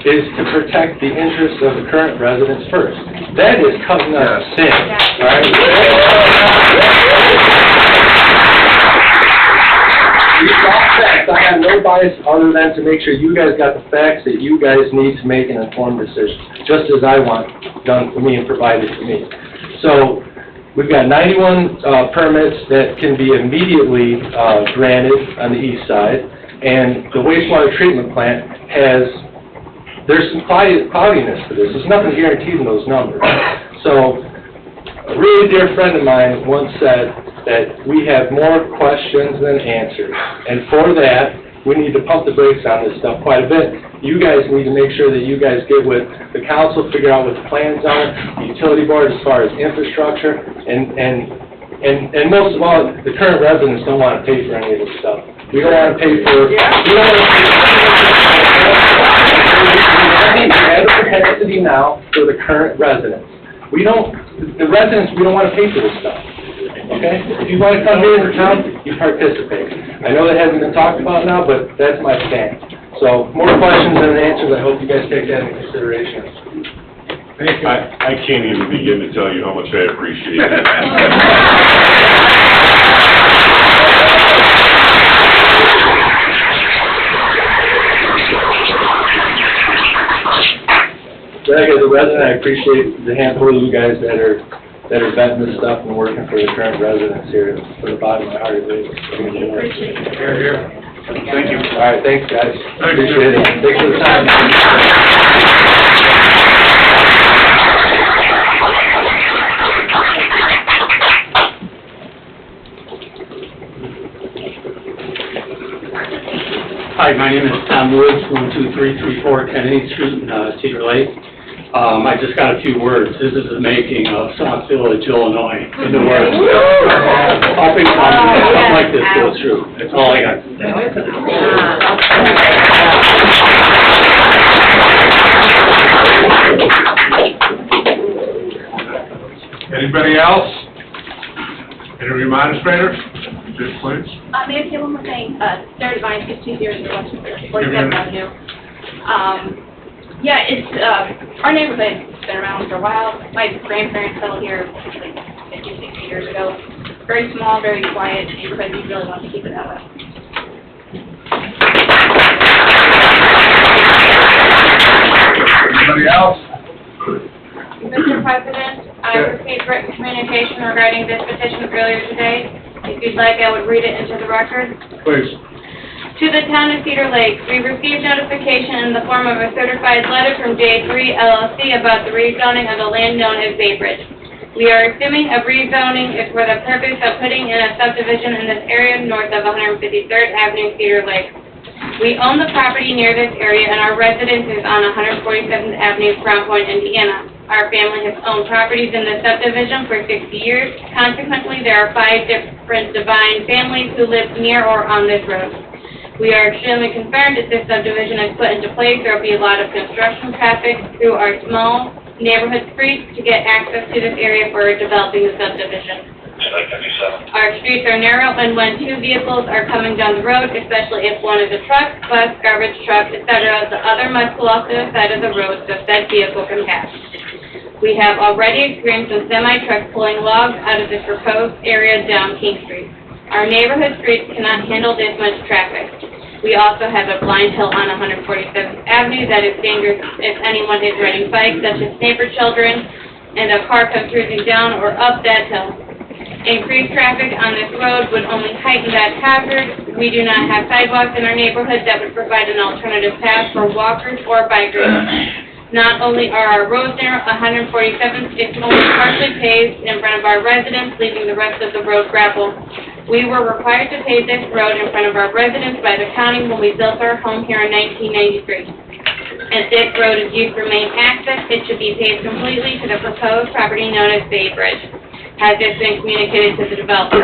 is to protect the interests of the current residents first. That is cutting us sin, right? These are all facts. I have no bias other than to make sure you guys got the facts that you guys need to make an informed decision, just as I want done for me and provided for me. So, we've got 91 permits that can be immediately granted on the east side, and the wastewater treatment plant there's some cloudiness to this. There's nothing guaranteed in those numbers. So, a really dear friend of mine once said that we have more questions than answers, and for that, we need to pump the brakes on this stuff quite a bit. You guys need to make sure that you guys get with the council, figure out what the plans are, the utility board as far as infrastructure, and most of all, the current residents don't want to pay for any of this stuff. We don't want to pay for, we don't want to pay we have a capacity now for the current residents. We don't want to pay for this stuff. Okay? If you want to come here in town, you participate. I know that hasn't been talked about now, but that's my stand. So, more questions than answers. I hope you guys take that into consideration. I can't even begin to tell you how much I appreciate it. As a resident, I appreciate the handful of you guys that are vetting this stuff and working for the current residents here. From the bottom of my heart, it is. Here, here. Thank you. All right, thanks, guys. Appreciate it. Thanks for the time. Hi, my name is Tom Woods, 12334 Kennedy Street, Cedar Lake. I just got a few words. This is the making of South Village, Illinois, in the works. Hoping something like this goes through. That's all I got to say. Anybody else? Any administrators? Just please. May I say one more thing? Sarah Devine, 6200 47th Avenue. Yeah, it's, our neighborhood's been around for a while. My grandparents settled here like 50, 60 years ago. Very small, very quiet neighborhood. We really want to keep it that way. Anybody else? Mr. President, I received written communication regarding this petition earlier today. If you'd like, I would read it into the record. Please. To the town of Cedar Lake, we received notification in the form of a certified letter from J3 LLC about the rezoning of the land known as Bay Bridge. We are assuming a rezoning is for the purpose of putting in a subdivision in this area north of 153rd Avenue, Cedar Lake. We own the property near this area, and our residence is on 147th Avenue, Crown Point, Indiana. Our family has owned properties in the subdivision for 60 years. Consequently, there are 5 different Divine families who live near or on this road. We are extremely concerned if this subdivision is put into place. There will be a lot of construction traffic through our small neighborhood streets to get access to this area for developing the subdivision. Our streets are narrow, and when 2 vehicles are coming down the road, especially if one is a truck, bus, garbage truck, etc., the other must pull off to the side of the road so that vehicle can pass. We have already experienced some semi-trucks pulling logs out of this proposed area down King Street. Our neighborhood streets cannot handle this much traffic. We also have a blind hill on 147th Avenue that is dangerous if anyone is riding bikes, such as neighbor children, and a car comes cruising down or up that hill. Increased traffic on this road would only heighten that hazard. We do not have sidewalks in our neighborhood that would provide an alternative path for walkers or bikers. Not only are our roads narrow, 147th is only partially paved in front of our residents, leaving the rest of the road gravel. We were required to pave this road in front of our residents by the county when we built our home here in 1993. If this road is used for main access, it should be paved completely to the proposed property known as Bay Bridge. Has this been communicated to the developer?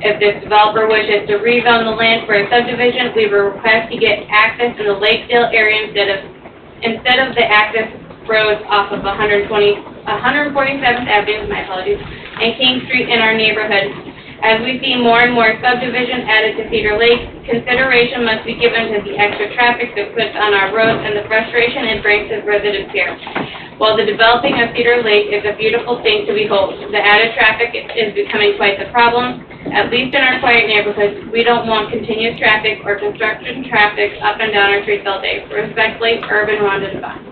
If this developer wishes to rezone the land for a subdivision, we will request to get access in the Lakeside area instead of the access roads off of 147th 147th Avenue, my apologies, and King Street in our neighborhood. As we see more and more subdivision added to Cedar Lake, consideration must be given to the extra traffic that puts on our roads and the frustration it brings to residents here. While the developing of Cedar Lake is a beautiful thing to behold, the added traffic is becoming quite the problem. At least in our quiet neighborhoods, we don't want continuous traffic or construction traffic up and down our streets all day. Respectfully, Urban Rhonda Devine.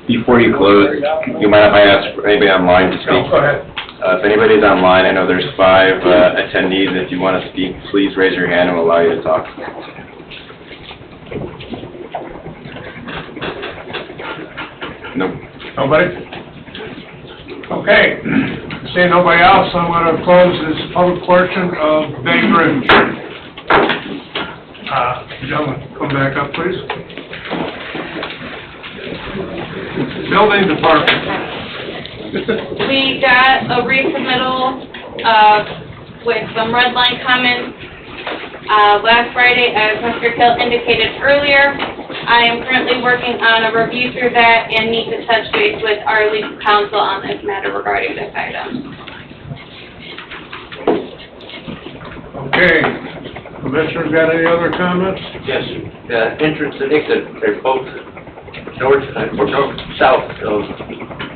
Before you close, you mind if I ask for anybody online to speak? Go ahead. If anybody's online, I know there's 5 attendees. If you want to speak, please raise your hand and we'll allow you to talk. Nope. Nobody? Okay. Seeing nobody else, I'm going to close this public portion of Bay Bridge. Gentlemen, come back up, please. Building Department. We got a resubmittal with some red line comments last Friday, as Mr. Kill indicated earlier. I am currently working on a review through that and need to touch base with our legal counsel on this matter regarding this item. Okay. Commissioners got any other comments? Yes, entrance and exit, they're both north, or south of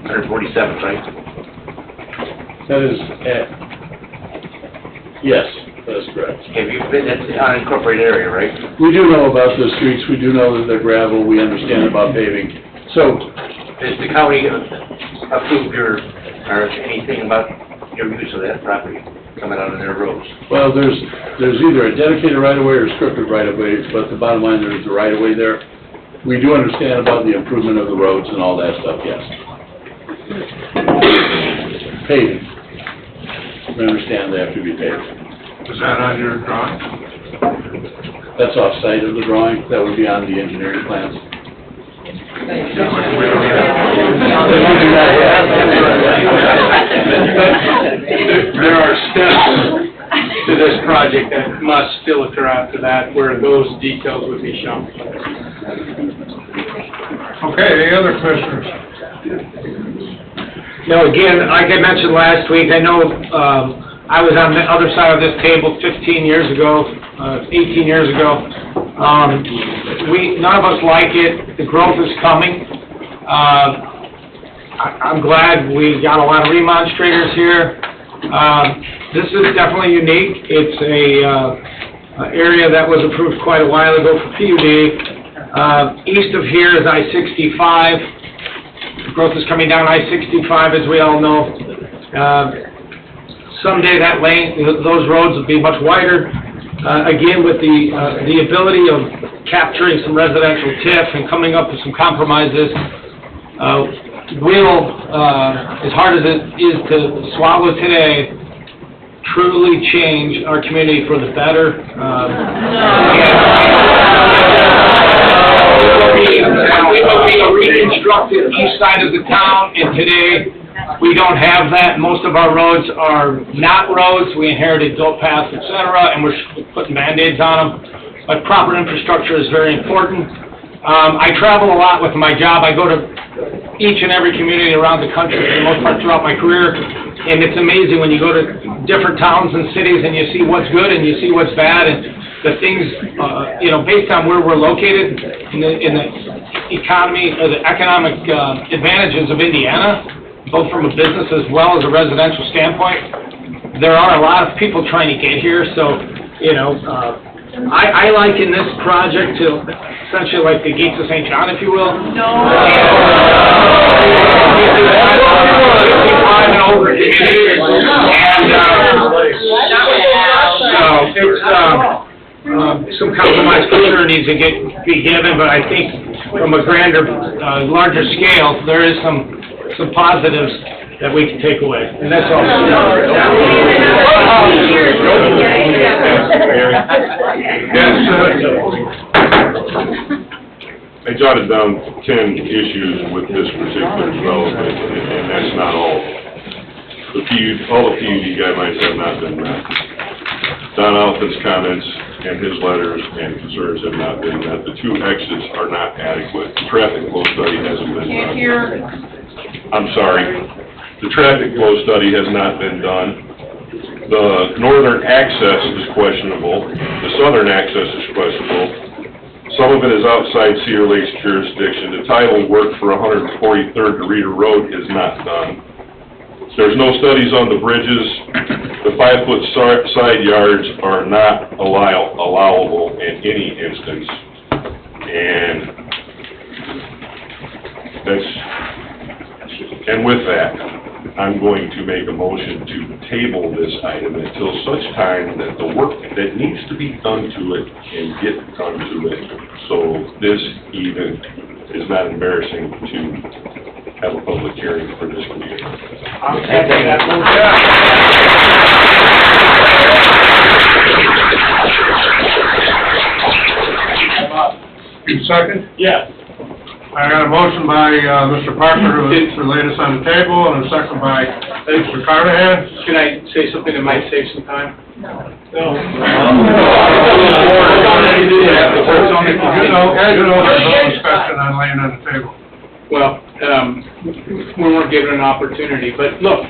147th, right? That is, yes, that is correct. Have you been, that's the unincorporated area, right? We do know about the streets, we do know that they're gravel, we understand about paving. So, Has the county approved your, or anything about your use of that property coming out of their roads? well, there's either a dedicated right-of-way or scripted right-of-way, but the bottom line, there's a right-of-way there. We do understand about the improvement of the roads and all that stuff, yes. Paving. We understand they have to be paved. Is that on your drawing? That's off-site of the drawing, that would be on the engineering plans. There are steps to this project that must still occur after that, where those details would be shown. Okay, any other commissioners? No, again, like I mentioned last week, I know I was on the other side of this table 15 years ago, 18 years ago. None of us like it. The growth is coming. I'm glad we got a lot of remonstrators here. This is definitely unique. It's a area that was approved quite a while ago for PUD. East of here is I-65. Growth is coming down I-65, as we all know. Someday that lane, those roads will be much wider. Again, with the ability of capturing some residential TIF and coming up with some compromises, will, as hard as it is to swallow today, truly change our community for the better. We will be a reconstructed east side of the town, and today we don't have that. Most of our roads are not roads. We inherited goat paths, et cetera, and we're putting Band-Aids on them. But proper infrastructure is very important. I travel a lot with my job. I go to each and every community around the country for the most part throughout my career, and it's amazing when you go to different towns and cities and you see what's good and you see what's bad, and the things, based on where we're located in the economy, or the economic advantages of Indiana, both from a business as well as a residential standpoint. There are a lot of people trying to get here, so, I liken this project to essentially like the Gates of St. John, if you will. Some compromise for sure needs to be given, but I think from a grander, larger scale, there is some positives that we can take away, and that's all. I jotted down 10 issues with this particular development, and that's not all. All the PUD guidelines have not been met. Don Alphin's comments and his letters and concerns have not been met. The two exits are not adequate. The traffic flow study hasn't been done. Can't hear. I'm sorry. The traffic flow study has not been done. The northern access is questionable. The southern access is questionable. Some of it is outside Cedar Lake's jurisdiction. The title work for 143rd to Reeder Road is not done. There's no studies on the bridges. The 5-foot side yards are not allowable in any instance. And with that, I'm going to make a motion to table this item until such time that the work that needs to be done to it can get done to it. So this even is not embarrassing to have a public hearing for this community. I'll second that motion. Second? Yes. I got a motion by, Mr. Parker to lay this on the table, and a second by Mr. Carnahan. Can I say something that might save some time? You know, there's no discussion on laying on the table. Well, we weren't given an opportunity, but look,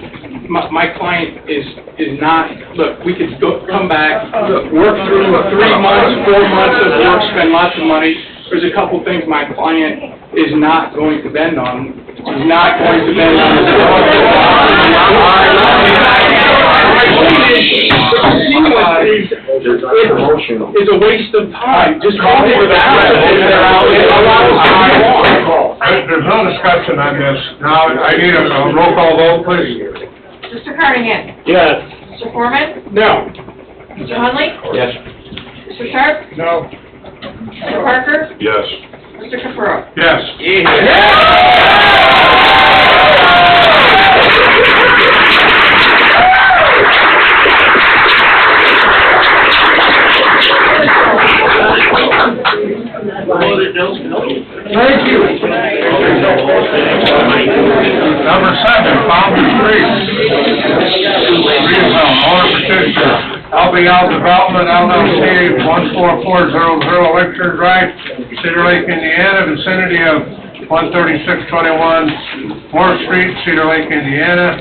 my client is not, look, we could come back, work through 3 months, 4 months of work, spend lots of money. There's a couple things my client is not going to bend on. He's not going to bend on It's a waste of time. Just call it without. There's no discussion on this. Now, I need a roll call vote, please. Mr. Carnahan? Yes. Mr. Foreman? No. Mr. Hunley? Yes. Mr. Sharp? No. Mr. Parker? Yes. Mr. Capuro? Yes. Thank you. Number 7, Fountain Street. Rezone, owner petitioner, LBL Development LLC, 14400 Lakeshore Drive, Cedar Lake, Indiana, vicinity of 13621 Moore Street, Cedar Lake, Indiana.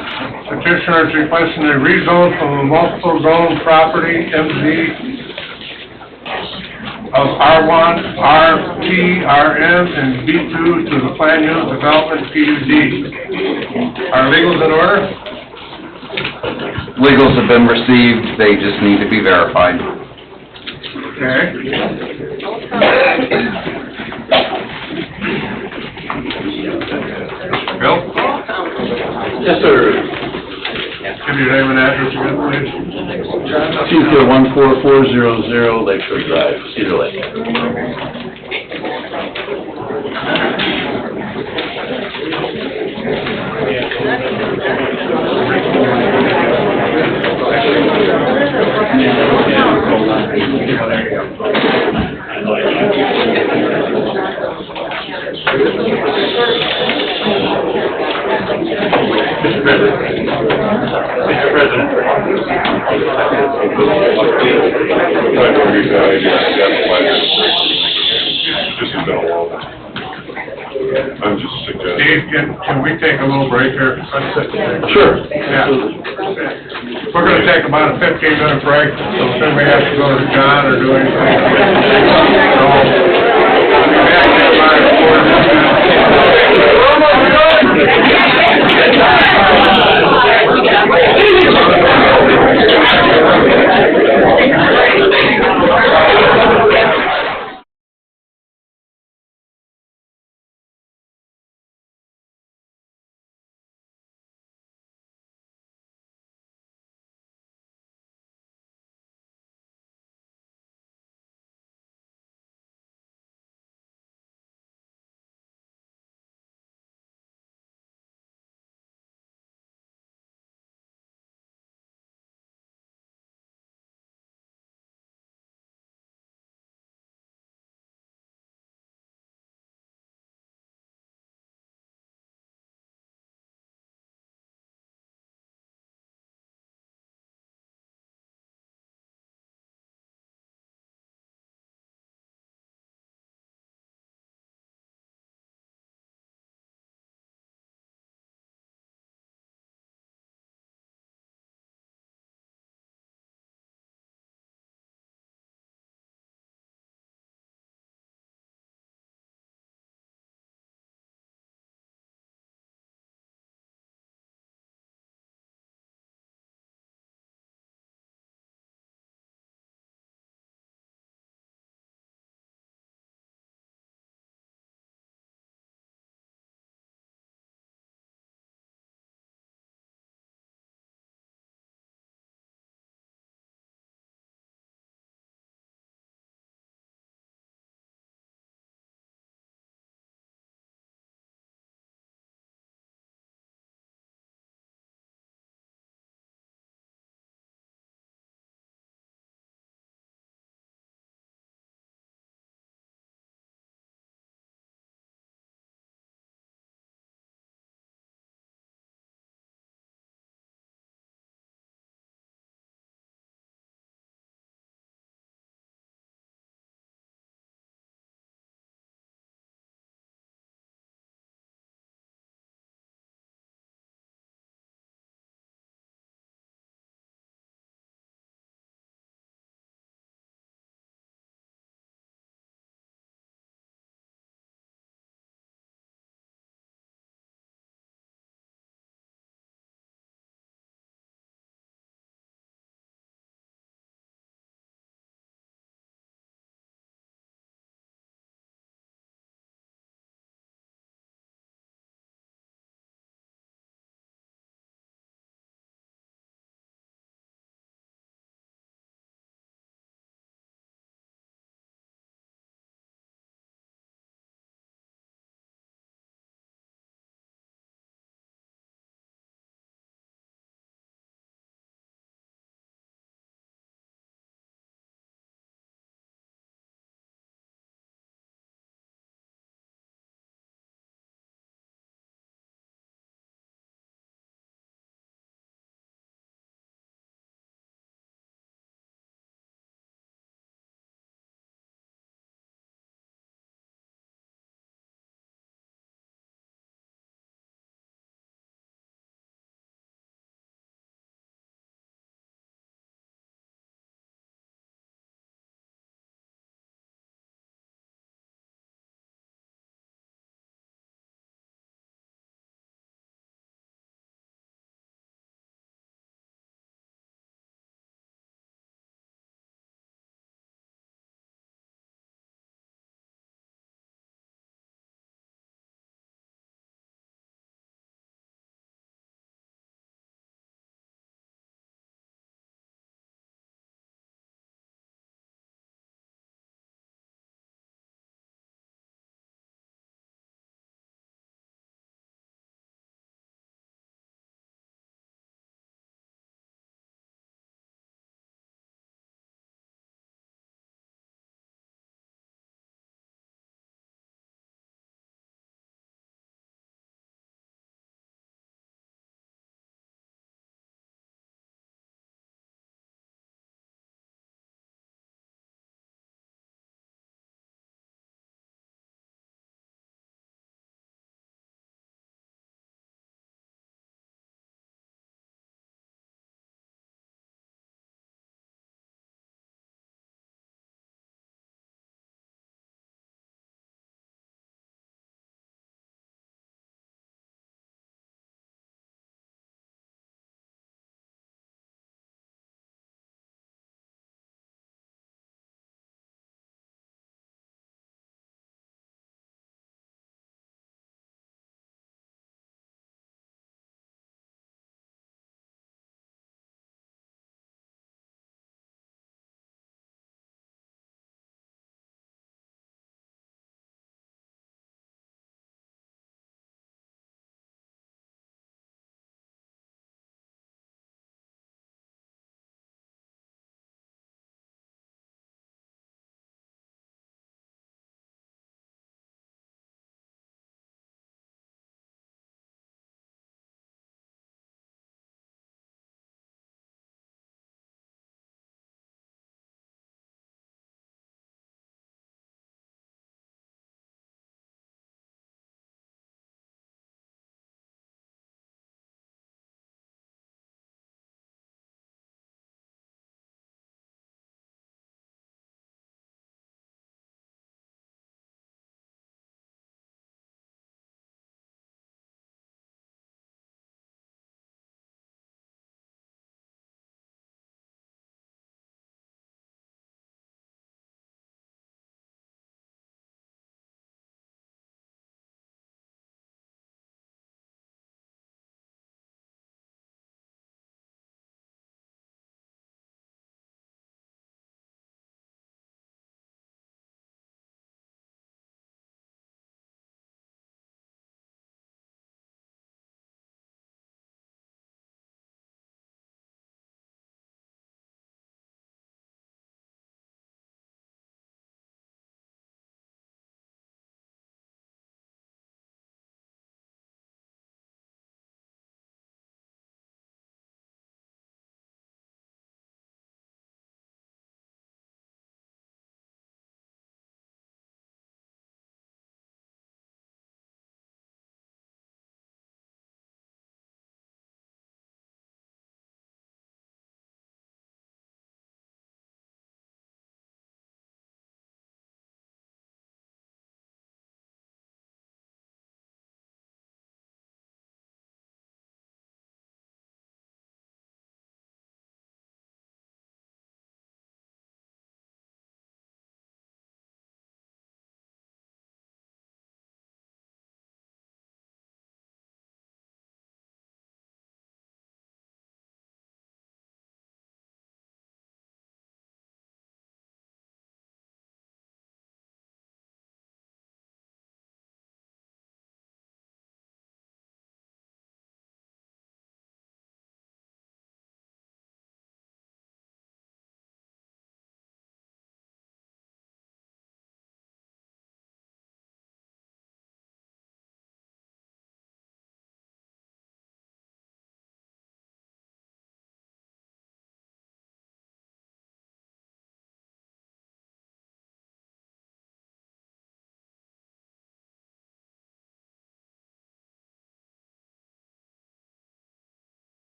Petitioner is requesting a rezone from a multiple zone property, MZ, of R1, RP, RM, and B2 to the Plan Unit Development PUD. Are legals in order? Legals have been received, they just need to be verified. Okay. Bill? Yes, sir. Give your name and address again, please. 2414400 Lakeshore Drive, Cedar Lake. Mr. President. This has been a long time. I'm just suggesting. Steve, can we take a little break here? Sure. Yeah. We're gonna take about a 15-minute break, so if anybody has to go to John or do anything. So, we have to get about a quarter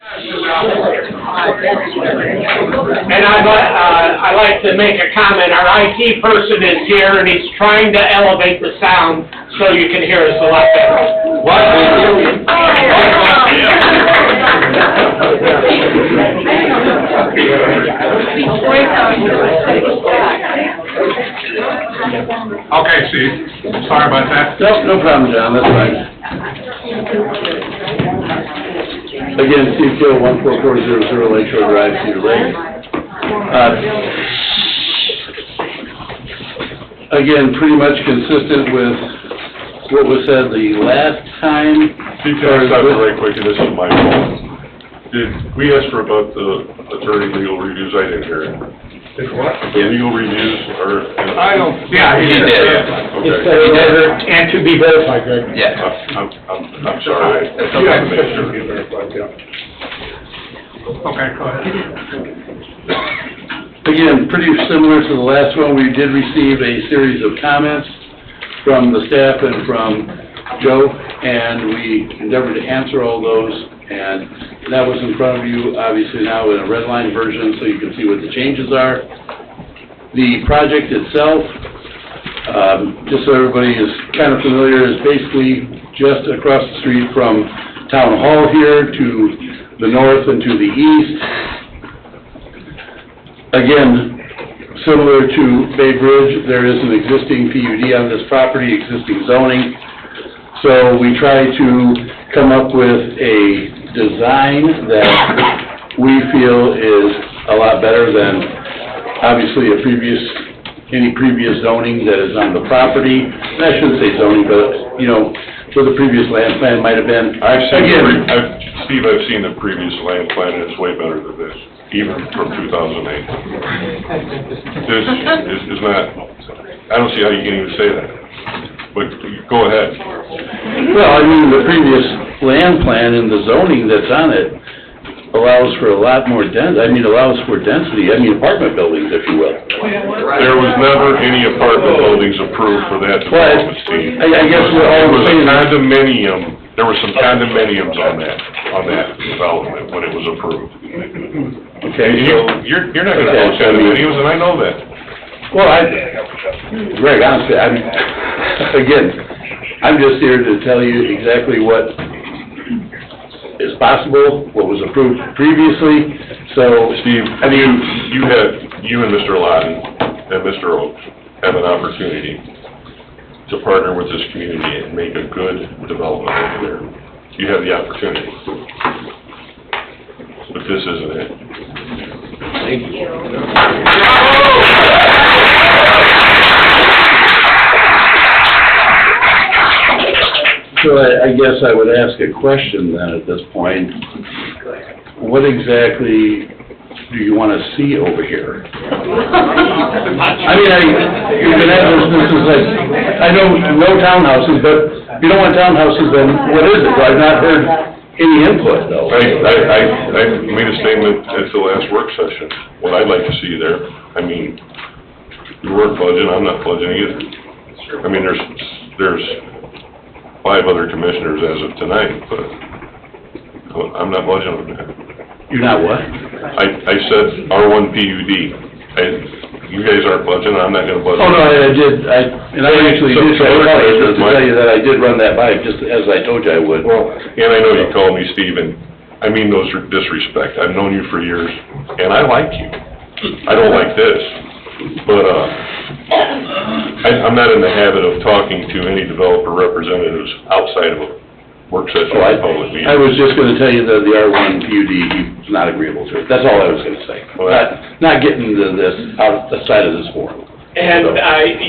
And I'd like to make a comment. Our IT person is here, and he's trying to elevate the sound so you can hear us a lot better. Okay, Steve, sorry about that. No problem, John, that's fine. Again, Steve Kill, 14400 Lakeshore Drive, Cedar Lake. Again, pretty much consistent with what was said the last time. Steve, can I stop you right quick, and this is my fault. We asked for about the attorney legal reviews, I didn't hear it. What? The legal reviews are... I don't, yeah, he did. Okay. And to be verified, Greg. Yeah. I'm sorry. Yeah, okay, go ahead. Again, pretty similar to the last one, we did receive a series of comments from the staff and from Joe, and we endeavored to answer all those, and that was in front of you, obviously now in a red line version, so you can see what the changes are. The project itself, just so everybody is kind of familiar, is basically just across the street from Town Hall here to the north and to the east. Again, similar to Bay Bridge, there is an existing PUD on this property, existing zoning. So we try to come up with a design that we feel is a lot better than, obviously, any previous zoning that is on the property. And I shouldn't say zoning, but, you know, for the previous land plan might have been. Steve, I've seen the previous land plan, and it's way better than this, even from 2008. This is not, I don't see how you can even say that, but go ahead. Well, I mean, the previous land plan and the zoning that's on it allows for a lot more allows for density, apartment buildings, if you will. There was never any apartment buildings approved for that development, Steve. I guess we're all saying... There were some condominiums on that development when it was approved. Okay, so... You're not gonna have condominiums, and I know that. Well, Greg, honestly, again, I'm just here to tell you exactly what is possible, what was approved previously, so... Steve, you and Mr. Lawton and Mr. Oaks have an opportunity to partner with this community and make a good development over there. You have the opportunity. But this isn't it. Thank you. So I guess I would ask a question then at this point. What exactly do you want to see over here? I mean, you've been at businesses like, I know no townhouses, but if you don't want townhouses, then what is it? I've not heard any input, though. I made a statement at the last work session, what I'd like to see there. I mean, you weren't budging, I'm not budging either. I mean, there's 5 other commissioners as of tonight, but I'm not budging on that. You're not what? I said R1 PUD. You guys aren't budging, I'm not gonna budge. Oh, no, I did, and I actually did try to tell you that I did run that by, just as I told you I would. Well, and I know you called me Steve, and I mean no disrespect. I've known you for years, and I like you. I don't like this, but, I'm not in the habit of talking to any developer representatives outside of a work session or a public meeting. I was just gonna tell you that the R1 PUD, he's not agreeable to it. That's all I was gonna say. Not getting into this, outside of this forum. And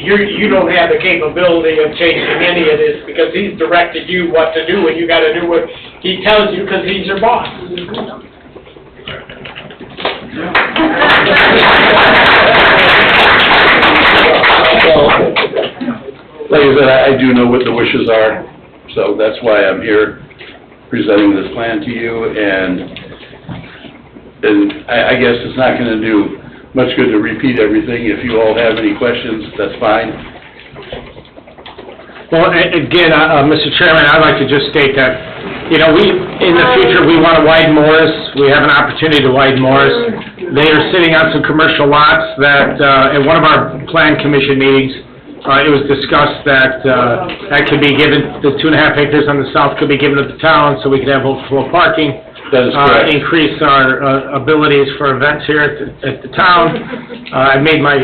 you don't have the capability of changing any of this because he's directed you what to do, and you gotta do what he tells you because he's your boss. Like I said, I do know what the wishes are, so that's why I'm here presenting this plan to you, and I guess it's not gonna do much good to repeat everything. If you all have any questions, that's fine. Well, again, Mr. Chairman, I'd like to just state that, you know, in the future, we want to widen Morris. We have an opportunity to widen Morris. They are sitting on some commercial lots that, at one of our plan commission meetings, it was discussed that, that could be given, the 2.5 acres on the south could be given to the town, so we could have overflow parking. That is correct. Increase our abilities for events here at the town. I made my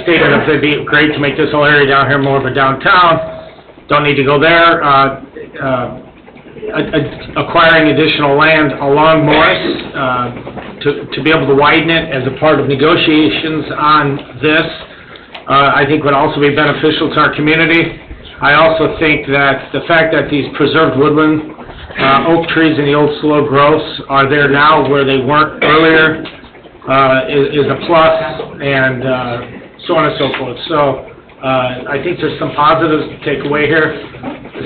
statement of it'd be great to make this whole area down here more of a downtown. Don't need to go there. Acquiring additional land along Morris to be able to widen it as a part of negotiations on this, I think would also be beneficial to our community. I also think that the fact that these preserved woodland oak trees and the old slow growths are there now where they weren't earlier is a plus, and so on and so forth. So I think there's some positives to take away here.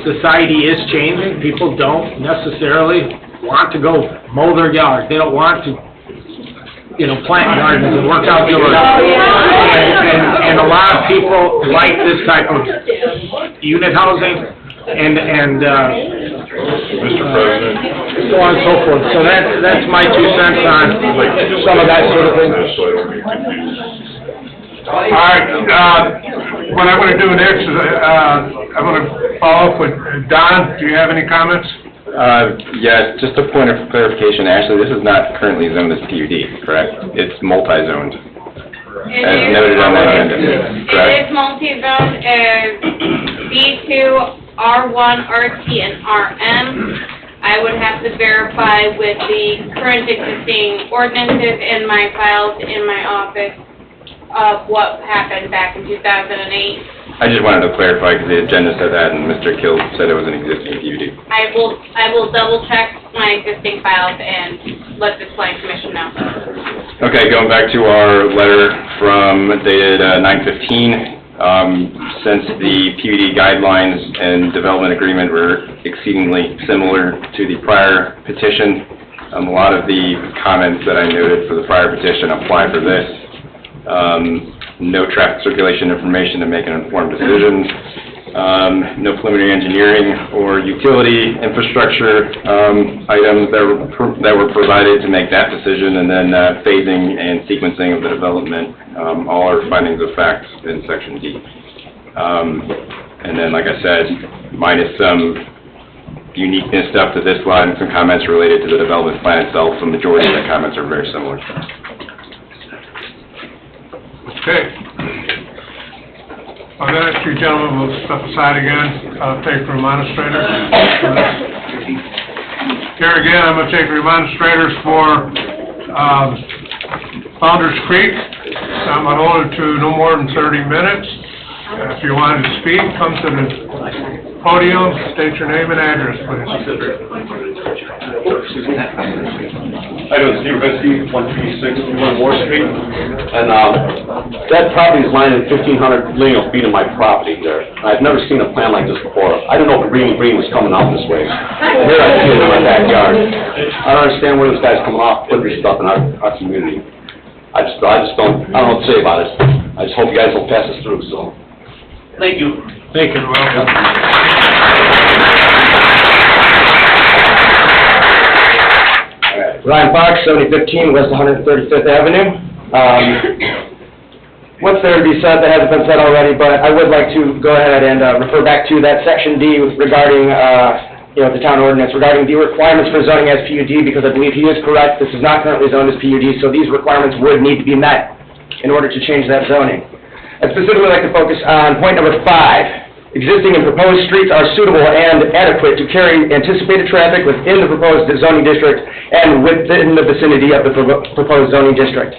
Society is changing. People don't necessarily want to go mow their yard. They don't want to, you know, plant gardens and work outdoors. And a lot of people like this type of unit housing and Mr. President. so on and so forth. So that's my 2 cents on some of that sort of thing. All right, what I'm gonna do next is, I'm gonna follow up with Don. Do you have any comments? Yeah, just a point of clarification, Ashley, this is not currently zoned as PUD, correct? It's multi-zoned, as noted on the agenda, correct? It is multi-zone, B2, R1, RT, and RM. I would have to verify with the current existing ordinances in my files in my office of what happened back in 2008. I just wanted to clarify, because the agenda said that, and Mr. Kill said it was an existing PUD. I will double check my existing files and let the planning commission know. Okay, going back to our letter from dated 9/15, since the PUD guidelines and development agreement were exceedingly similar to the prior petition, a lot of the comments that I noted for the prior petition apply for this. No traffic circulation information to make an informed decision, no preliminary engineering or utility infrastructure items that were provided to make that decision, and then phasing and sequencing of the development, all are findings of facts in Section D. And then, like I said, minus some uniqueness stuff to this lot and some comments related to the development plan itself, the majority of the comments are very similar. Okay. I'm gonna ask you gentlemen, we'll step aside again, take remonstrators. Here again, I'm gonna take remonstrators for, Founder's Creek. I'm gonna hold it to no more than 30 minutes. If you wanted to speak, come to the podium, state your name and address, please. I know Steve Vinsky, 136 Moore Street, and that property is lying in 1,500 lineal feet of my property there. I've never seen a plan like this before. I didn't know the green was coming out this way. And here I see it in my backyard. I don't understand where this guy's coming off, putting this stuff in our community. I don't know what to say about it. I just hope you guys will pass this through, so. Thank you. Thank you. Welcome. Ryan Fox, 7015 West 135th Avenue. What's there to be said that hasn't been said already, but I would like to go ahead and refer back to that Section D regarding, the town ordinance, regarding the requirements for zoning as PUD, because I believe he is correct. This is not currently zoned as PUD, so these requirements would need to be met in order to change that zoning. I'd specifically like to focus on point number 5. Existing and proposed streets are suitable and adequate to carry anticipated traffic within the proposed zoning district and within the vicinity of the proposed zoning district.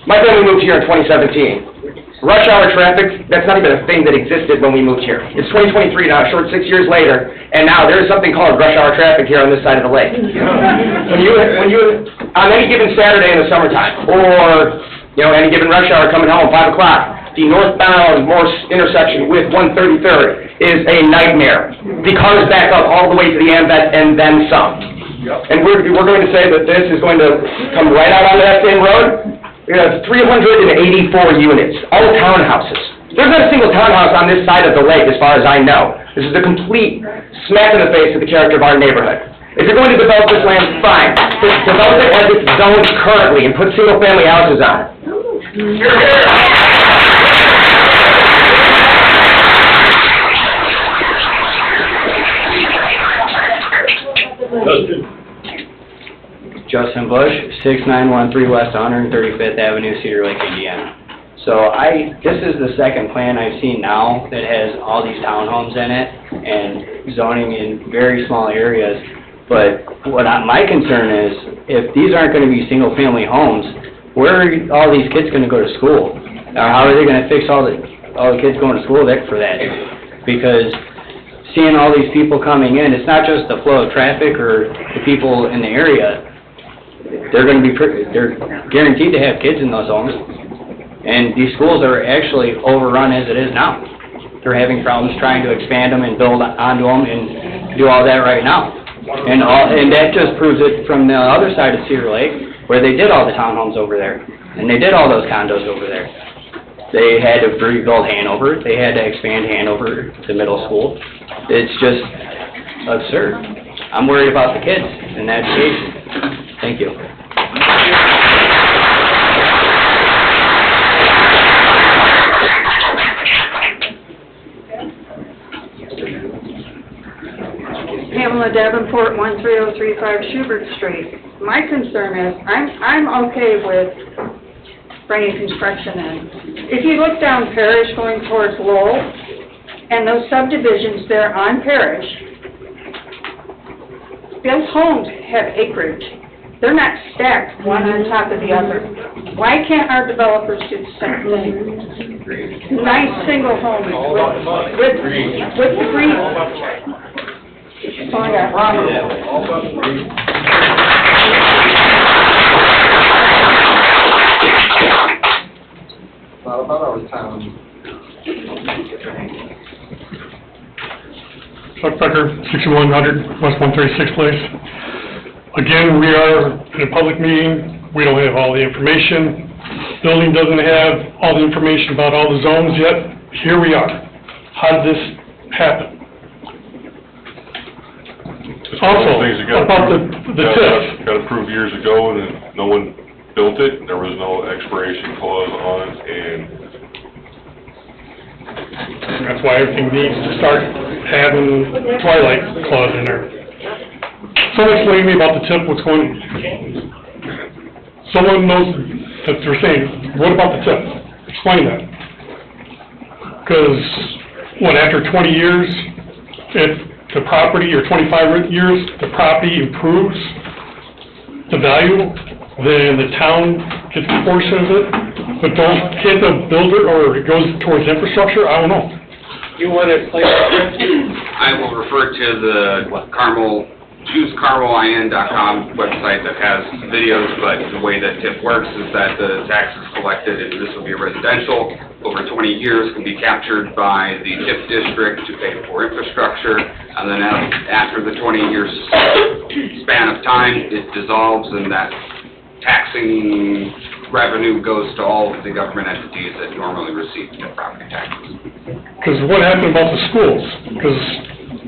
My family moved here in 2017. Rush hour traffic, that's not even a thing that existed when we moved here. It's 2023 now, a short 6 years later, and now there is something called rush hour traffic here on this side of the lake. When you on any given Saturday in the summertime, or, any given rush hour coming home, 5 o'clock, the northbound Morse intersection with 133rd is a nightmare. The cars back up all the way to the AMVET and then some. And we're going to say that this is going to come right out onto that same road. We have 384 units, all townhouses. There's not a single townhouse on this side of the lake, as far as I know. This is a complete smack in the face of the character of our neighborhood. If you're going to develop this land, fine. But develop it as it's zoned currently and put single-family houses on it. Justin Bush, 6913 West 135th Avenue, Cedar Lake, Indiana. So this is the second plan I've seen now that has all these townhomes in it and zoning in very small areas. But my concern is, if these aren't going to be single-family homes, where are all these kids going to go to school? Or how are they going to fix all the kids going to school for that? Because seeing all these people coming in, it's not just the flow of traffic or the people in the area. They're guaranteed to have kids in those homes. And these schools are actually overrun as it is now. They're having problems trying to expand them and build onto them and do all that right now. And that just proves it from the other side of Cedar Lake, where they did all the townhomes over there. And they did all those condos over there. They had to rebuild Hanover. They had to expand Hanover to middle school. It's just absurd. I'm worried about the kids and the education. Thank you. Pamela Davenport, 13035 Schubert Street. My concern is, I'm okay with bringing construction in. If you look down Parish going towards Lowell, and those subdivisions there on Parish, those homes have acreage. They're not stacked one on top of the other. Why can't our developers do the same thing? Nice single homes with three. Oh, I got Robert. Not about our town. Chuck Becker, 6100 West 136th Place. Again, we are in a public meeting. We don't have all the information. Building doesn't have all the information about all the zones yet. Here we are. How did this happen? Also, about the TIF. Got approved years ago, and then no one built it, there was no expiration clause on it, and that's why everything needs to start having twilight clause in there. Someone explain to me about the TIF, what's going on. Someone knows that they're saying, what about the TIF? Explain that. Because, after 20 years, if the property, or 25 years, the property improves the value, then the town gets a portion of it, but can't the builder, or it goes towards infrastructure? I don't know. You want to explain that? I will refer to the ChooseCarmelIN.com website that has videos, but the way that TIF works is that the tax is collected, and this will be residential, over 20 years can be captured by the TIF district to pay for infrastructure, and then after the 20 years span of time, it dissolves, and that taxing revenue goes to all of the government entities that normally receive the property taxes. Because what happened about the schools? Because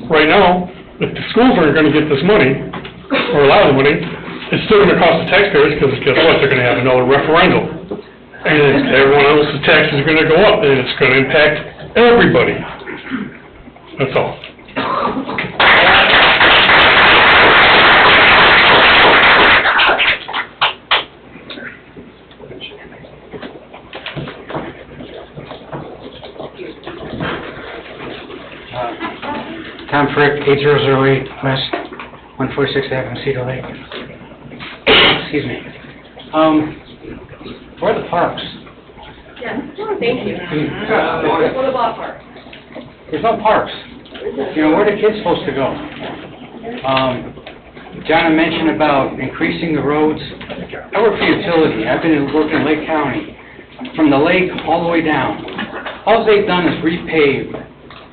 right now, if the schools aren't going to get this money, or a lot of the money, it's still going to cost the taxpayers, because guess what? They're going to have another referendum. And everyone else's taxes are going to go up, and it's going to impact everybody. That's all. Tom Frick, 8008 West 146th Avenue, Cedar Lake. Excuse me. Where are the parks? Yes, thank you. What about parks? There's no parks. Where are the kids supposed to go? John mentioned about increasing the roads. I work for utility. I've been working in Lake County, from the lake all the way down. All they've done is repave.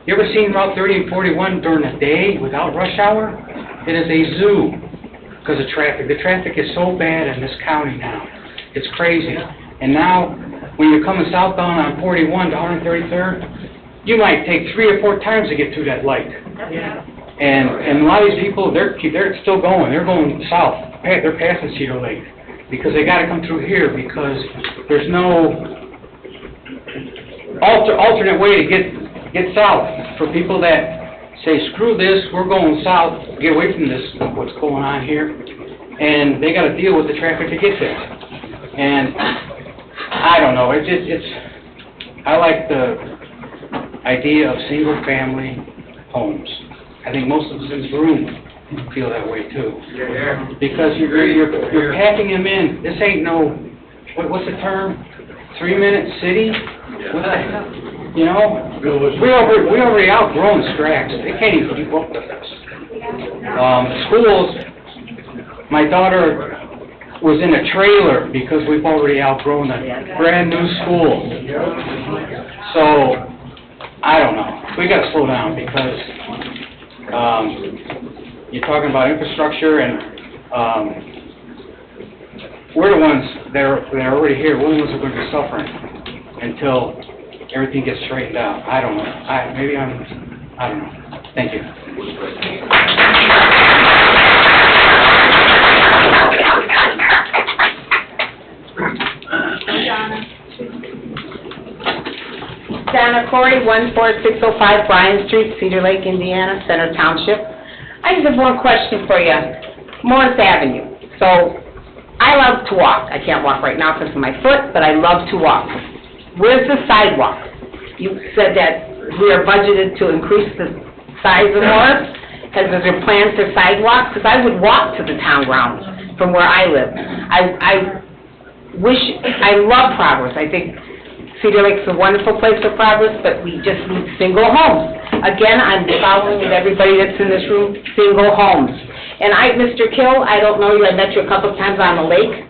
You ever seen Route 30 and 41 during the day without rush hour? It is a zoo because of traffic. The traffic is so bad in this county now. It's crazy. And now when you're coming southbound on 41 to 133rd, you might take 3 or 4 times to get through that light. And a lot of these people, they're still going. They're going south. They're passing Cedar Lake because they got to come through here because there's no alternate way to get south for people that say, screw this, we're going south, get away from this, what's going on here, and they got to deal with the traffic to get there. And I don't know, I like the idea of single-family homes. I think most of us in this room feel that way too. Because you're packing them in. This ain't no, what's the term? 3-minute city? You know, we already outgrown Strax. They can't even keep up with us. Schools, my daughter was in a trailer because we've already outgrown a brand new school. So, I don't know. We got to slow down because you're talking about infrastructure and we're the ones that are already here. We're the ones that are going to be suffering until everything gets straightened out. I don't know. I don't know. Thank you. Donna Corey, 14605 Bryan Street, Cedar Lake, Indiana, Center Township. I just have one question for you. Morris Avenue. So, I love to walk. I can't walk right now because of my foot, but I love to walk. Where's the sidewalk? You said that we are budgeted to increase the size of Morris. Is there plans for sidewalks? Because I would walk to the town grounds from where I live. I love Progress. I think Cedar Lake's a wonderful place for Progress, but we just need single homes. Again, I'm following with everybody that's in this room, single homes. And Mr. Kill, I don't know you, I met you a couple of times on the lake.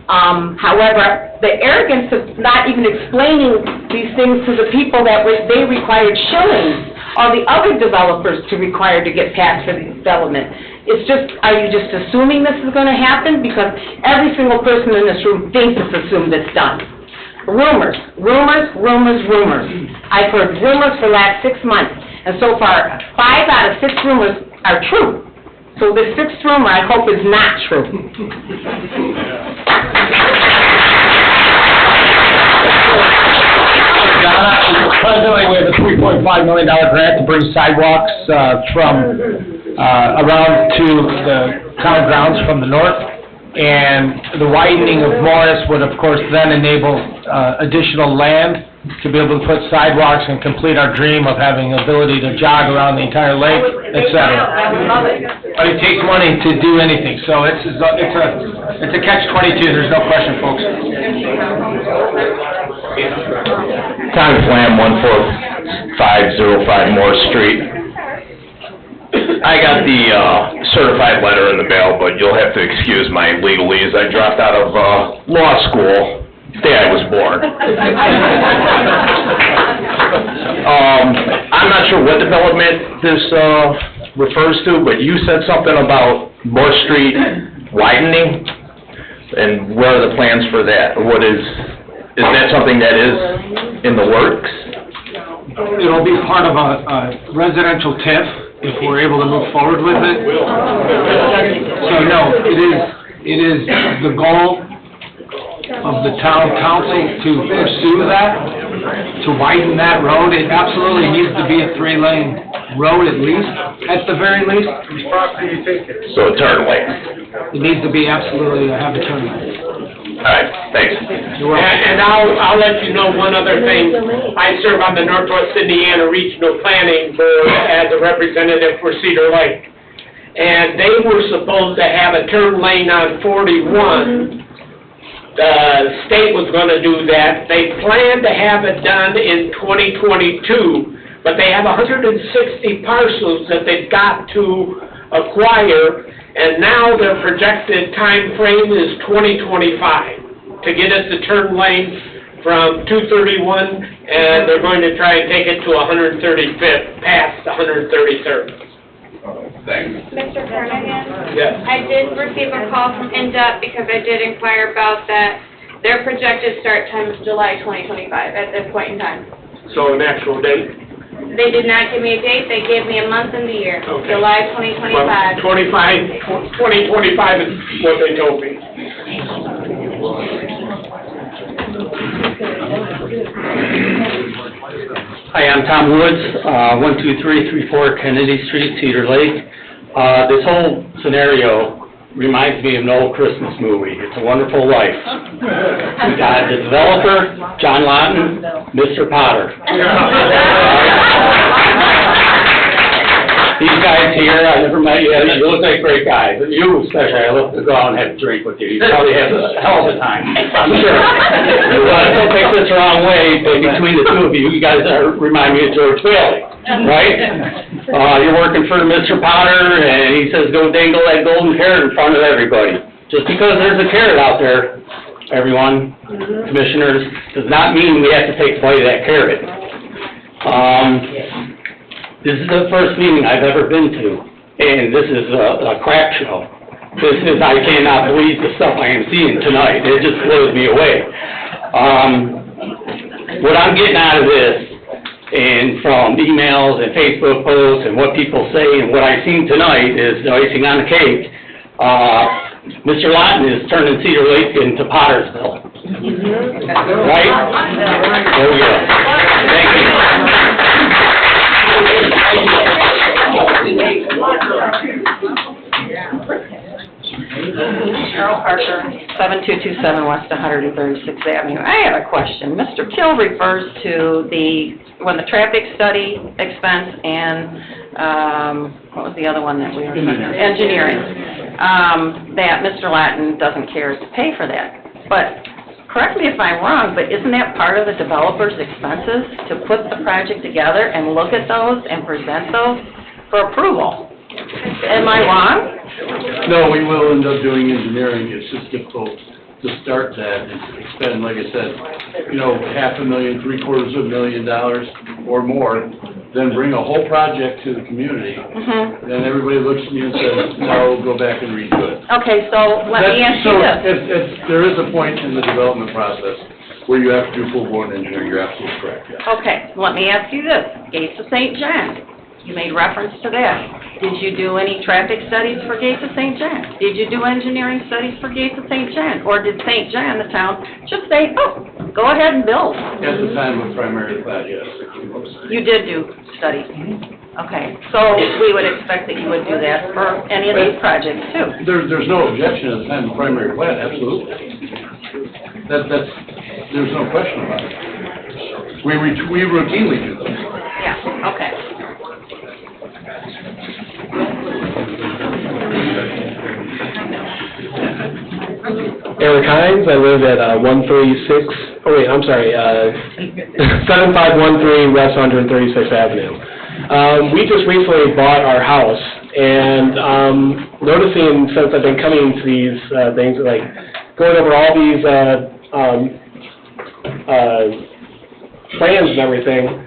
However, the arrogance of not even explaining these things to the people that they required shillings, or the other developers to require to get past for the development. It's just, are you just assuming this is going to happen? Because every single person in this room thinks it's assumed it's done. Rumors, rumors, rumors, rumors. I've heard rumors for the last 6 months, and so far, 5 out of 6 rumors are true. So the 6th rumor, I hope, is not true. Presently, we have a $3.5 million grant to bring sidewalks from around to the town grounds from the north. And the widening of Morris would, of course, then enable additional land to be able to put sidewalks and complete our dream of having the ability to jog around the entire lake, et cetera. But it takes money to do anything, so it's a catch-22. There's no question, folks. Tom Flam, 14505 Moore Street. I got the certified letter in the mail, but you'll have to excuse my legalese. I dropped out of law school the day I was born. I'm not sure what development this refers to, but you said something about Moore Street widening, and what are the plans for that? Is that something that is in the works? It'll be part of a residential TIF, if we're able to move forward with it. So no, it is the goal of the town council to pursue that, to widen that road. It absolutely needs to be a 3-lane road at least, at the very least. So a turn lane. It needs to be absolutely have a turn lane. All right, thanks. And I'll let you know one other thing. I serve on the Northwest Indiana Regional Planning Board as a representative for Cedar Lake. And they were supposed to have a turn lane on 41. The state was going to do that. They planned to have it done in 2022, but they have 160 parcels that they've got to acquire. And now their projected time frame is 2025 to get us the turn lane from 231, and they're going to try and take it to 135th, past 133rd. Thanks. Mr. Carnahan? Yes. I did receive a call from INDOT because I did inquire about that. Their projected start time is July 2025 at this point in time. So an actual date? They did not give me a date, they gave me a month and the year, Okay. July Well, 2025. 2025 is what they told me. Hi, I'm Tom Woods, 12334 Kennedy Street, Cedar Lake. This whole scenario reminds me of an old Christmas movie, It's a Wonderful Life. We got the developer, John Lawton, Mr. Potter. These guys here, I never met you, you look like great guys. You especially, I love to go out and have a drink with you. You probably have a hell of a time, I'm sure. Don't take this the wrong way, but between the two of you, you guys remind me of George Bailey, right? You're working for Mr. Potter, and he says, go dangle that golden carrot in front of everybody. Just because there's a carrot out there, everyone, commissioners, does not mean we have to take a bite of that carrot. This is the first meeting I've ever been to, and this is a crap show. I cannot believe the stuff I am seeing tonight. It just blows me away. What I'm getting out of this, and from emails and Facebook posts and what people say and what I've seen tonight is the icing on the cake. Mr. Lawton is turning Cedar Lake into Pottersville. Right? There we go. Thank you. Cheryl Parker, 7227 West 136th Avenue. I have a question. Mr. Kill refers to when the traffic study expense and, what was the other one that we were talking about? Engineering. That Mr. Lawton doesn't care to pay for that. But, correct me if I'm wrong, but isn't that part of the developer's expenses to put the project together and look at those and present those for approval? Am I wrong? No, we will end up doing engineering, it's just difficult to start that and spend, like I said, $500,000, $750,000 or more, then bring a whole project to the community, then everybody looks at me and says, no, go back and redo it. Okay, so let me ask you this. There is a point in the development process where you have to do full-blown engineering, you're absolutely correct, yes. Okay, let me ask you this. Gates of St. John, you made reference to that. Did you do any traffic studies for Gates of St. John? Did you do engineering studies for Gates of St. John? Or did St. John, the town, just say, oh, go ahead and build? At the time of primary plat, yes. You did do studies? Okay, so we would expect that you would do that for any of these projects too? There's no objection at the time of primary plat, absolutely. There's no question about it. We routinely do those. Yeah, okay. Eric Hines, I live at 7513 West 136th Avenue. We just recently bought our house, and noticing since I've been coming to these things, like going over all these plans and everything,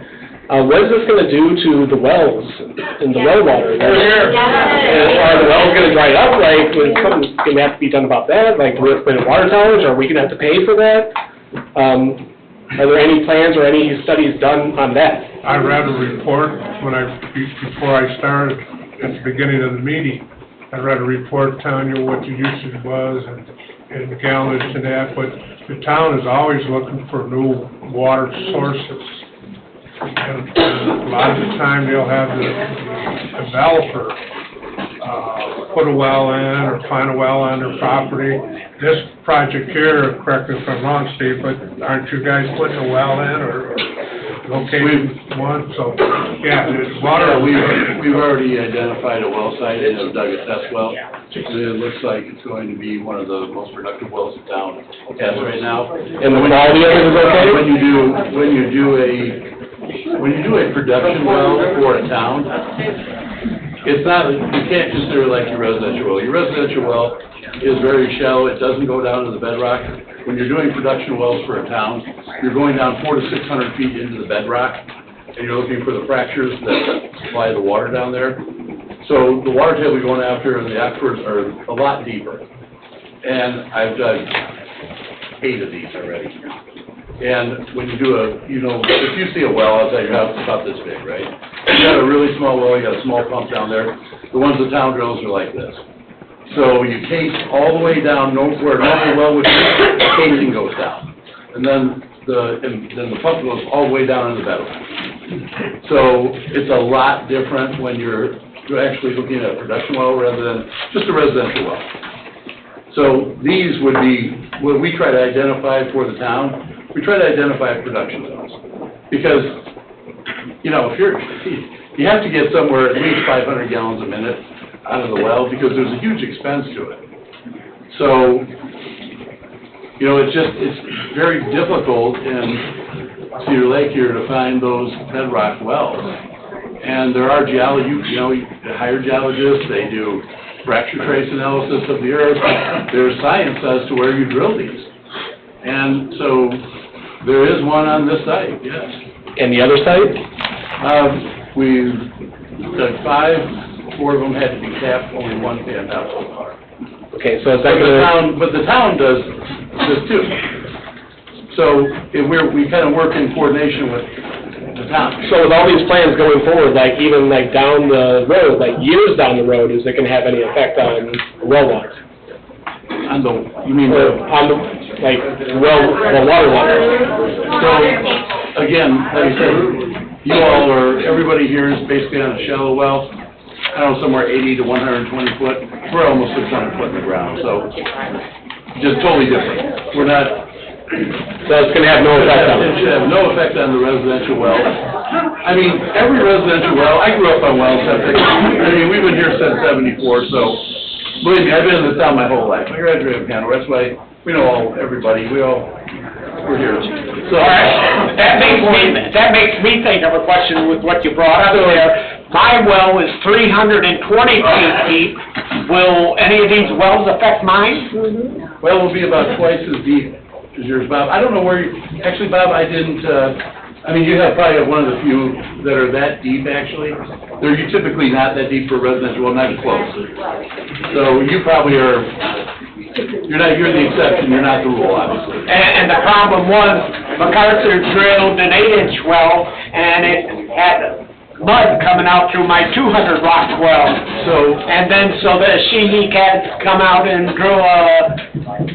what is this going to do to the wells and the well water? Are the wells going to dry up? Like, is something going to have to be done about that? Like, we're putting water towers, are we going to have to pay for that? Are there any plans or any studies done on that? I read a report before I started at the beginning of the meeting. I read a report telling you what the usage was and gallons and that, but the town is always looking for new water sources. And a lot of the time, they'll have the developer put a well in or find a well on their property. This project here, correct me if I'm wrong, Steve, but aren't you guys putting a well in or locating one? So, yeah, there's water. Yeah, we've already identified a well site and have dug a test well. It looks like it's going to be one of the most productive wells in town as right now. And the quality of it is okay? When you do a production well for a town, it's not, you can't consider it like your residential well. Your residential well is very shallow, it doesn't go down to the bedrock. When you're doing production wells for a town, you're going down 400 to 600 feet into the bedrock, and you're looking for the fractures that supply the water down there. So the water table you're going after and the aquifers are a lot deeper. And I've dug 8 of these already. And when you do if you see a well outside your house, it's about this big, right? You got a really small well, you got a small pump down there. The ones the town drills are like this. So you case all the way down where normal well would be, the casing goes down. And then the pump goes all the way down in the bedrock. So it's a lot different when you're actually looking at a production well rather than just a residential well. So these would be what we try to identify for the town. We try to identify production zones. Because, if you have to get somewhere at least 500 gallons a minute out of the well because there's a huge expense to it. So, it's very difficult in Cedar Lake here to find those bedrock wells. And there are hired geologists, they do fracture trace analysis of the earth. There's science as to where you drill these. And so there is one on this site, yes. And the other site? We've done 5, 4 of them had to be capped, only 1 panned out so far. Okay, so it's but the town does this too. So we kind of work in coordination with the town. So with all these plans going forward, even down the road, years down the road, is it going to have any effect on well water? On the, you mean the... On the, the water line. So, again, like I said, everybody here is basically on a shallow well. I don't know, somewhere 80 to 120 foot. We're almost 600 foot in the ground, so just totally different. We're not... So it's going to have no effect on it? It should have no effect on the residential well. I mean, every residential well, I grew up on well septic. We've been here since '74, so believe me, I've been in this town my whole life. I graduated from Hanover, that's why we know everybody. We're here. So, all right, that makes me think of a question with what you brought up there. My well is 320 feet deep. Will any of these wells affect mine? Well, we'll be about twice as deep as yours, Bob. I don't know where actually, Bob, I didn't, you probably have one of the few that are that deep, actually. They're typically not that deep for residential, well, not close. So you probably are, you're the exception, you're not the rule, obviously. And the problem was, MacArthur drilled an 8-inch well, and it had mud coming out through my 200 rock well. So the Sheehy cats come out and drill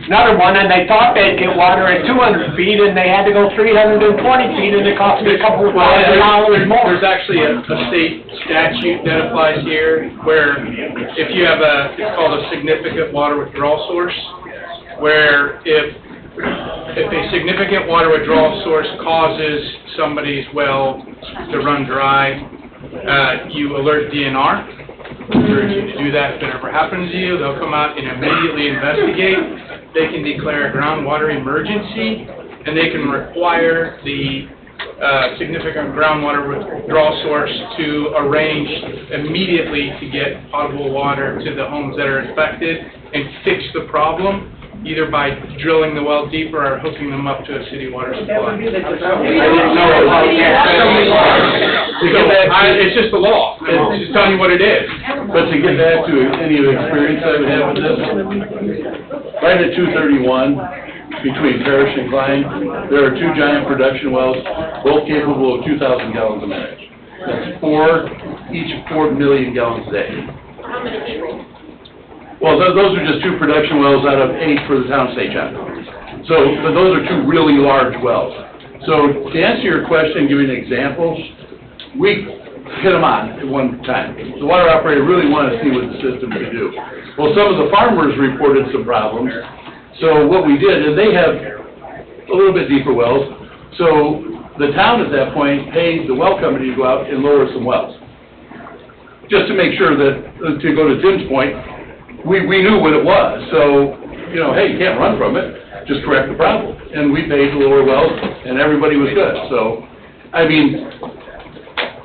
another one, and they thought they'd get water at 200 feet, and they had to go 320 feet, and it cost me a couple of $1,000 more. There's actually a state statute that applies here, where if you have it's called a significant water withdrawal source, where if a significant water withdrawal source causes somebody's well to run dry, you alert DNR. I encourage you to do that if it ever happens to you. They'll come out and immediately investigate. They can declare a groundwater emergency, and they can require the significant groundwater withdrawal source to arrange immediately to get potable water to the homes that are affected and fix the problem, either by drilling the well deeper or hooking them up to a city water supply. It's just the law. It's just telling you what it is. But to get back to any of the experience I've had with this, right at 231, between Parish and Klein, there are 2 giant production wells, both capable of 2,000 gallons a minute. That's each 4 million gallons a day. How many people? Well, those are just 2 production wells out of 8 for the town state chapter. But those are 2 really large wells. So to answer your question, give you an example, we hit them on at one time. The water operator really wanted to see what the system could do. Well, some of the farmers reported some problems. So what we did, and they have a little bit deeper wells, so the town at that point paid the well company to go out and lower some wells. Just to make sure that, to go to Tim's point, we knew what it was, so, hey, you can't run from it, just correct the problem. And we paid the lower wells, and everybody was good, so,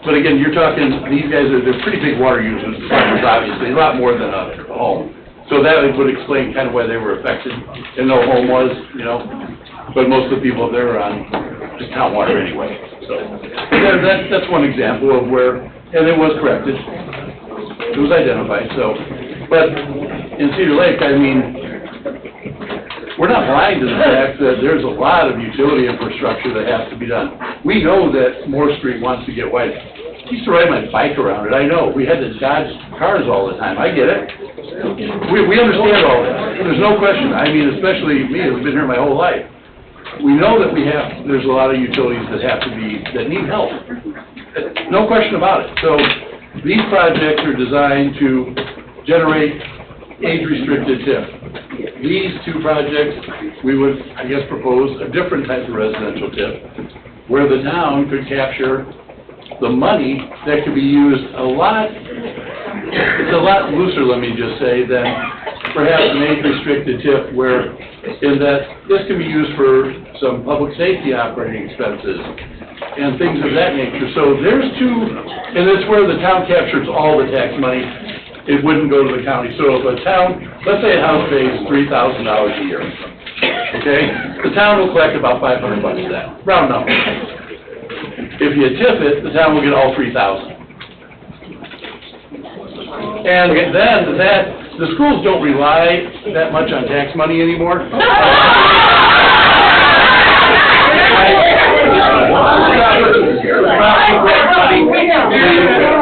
but again, you're talking, these guys they're pretty big water users, obviously, a lot more than a home. So that would explain kind of why they were affected, and no home was, but most of the people there are on just town water anyway, so. That's one example of where, and it was corrected, it was identified, so. But in Cedar Lake, we're not blind to the fact that there's a lot of utility infrastructure that has to be done. We know that Moore Street wants to get widened. I used to ride my bike around it, I know, we had to dodge cars all the time, I get it. We understand all that, there's no question, I mean, especially me, who's been here my whole life. We know that there's a lot of utilities that need help, no question about it. So, these projects are designed to generate age-restricted TIF. These two projects, we would, I guess, propose a different type of residential TIF, where the town could capture the money that could be used it's a lot looser, let me just say, than perhaps an age-restricted TIF, where, in that this can be used for some public safety operating expenses and things of that nature. So there's two, and it's where the town captures all the tax money. It wouldn't go to the county. So if a town, let's say a house pays $3,000 a year, okay? The town will collect about $500 of that, round number. If you TIF it, the town will get all $3,000. And then the schools don't rely that much on tax money anymore.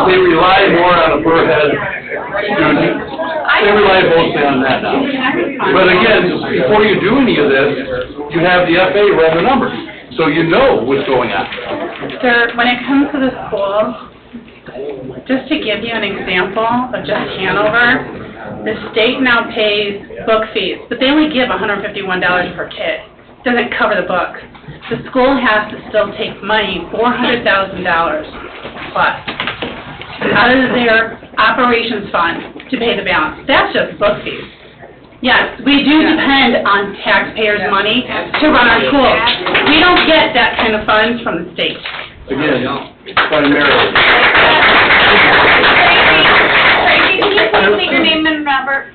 They rely more on a per head student. They rely mostly on that now. But again, before you do any of this, you have the FA run the numbers, so you know what's going on. Sir, when it comes to the schools, just to give you an example of just Hanover, the state now pays book fees, but they only give $151 per kid. Doesn't cover the book. The school has to still take money, $400,000 plus, out of their operations fund to pay the balance. That's just book fees. Yes, we do depend on taxpayers' money to run our schools. We don't get that kind of funds from the state. Again, primarily. Tracy, can you please state your name and address?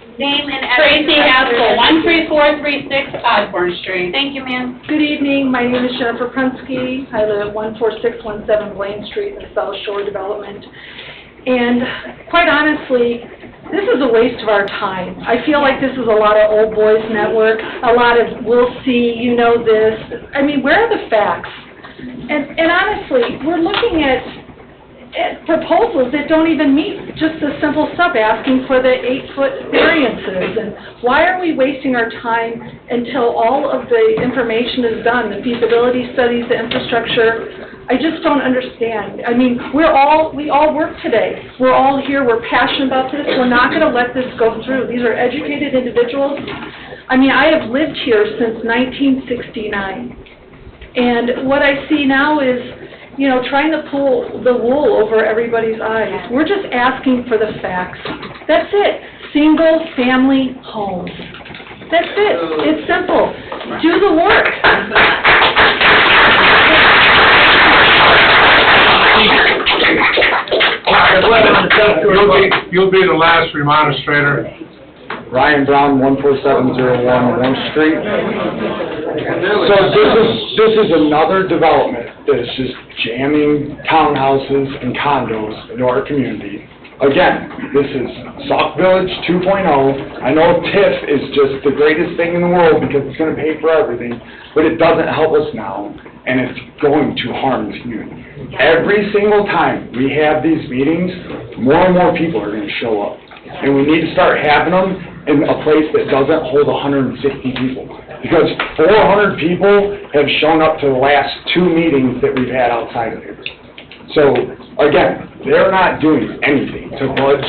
Tracy Haskell, 13436 Osborne Street. Thank you, ma'am. Good evening, my name is Jennifer Prunski. I live at 14617 Blaine Street in the South Shore Development. And quite honestly, this is a waste of our time. I feel like this is a lot of old boys network, a lot of we'll see, you know this. I mean, where are the facts? And honestly, we're looking at proposals that don't even meet just the simple stuff, asking for the 8-foot variances. And why are we wasting our time until all of the information is done, the feasibility studies, the infrastructure? I just don't understand. I mean, we all work today. We're all here. We're passionate about this. We're not going to let this go through. These are educated individuals. I mean, I have lived here since 1969. And what I see now is, you know, trying to pull the wool over everybody's eyes. We're just asking for the facts. That's it. Single-family homes. That's it. It's simple. Do the work. You'll be the last remonstrator. Ryan Brown, 14701 Warm Street. So this is another development that is just jamming townhouses and condos into our community. Again, this is Soft Village 2.0. I know TIF is just the greatest thing in the world because it's going to pay for everything, but it doesn't help us now, and it's going to harm the community. Every single time we have these meetings, more and more people are going to show up, and we need to start having them in a place that doesn't hold 150 people. Because 400 people have shown up to the last 2 meetings that we've had outside of here. So, again, they're not doing anything to budge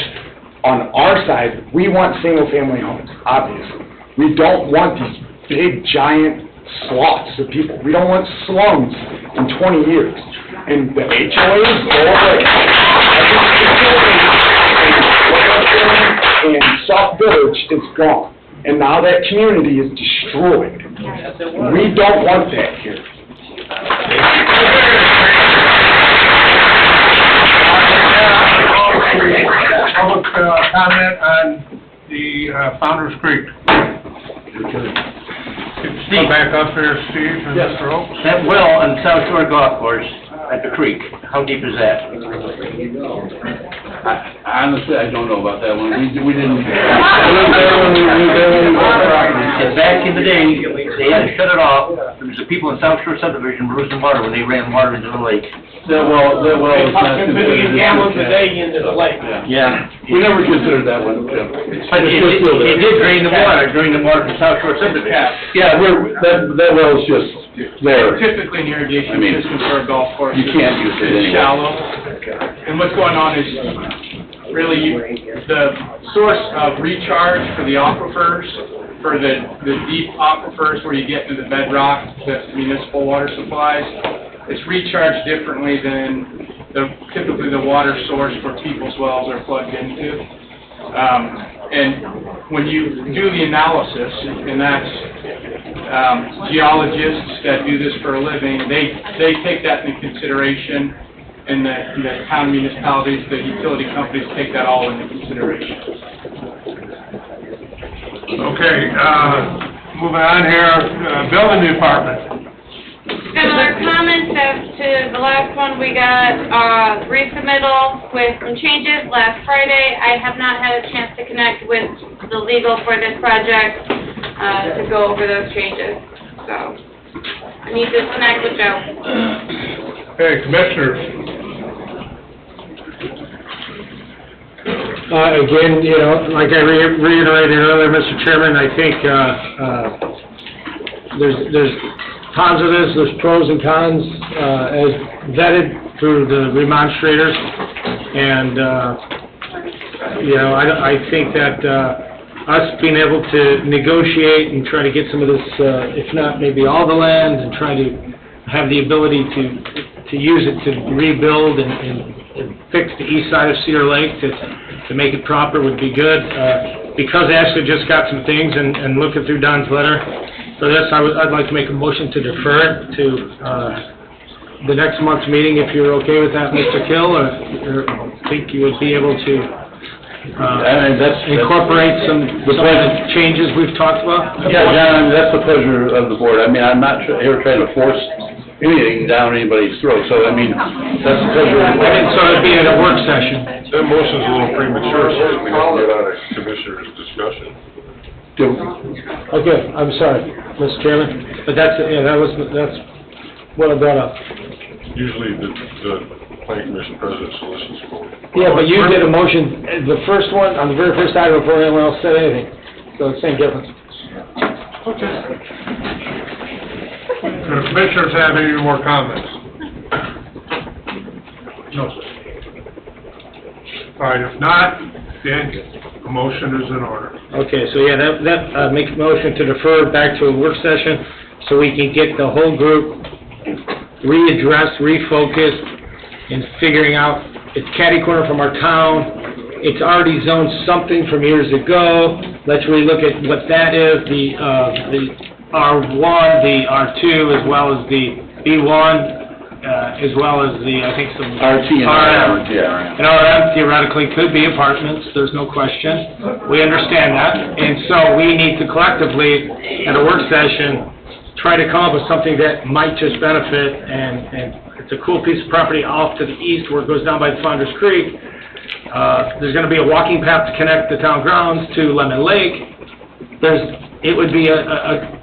on our side. We want single-family homes, obviously. We don't want these big, giant sloughs of people. We don't want slums in 20 years. And the HOAs go away. And South Village is gone. And now that community is destroyed. We don't want that here. Public comment on the Founder's Creek. Come back up here, Steve and Mr. Oaks. That well on South Shore Golf Course at the creek, how deep is that? Honestly, I don't know about that one. We didn't. And back in the day, they had to shut it off, there was the people in South Shore Subdivision were losing water when they ran water into the lake. That well is not Pumping a million gallons a day into the lake. Yeah. We never considered that one, Jim. But it did drain the water from South Shore Subdivision. Yeah, that well's just there. Typically, an irrigation system for a golf course You can't use it is anyway. shallow. And what's going on is really the source of recharge for the aquifers, for the deep aquifers where you get into the bedrock, that's municipal water supplies, it's recharged differently than typically the water source for people's wells are plugged into. And when you do the analysis, and that's geologists that do this for a living, they take that into consideration, and the town municipalities, the utility companies take that all into consideration. Okay, moving on here, building department. Similar comments as to the last one, we got resubmittal with some changes last Friday. I have not had a chance to connect with the legal for this project to go over those changes. So I need to connect with Joe. Hey, commissioners. Again, you know, like I reiterated earlier, Mr. Chairman, I think there's positives, there's pros and cons, as vetted through the remonstrators, and, you know, I think that us being able to negotiate and try to get some of this, if not maybe all the land, and try to have the ability to use it to rebuild and fix the east side of Cedar Lake to make it proper would be good. Because Ashley just got some things and looking through Don's letter, for this, I'd like to make a motion to defer it to the next month's meeting, if you're okay with that, Mr. Kill, or think you would be able to incorporate some of the changes we've talked about? Yeah, John, that's the pleasure of the board. I mean, I'm not here trying to force anything down anybody's throat, so I mean, that's the pleasure of the board. So it'd be at a work session. That motion's a little premature, so we have to get out of commissioners' discussion. Okay, I'm sorry, Mr. Chairman, but that's what I brought up. Usually the planning commission president solicits for it. Yeah, but you did a motion, the first one, on the very first item before anyone else said anything, so it's same difference. Okay. Do the commissioners have any more comments? No, sir. All right, if not, then a motion is in order. Okay, so yeah, that makes a motion to defer back to a work session, so we can get the whole group readdressed, refocused, and figuring out, it's catty-corner from our town, it's already zoned something from years ago, let's really look at what that is, the R1, the R2, as well as the B1, as well as the, I think some... RT and RM, yeah. And RM theoretically could be apartments, there's no question. We understand that, and so we need to collectively, at a work session, try to come up with something that might just benefit, and it's a cool piece of property off to the east where it goes down by the Founder's Creek. There's gonna be a walking path to connect the town grounds to Lemon Lake. It would be a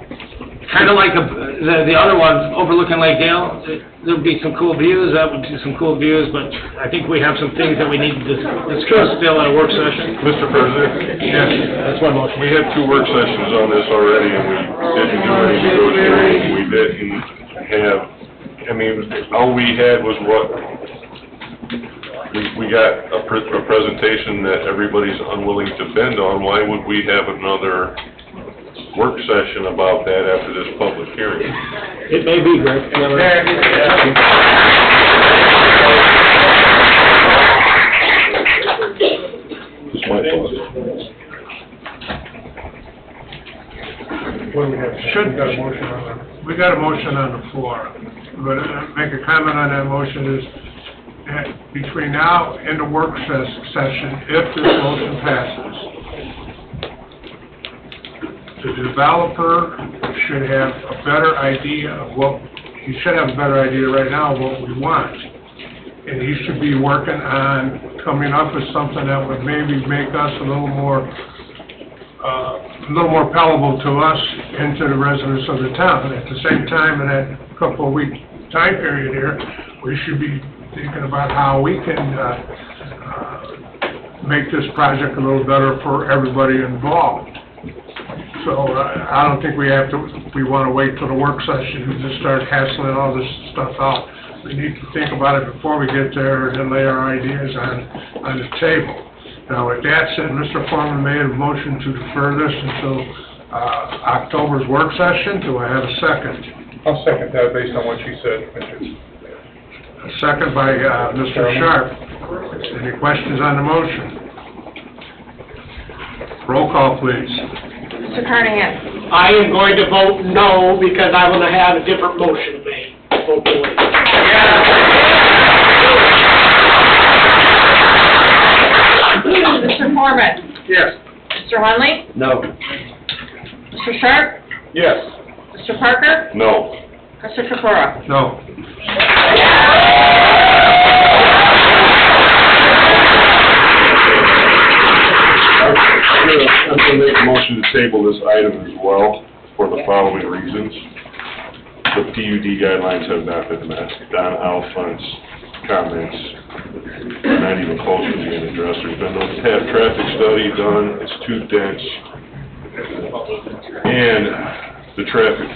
kind of like the other one overlooking Lake Dale. There'll be some cool views, that would be some cool views, but I think we have some things that we need to discuss still at a work session. Mr. President? Yes, that's my motion. We had 2 work sessions on this already, and we didn't do any negotiating. We didn't have, I mean, all we had was what, we got a presentation that everybody's unwilling to bend on. Why would we have another work session about that after this public hearing? It may be, Greg. Just my thoughts. What do we have? We got a motion on the floor. But make a comment on that motion is, between now and the work session, if this motion passes, the developer should have a better idea of what he should have a better idea right now of what we want. And he should be working on coming up with something that would maybe make us a little more palatable to us and to the residents of the town. At the same time, in that couple of week time period here, we should be thinking about how we can make this project a little better for everybody involved. So I don't think we want to wait till the work session and just start hassling all this stuff out. We need to think about it before we get there and then lay our ideas on the table. Now, with that said, Mr. Foreman made a motion to defer this until October's work session. Do I have a second? I'll second that based on what you said, Commissioner. A second by Mr. Sharp. Any questions on the motion? Roll call, please. Mr. Carnahan? I am going to vote no because I want to have a different motion made. Vote no. Mr. Foreman? Yes. Mr. Hunley? No. Mr. Sharp? Yes. Mr. Parker? No. Mr. Capora? No. I'm going to make a motion to table this item as well for the following reasons. The PUD guidelines have not been met. Don Alphon's comments are not even close to being addressed. There's been no traffic study done. It's too dense. And the traffic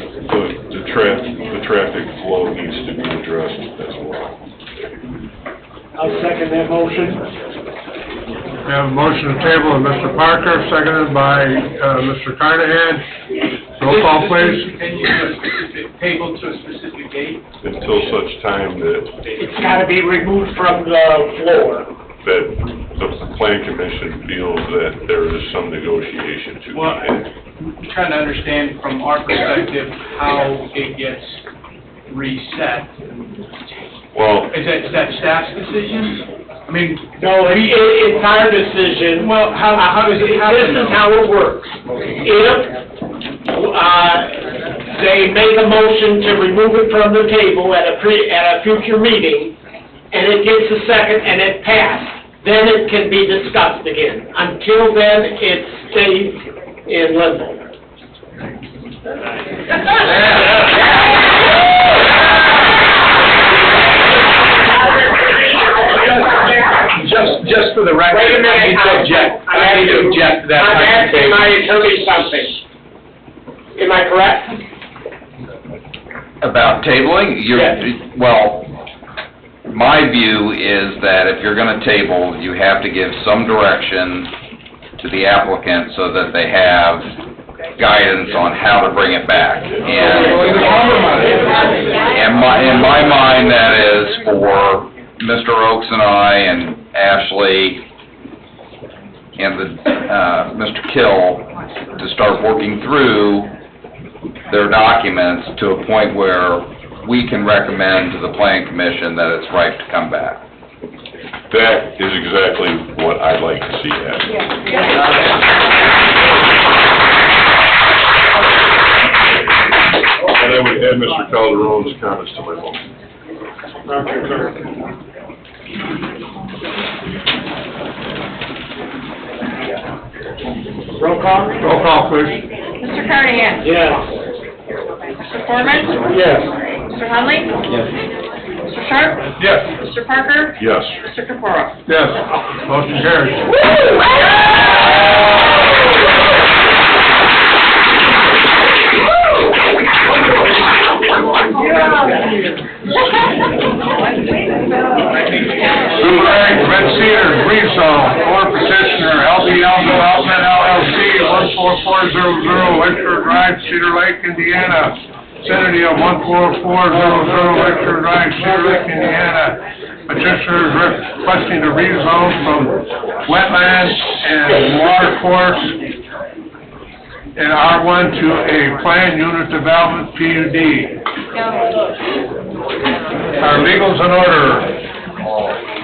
flow needs to be addressed as well. I'll second that motion. We have a motion to table of Mr. Parker, seconded by Mr. Carnahan. Roll call, please. Can you do a specific table to a specific date? Until such time that It's got to be removed from the floor. the plan commission feels that there is some negotiation to be Well, had. I'm trying to understand from our perspective how it gets reset. Well, Is that staff's decision? I mean... No, it's our decision. Well, how does it happen? This is how it works. If they make a motion to remove it from the table at a future meeting, and it gets a second and it passed, then it can be discussed again. Until then, it stays in limbo. Just for the record, Wait a minute, I need to object. I need to object to that. I'm asking my attorney something. Am I correct? About tabling, well, my view is that if you're gonna table, you have to give some direction to the applicant so that they have guidance on how to bring it back. And in my mind, that is for Mr. Oakes and I and Ashley and Mr. Kill to start working through their documents to a point where we can recommend to the Plan Commission that it's right to come back. that is exactly what I'd like to see happen. And I would add Mr. Calderon's comments to my motion. Roll call? Roll call, please. Mr. Carnahan? Yes. Mr. Foreman? Yes. Mr. Hunley? Yes. Mr. Sharp? Yes. Mr. Parker? Yes. Mr. Capora? Yes. Motion carries. Red Cedars, Rezone, or petitioner, LBL Development LLC, 14400 Lakeshore Drive, Cedar Lake, Indiana. Vicinity of 14400 Lakeshore Drive, Cedar Lake, Indiana. Petitioner is requesting to rezone from wetlands and water course in R1 to a planned unit development PUD. Our legals in order.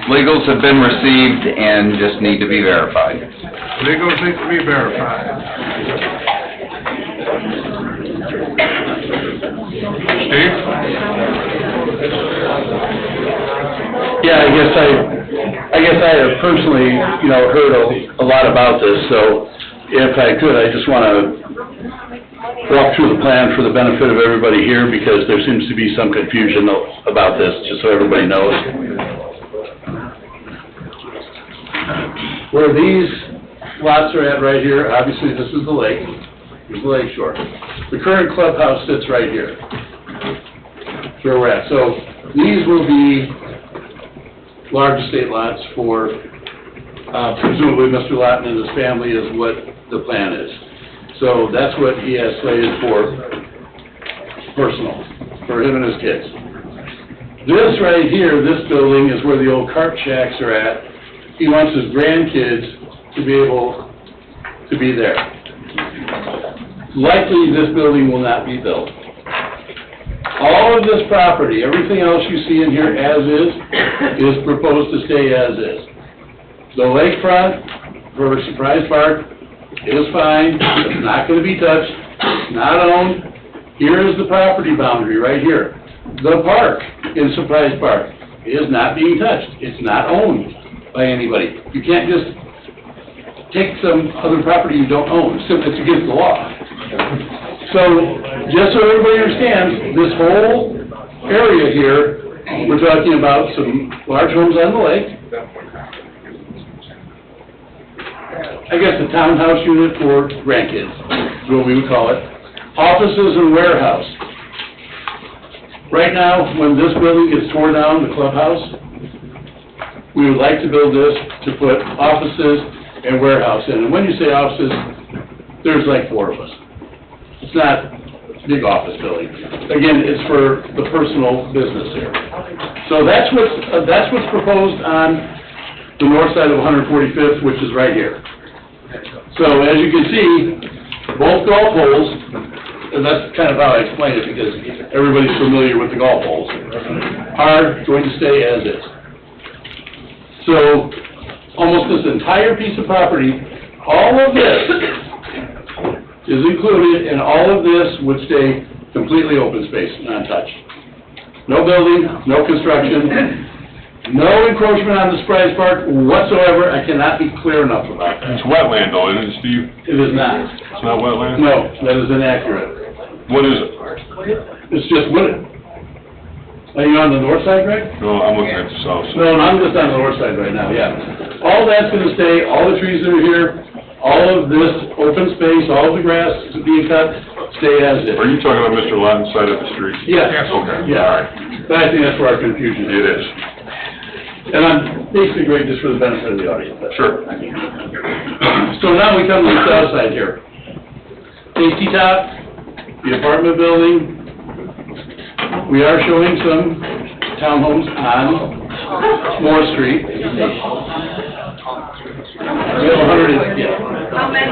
Legals have been received and just need to be verified. Legals need to be verified. Steve? Yeah, I guess I have personally, heard a lot about this, so if I could, I just want to walk through the plan for the benefit of everybody here, because there seems to be some confusion about this, just so everybody knows. Where these lots are at right here, obviously this is the lake, here's the lake shore. The current clubhouse sits right here. That's where we're at. So these will be large estate lots for, presumably Mr. Lawton and his family is what the plan is. So that's what he has slated for personal, for him and his kids. This right here, this building is where the old cart shacks are at. He wants his grandkids to be able to be there. Likely, this building will not be built. All of this property, everything else you see in here as is proposed to stay as is. The lakefront for Surprise Park is fine, it's not gonna be touched, it's not owned. Here is the property boundary, right here. The park in Surprise Park is not being touched, it's not owned by anybody. You can't just take some other property you don't own, it's against the law. So, just so everybody understands, this whole area here, we're talking about some large homes on the lake. I guess a townhouse unit for grandkids, is what we would call it. Offices and warehouse. Right now, when this building gets torn down, the clubhouse, we would like to build this to put offices and warehouse in. And when you say offices, there's like 4 of us. It's not a big office building. Again, it's for the personal business here. So that's what's proposed on the north side of 145th, which is right here. So as you can see, both golf holes, and that's kind of how I explain it because everybody's familiar with the golf holes, are going to stay as is. So almost this entire piece of property, all of this is included, and all of this would stay completely open space, untouched. No building, no construction, no encroachment on the Surprise Park whatsoever. I cannot be clear enough about that. It's wetland though, isn't it, Steve? It is not. It's not wetland? No, that is inaccurate. What is it? It's just wooded. Are you on the north side, Greg? No, I'm looking at the south side. No, I'm just on the north side right now, yeah. All that's gonna stay, all the trees that are here, all of this open space, all of the grass being cut, stay as is. Are you talking about Mr. Lawton's side of the street? Yes. Okay. Yeah, all right. But I think that's where our confusion is. It is. And I'm basically great just for the benefit of the audience. Sure. So now we come to the south side here. AC Top, the apartment building. We are showing some townhomes on Moore Street. We have 100, yeah. How many?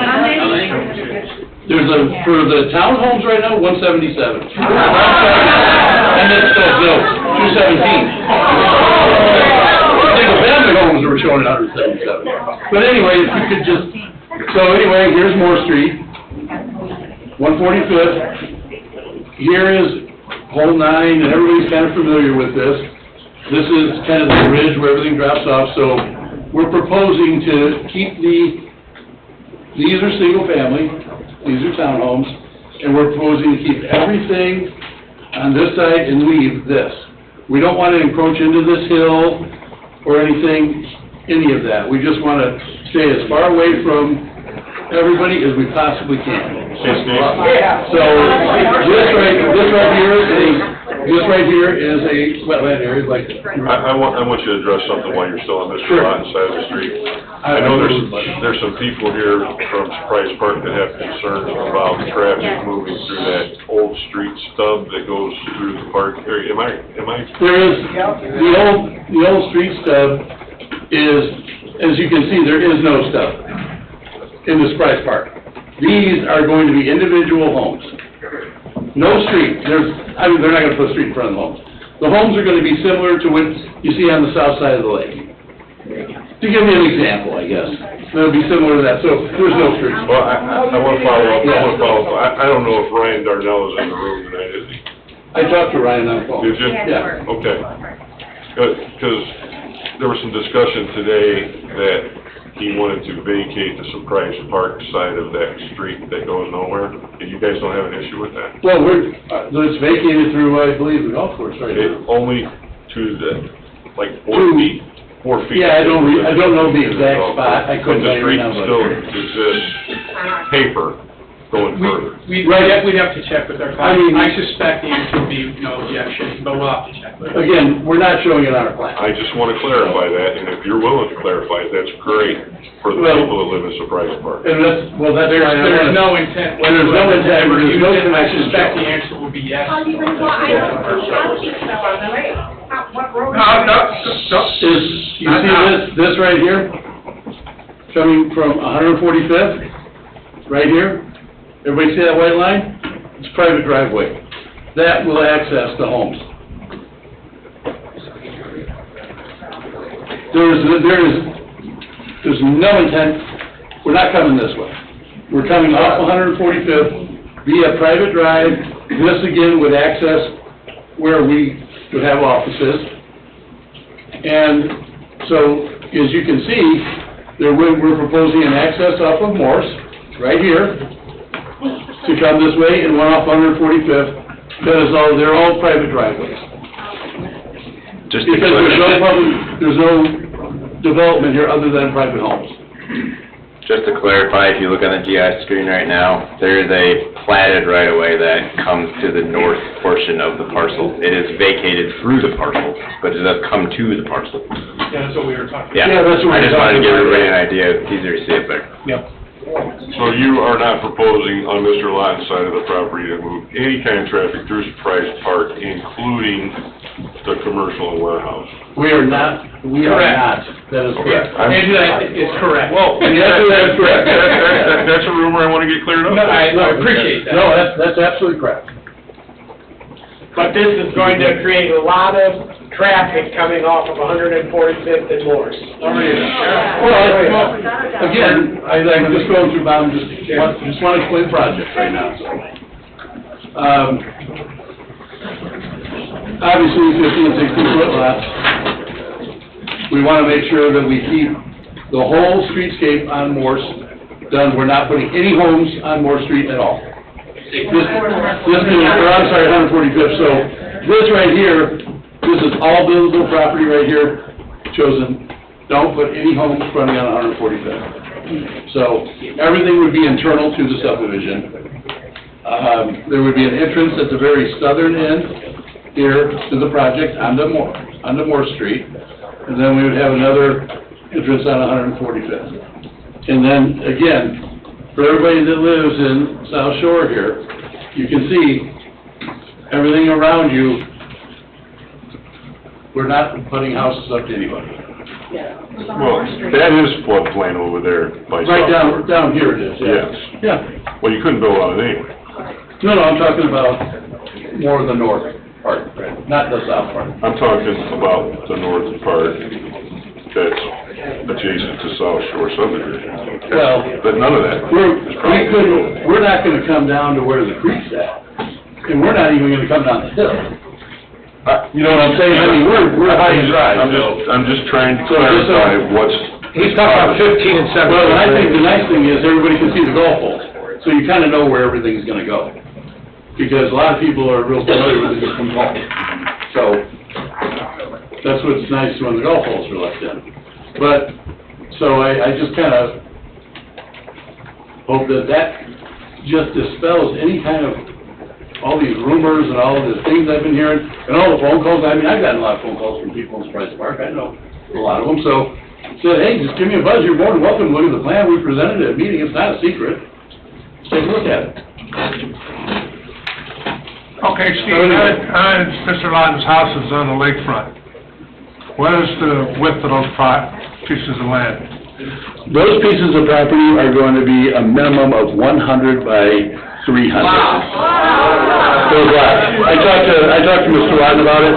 There's for the townhomes right now, 177. And it's, no, 217. Single family homes were showing 177. But anyway, if you could just, so anyway, here's Moore Street, 145th. Here is Hole 9, and everybody's kind of familiar with this. This is kind of the ridge where everything drops off, so we're proposing to keep these are single family, these are townhomes, and we're proposing to keep everything on this side and leave this. We don't want to encroach into this hill or anything, any of that. We just want to stay as far away from everybody as we possibly can. So this right here is a wetland area, like. I want you to address something while you're still on Mr. Lawton's side of the street. I know there's some people here from Surprise Park that have concerns about traffic moving through that old street stub that goes through the park area. Am I? There is, the old street stub is, as you can see, there is no stub in the Surprise Park. These are going to be individual homes. No street. They're not going to put a street in front of the homes. The homes are going to be similar to what you see on the south side of the lake. To give you an example, I guess. It'll be similar to that. So there's no streets. Well, I want to follow up. I don't know if Ryan Darnell is in the room tonight, is he? I talked to Ryan on the phone. Did you? Yeah. Okay. Good, because there was some discussion today that he wanted to vacate the Surprise Park side of that street that goes nowhere. And you guys don't have an issue with that? Well, it's vacated through, I believe, the golf course right now. Only to the, like, 4 feet? 4 feet. Yeah, I don't know the exact spot. I couldn't But the tell you street right now, but- still exists, paper, going further. We'd have to check with our I mean- client. I suspect the answer would be no objection, but we'll have to check with them. Again, we're not showing it on our plan. I just want to clarify that, and if you're willing to clarify it, that's great for the Well- people that live in Surprise Park. And that's why I There's wanna- no intent. There's no whatsoever intent, to there's use no it. I connection. suspect the answer will be yes. Is, you see this right here? Coming from 145th, right here? Everybody see that white line? It's private driveway. That will access the homes. There's no intent, we're not coming this way. We're coming off 145th via private drive. This again would access where we would have offices. And so, as you can see, we're proposing an access off of Morse, right here, to come this way, and one off 145th, because they're all private driveways. Just to Because there's no development here other than private homes. Just to clarify, if you look on the GIS screen right now, there is a platted right-of-way that comes to the north portion of the parcel. It is vacated through the parcel, but it does come to the parcel. Yeah, that's what we were talking Yeah, Yeah, that's what I we're just wanted to give talking about. everybody an idea, it's easier to see it there. So you are not proposing on Mr. Lawton's side of the property to move any kind of traffic through Surprise Park, including the commercial and warehouse? We are not. That is correct. Andrew, that is correct. Well, that's correct. That's a rumor I want to get cleared up. No, I appreciate that. No, that's absolutely correct. But this is going to create a lot of traffic coming off of 145th and Morse. Well, again, I'm just going through, Bob, just want to explain the project right now, so. Obviously, 50 and 60-foot lots, we want to make sure that we keep the whole streetscape on Morse done. We're not putting any homes on Morse Street at all. This is, or I'm sorry, 145th, so this right here, this is all buildable property right here, chosen. Don't put any homes fronting on 145th. So everything would be internal to the subdivision. There would be an entrance at the very southern end here to the project onto Moore Street. And then we would have another entrance on 145th. And then, again, for everybody that lives in South Shore here, you can see everything around you. We're not putting houses up to anybody. Well, that is floodplain over there by Right South. down here it is, yeah. Yes. Yeah. Well, you couldn't build on it anyway. No, I'm talking about more of the north part, not the south part. I'm talking about the north part that's adjacent to South Shore Subdivision. Well, But none of that. we're not gonna come down to where the creek's at, and we're not even gonna come down the hill. You know what I'm saying? I mean, we're high and dry. I'm just trying to clarify what's. He's talking about 15 and 17. Well, and I think the nice thing is everybody can see the golf holes, so you kinda know where everything's gonna go. Because a lot of people are real familiar with it from home. So, that's what's nice when the golf holes are left in. But, so I just kinda hope that just dispels any kind of, all these rumors and all of the things I've been hearing, and all the phone calls. I mean, I've gotten a lot of phone calls from people in Surprise Park, I know a lot of them, so, said, hey, just give me a buzz, you're more than welcome to look at the plan we presented at a meeting, it's not a secret. Just take a look at it. Okay, Steve, Mr. Lawton's house is on the lakefront. What is the width of those pieces of land? Those pieces of property are going to be a minimum of 100 by 300. Those lots. I talked to Mr. Lawton about it.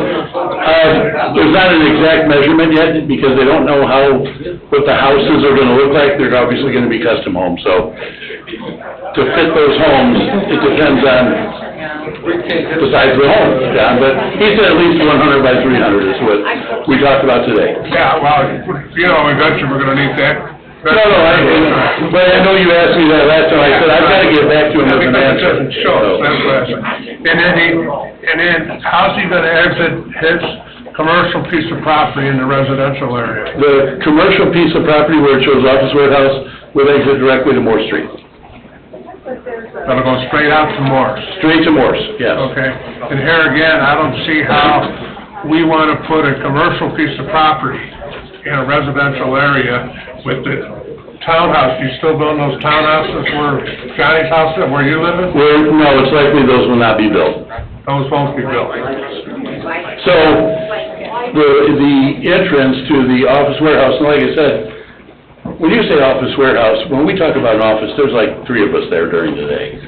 There's not an exact measurement yet, because they don't know what the houses are gonna look like. They're obviously gonna be custom homes, so to fit those homes, it depends on besides the home, John, but he said at least 100 by 300 is what we talked about today. Yeah, well, eventually we're gonna need that. But I know you asked me that last time, I said, I've gotta get back to him with an Because it answer. doesn't show, that's what I said. And then how's he gonna exit his commercial piece of property in the residential area? The commercial piece of property where it shows office warehouse will exit directly to Moore Street. That'll go straight out to Morse? Straight to Morse, yes. Okay, and here again, I don't see how we wanna put a commercial piece of property in a residential area with the townhouse. You still building those townhouses where Johnny's house is, where you live in? No, it's likely those will not be built. Those won't be built. So, the entrance to the office warehouse, and like I said, when you say office warehouse, when we talk about an office, there's like 3 of us there during the day.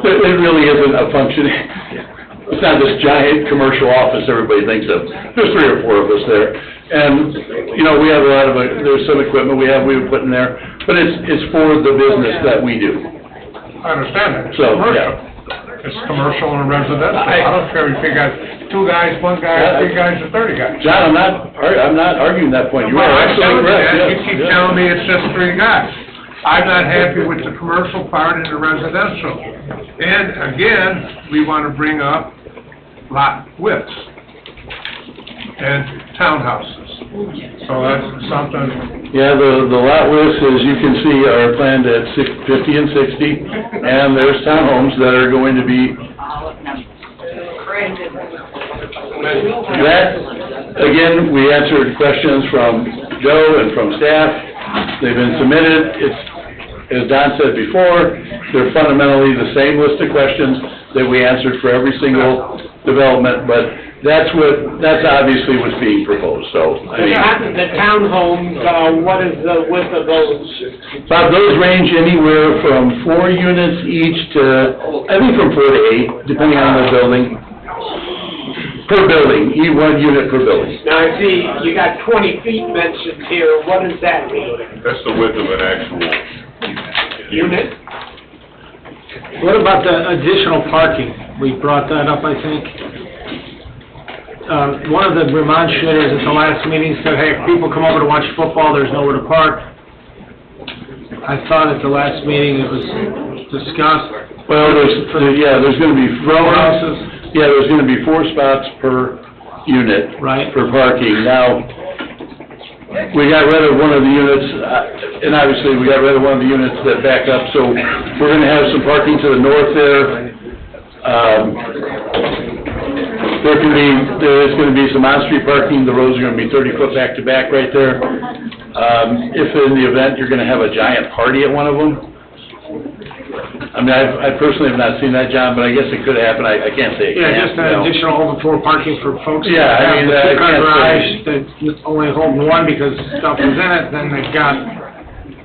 It really isn't a functioning, it's not this giant commercial office everybody thinks of. There's 3 or 4 of us there. And, we have a lot of, there's some equipment we would put in there, but it's for the business that we do. I understand that. It's So, commercial. yeah. It's commercial and residential. I don't care if you got 2 guys, 1 guy, 3 guys, or 30 guys. John, I'm not arguing that point. You are absolutely correct. You Yes, keep yes. telling me it's just 3 guys. I'm not happy with the commercial part and the residential. And again, we want to bring up lot widths and townhouses. So that's something. Yeah, the lot widths, as you can see, are planned at 50 and 60, and there's townhomes that are going to be. That, again, we answered questions from Joe and from staff. They've been submitted. It's, as Don said before, they're fundamentally the same list of questions that we answered for every single development, but that's obviously what's being proposed, so. I mean, The townhomes, what is the width of those? Bob, those range anywhere from 4 units each to, I think from 4 to 8, depending on the building. Per building, 1 unit per building. Now, I see you got 20 feet mentioned here, what does that mean? That's the width of an actual Unit? What about the additional parking? We brought that up, I think. One of the remonstrators at the last meeting said, hey, if people come over to watch football, there's nowhere to park. I thought at the last meeting it was discussed. Well, there's gonna be row houses. Yeah, there's gonna be 4 spots per unit. Right. For parking. Now, we got rid of one of the units, and obviously we got rid of one of the units that back up, so we're gonna have some parking to the north there. There is gonna be some on-street parking. The roads are gonna be 30-foot back-to-back right there. If in the event you're gonna have a giant party at one of them, I mean, I personally have not seen that, John, but I guess it could happen. I can't say it can't. Yeah, just an additional overflow parking for folks. that Yeah, I have mean, the I two-car can't garage that's only holding 1 because stuff is in it, then they've got,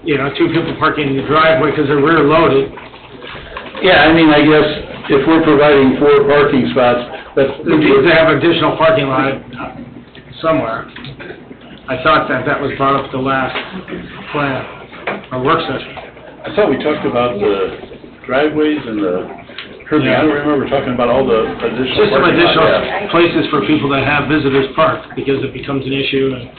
2 people parking in the driveway because they're rear loaded. Yeah, I mean, I guess if we're providing 4 parking spots, that's. They need to have additional parking lot somewhere. I thought that was brought up the last plan, or work session. I thought we talked about the driveways and the curbing. I don't remember talking about all the additional Just some parking additional lots. Yeah. places for people that have visitors parked, because it becomes an issue, and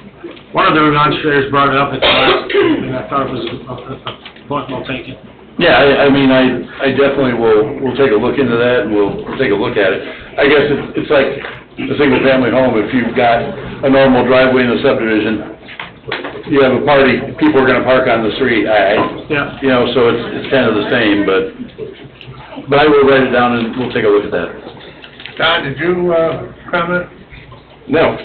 one of the demonstrators brought it up at the last, and I thought it was a point well taken. Yeah, I mean, I definitely we'll take a look into that, and we'll take a look at it. I guess it's like a single-family home. If you've got a normal driveway in the subdivision, you have a party, people are gonna park on the street. Yeah. So it's kind of the same, but I will write it down and we'll take a look at that. Don, did you, comment? No.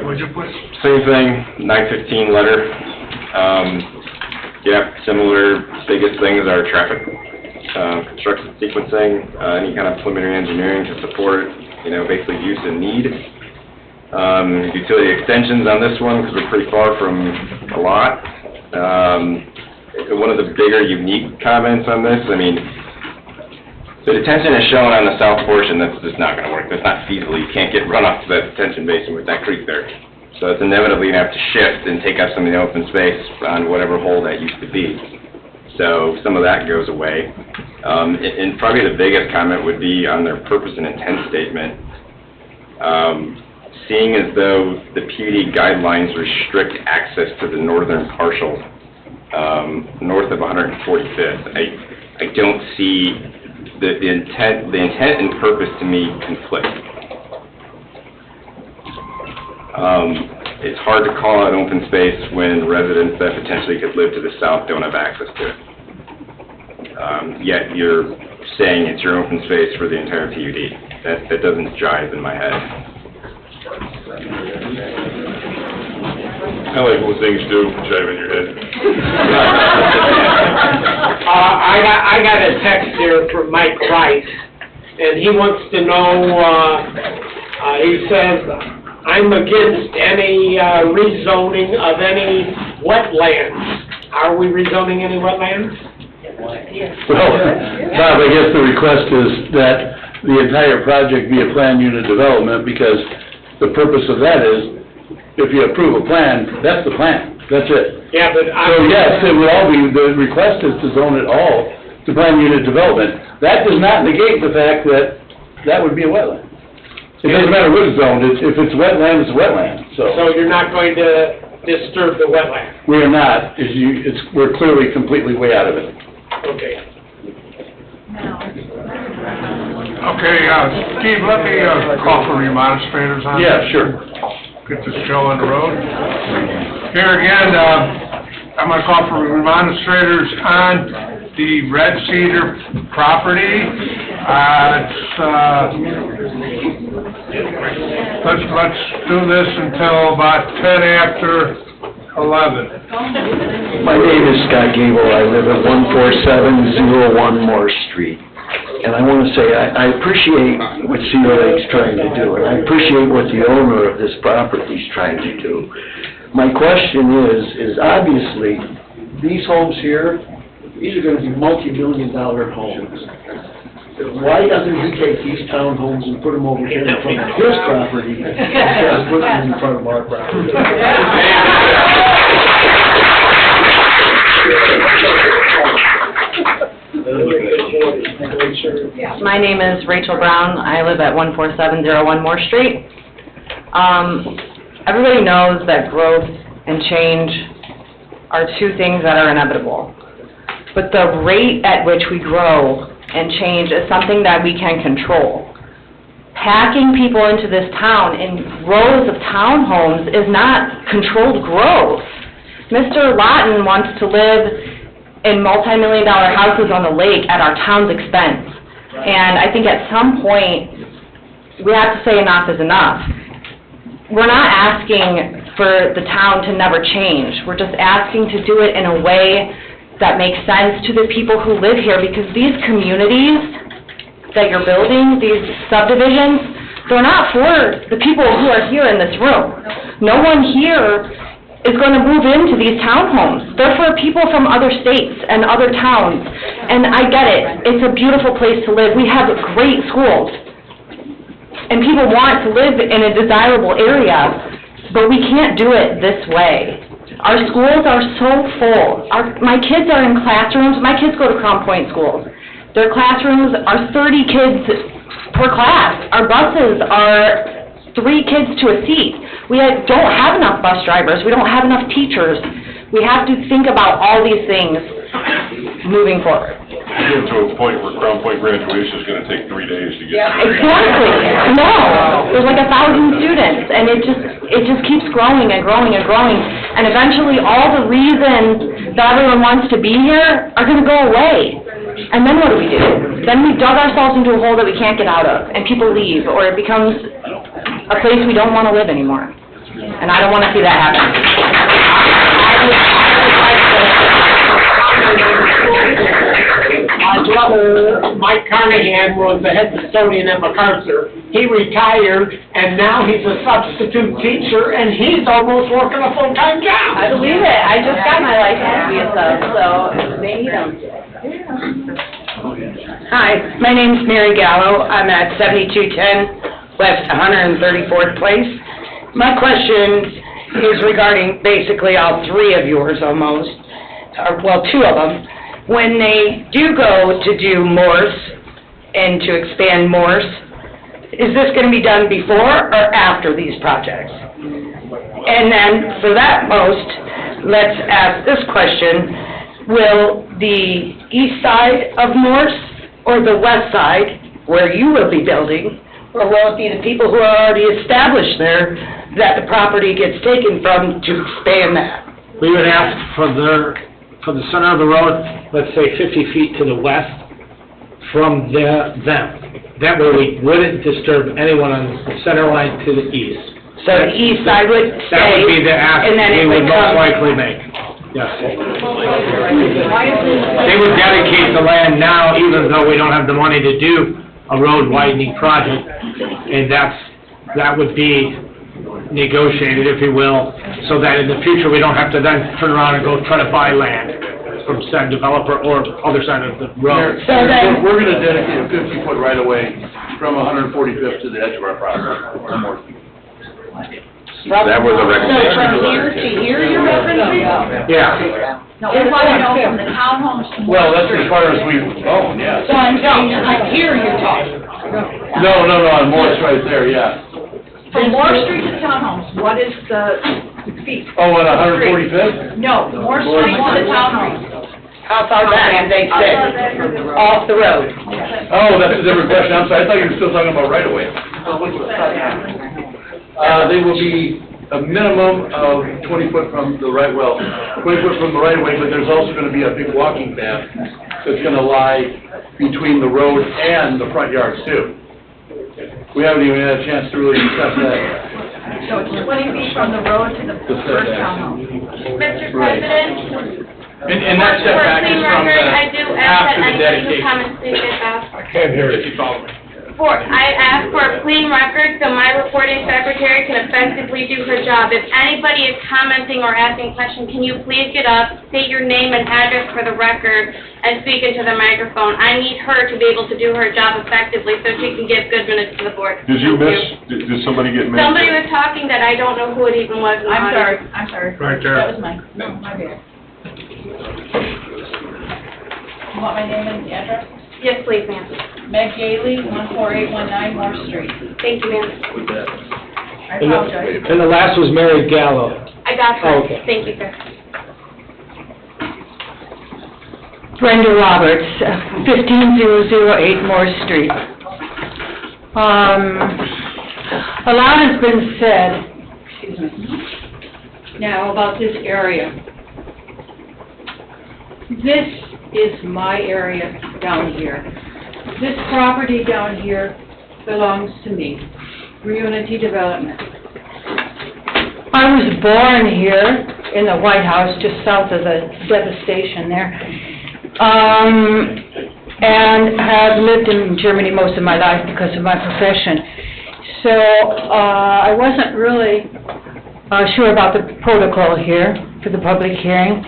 What'd you put? Same thing, 915 letter. Similar, biggest things are traffic, construction sequencing, any kind of preliminary engineering to support, basically use and need. Utility extensions on this one, because we're pretty far from a lot. One of the bigger unique comments on this, the detention is shown on the south portion. That's just not going to work. That's not feasible. You can't get runoff to that detention basin with that creek there. So it's inevitably going to have to shift and take up some of the open space on whatever hole that used to be. So some of that goes away. And probably the biggest comment would be on their purpose and intent statement. Seeing as though the PUD guidelines restrict access to the northern partial north of 145th, I don't see the intent and purpose to me conflict. It's hard to call it open space when residents that potentially could live to the south don't have access to it. Yet you're saying it's your open space for the entire PUD. That doesn't jive in my head. I like when things do jive in your head. I got a text here from Mike Rice, and he wants to know, he says, I'm against any rezoning of any wetlands. Are we rezoning any wetlands? Well, Bob, I guess the request is that the entire project be a planned unit development, because the purpose of that is, if you approve a plan, that's the plan, that's it. Yeah, but So yes, it would all be, the request is to zone it all to planned unit development. That does not negate the fact that that would be a wetland. It doesn't matter what it's zoned, if it's wetland, it's wetland, so. So you're not going to disturb the wetland? We are not, we're clearly completely way out of it. Okay. Okay, Steve, let me call for remonstrators on this. Yeah, sure. Get this show on the road. Here again, I'm going to call for remonstrators on the Red Cedar property. Let's do this until about 10 after 11. My name is Scott Gable. I live at 14701 Moore Street. And I want to say, I appreciate what Cedar Lake's trying to do, and I appreciate what the owner of this property is trying to do. My question is obviously, these homes here, these are going to be multi-million-dollar homes. Why doesn't he take these townhomes and put them over here in front of his property instead of putting them in front of our property? My name is Rachel Brown. I live at 14701 Moore Street. Everybody knows that growth and change are two things that are inevitable. But the rate at which we grow and change is something that we can control. Packing people into this town in rows of townhomes is not controlled growth. Mr. Lawton wants to live in multi-million-dollar houses on the lake at our town's expense. And I think at some point, we have to say enough is enough. We're not asking for the town to never change. We're just asking to do it in a way that makes sense to the people who live here, because these communities that you're building, these subdivisions, they're not for the people who are here in this room. No one here is going to move into these townhomes. They're for people from other states and other towns. And I get it. It's a beautiful place to live. We have great schools. And people want to live in a desirable area, but we can't do it this way. Our schools are so full. My kids are in classrooms. My kids go to Crown Point schools. Their classrooms are 30 kids per class. Our buses are 3 kids to a seat. We don't have enough bus drivers. We don't have enough teachers. We have to think about all these things moving forward. You're getting to a point where Crown Point graduation is going to take 3 days to get through. Exactly. No, there's like 1,000 students, and it just keeps growing and growing and growing. And eventually, all the reasons that everyone wants to be here are going to go away. And then what do? Then we dug ourselves into a hole that we can't get out of, and people leave, or it becomes a place we don't want to live anymore. And I don't want to see that happen. My brother, Mike Carnahan, was the head custodian at MacArthur. He retired, and now he's a substitute teacher, and he's almost working a full-time job. I believe it. I just got my license to be a sub, so they need them. Hi, my name's Mary Gallo. I'm at 7210 West 134th Place. My question is regarding basically all 3 of yours almost, or well, 2 of them. when they do go to do Morse and to expand Morse, is this gonna be done before or after these projects? And then, for that most, let's ask this question, will the east side of Morse or the west side, where you will be building, or will it be the people who are already established there that the property gets taken from to expand that? We would ask for the center of the road, let's say 50 feet to the west from them. That way we wouldn't disturb anyone on the center line to the east. So the east side would stay, That would be the ask and then we it would would most come... likely make, yes. They would dedicate the land now, even though we don't have the money to do a road widening project, and that would be negotiated, if you will, so that in the future, we don't have to then turn around and go try to buy land from said developer or other side of the road. So then- We're gonna dedicate a 50-foot right-of-way from 145th to the edge of our property. That was a recommendation. So from here to here, you're referencing? Yeah. No, we want to know from the townhomes to... Well, that's as far as we own, yes. So I'm saying, like here you're talking. No, on Morris right there, yeah. From Moore Street to townhomes, what is the feet? Oh, on 145th? No, Moore Street to the townhomes. How far back, and they said, off the road. Oh, that's a different question, I'm sorry, I thought you were still talking about right-of-way. They will be a minimum of 20 foot from the 20 foot from the right-of-way, but there's also gonna be a big walking path that's gonna lie between the road and the front yards too. We haven't even had a chance to really discuss that. So it's 20 feet from the road to the first townhome. Mr. Right. President? And that setback is from For clean record, I do the, ask that after the anybody who dedication. comments please get back. I can't hear If you. you follow me. I ask for a clean record so my reporting secretary can effectively do her job. If anybody is commenting or asking questions, can you please get up, state your name and address for the record, and speak into the microphone? I need her to be able to do her job effectively so she can give good minutes to the board. Did you miss, did somebody get missed? Somebody was talking that I don't know who it even was in the audience. I'm sorry. Right there. That was mine. No, my bad. You want my name and address? Yes, please, ma'am. Meg Gailey, 14819 Moore Street. Thank you, ma'am. I apologize. And the last was Mary Gallo. I got her. Oh, okay. Thank you, sir. Brenda Roberts, 15008 Moore Street. A lot has been said, excuse me, now about this area. This is my area down here. This property down here belongs to me, Reunity Development. I was born here in the White House, just south of the devastation there, and have lived in Germany most of my life because of my profession. So I wasn't really sure about the protocol here for the public hearing.